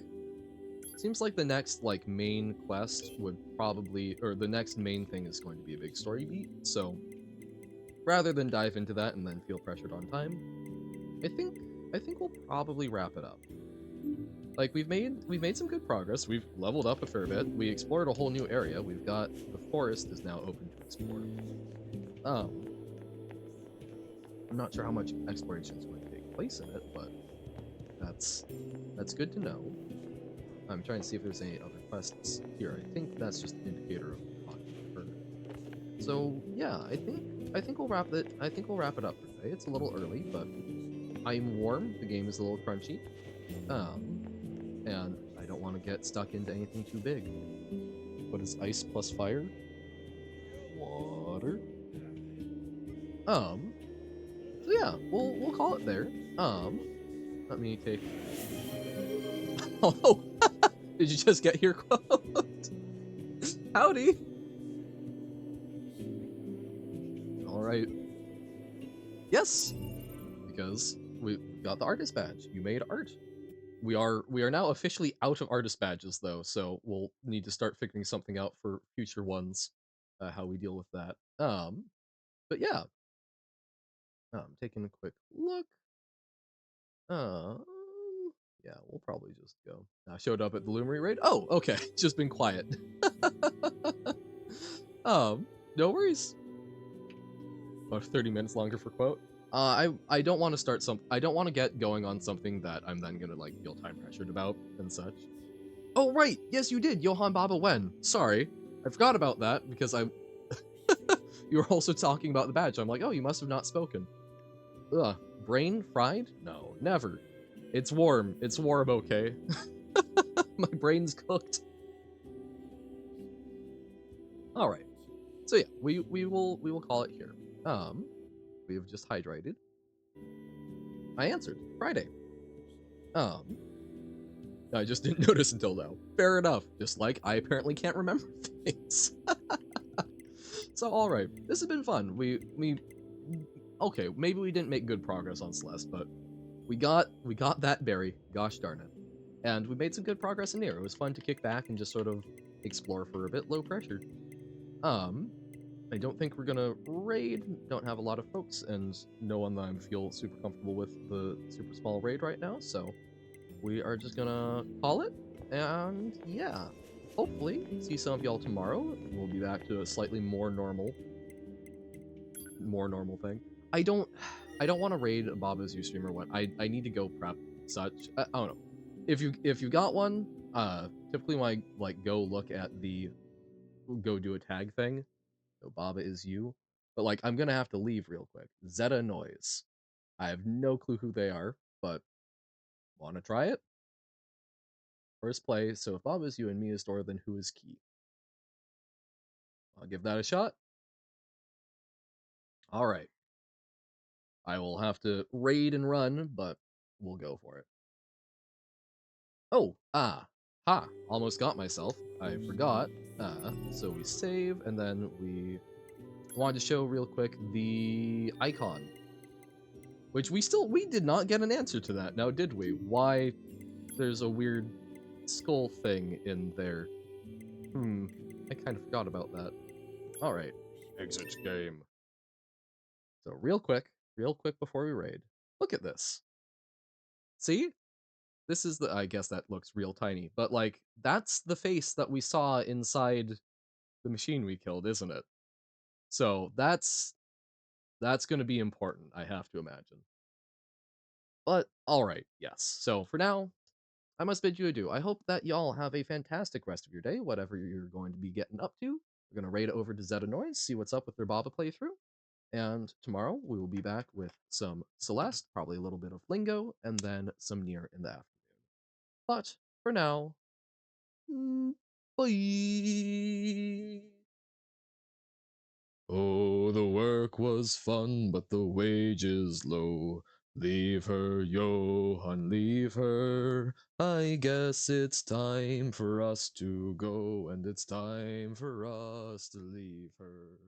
the next like main quest would probably, or the next main thing is going to be a big story beat. So rather than dive into that and then feel pressured on time, I think we'll probably wrap it up. Like we've made some good progress. We've leveled up a fair bit. We explored a whole new area. We've got the forest is now open to explore. I'm not sure how much exploration is going to take place in it, but that's good to know. I'm trying to see if there's any other quests here. I think that's just an indicator of further. So yeah, I think we'll wrap it. I think we'll wrap it up for today. It's a little early, but I'm warm. The game is a little crunchy. And I don't want to get stuck into anything too big. What is ice plus fire? Water. So yeah, we'll call it there. Let me take. Oh, did you just get here, quote? Howdy. All right. Yes, because we got the artist badge. You made art. We are now officially out of artist badges though, so we'll need to start figuring something out for future ones, how we deal with that. But yeah, taking a quick look. Yeah, we'll probably just go. I showed up at the Lumery raid. Oh, okay, just been quiet. No worries. About 30 minutes longer for quote. I don't want to start I don't want to get going on something that I'm then gonna like feel time pressured about and such. Oh right, yes you did, Johann Baba Wen. Sorry, I forgot about that because I. You were also talking about the badge. I'm like, oh, you must have not spoken. Ugh, brain fried? No, never. It's warm. It's warm, okay. My brain's cooked. All right. So yeah, we will call it here. We have just hydrated. I answered Friday. I just didn't notice until now. Fair enough. Just like I apparently can't remember things. So all right, this has been fun. We okay. Maybe we didn't make good progress on Celeste, but we got that berry. Gosh darn it. And we made some good progress in NieR. It was fun to kick back and just sort of explore for a bit, low pressure. I don't think we're gonna raid, don't have a lot of folks, and no one that I feel super comfortable with the super small raid right now, so we are just gonna call it, and yeah. Hopefully, see some of y'all tomorrow. We'll be back to a slightly more normal thing. I don't want to raid a Baba's Ustream or what. I need to go prep such. I don't know. If you got one, typically when I like go look at the go do a tag thing, so Baba is you. But like I'm gonna have to leave real quick. Zeta Noise. I have no clue who they are, but wanna try it? First play, so if Baba is you and me is Dora, then who is Key? I'll give that a shot. Alright. I will have to raid and run, but we'll go for it. Oh, almost got myself. I forgot. So we save, and then we wanted to show real quick the icon, which we did not get an answer to that. Now, did we? Why there's a weird skull thing in there? I kind of forgot about that. All right, exit game. So real quick before we raid, look at this. See? This is I guess that looks real tiny, but like that's the face that we saw inside the machine we killed, isn't it? So that's going to be important, I have to imagine. But all right, yes. So for now, I must bid you adieu. I hope that y'all have a fantastic rest of your day, whatever you're going to be getting up to. We're going to raid over to Zeta Noise, see what's up with their Baba playthrough. And tomorrow we will be back with some Celeste, probably a little bit of Lingo, and then some NieR in the afternoon. But for now, bye. Oh, the work was fun, but the wages low. Leave her, Johann, leave her. I guess it's time for us to go, and it's time for us to leave her.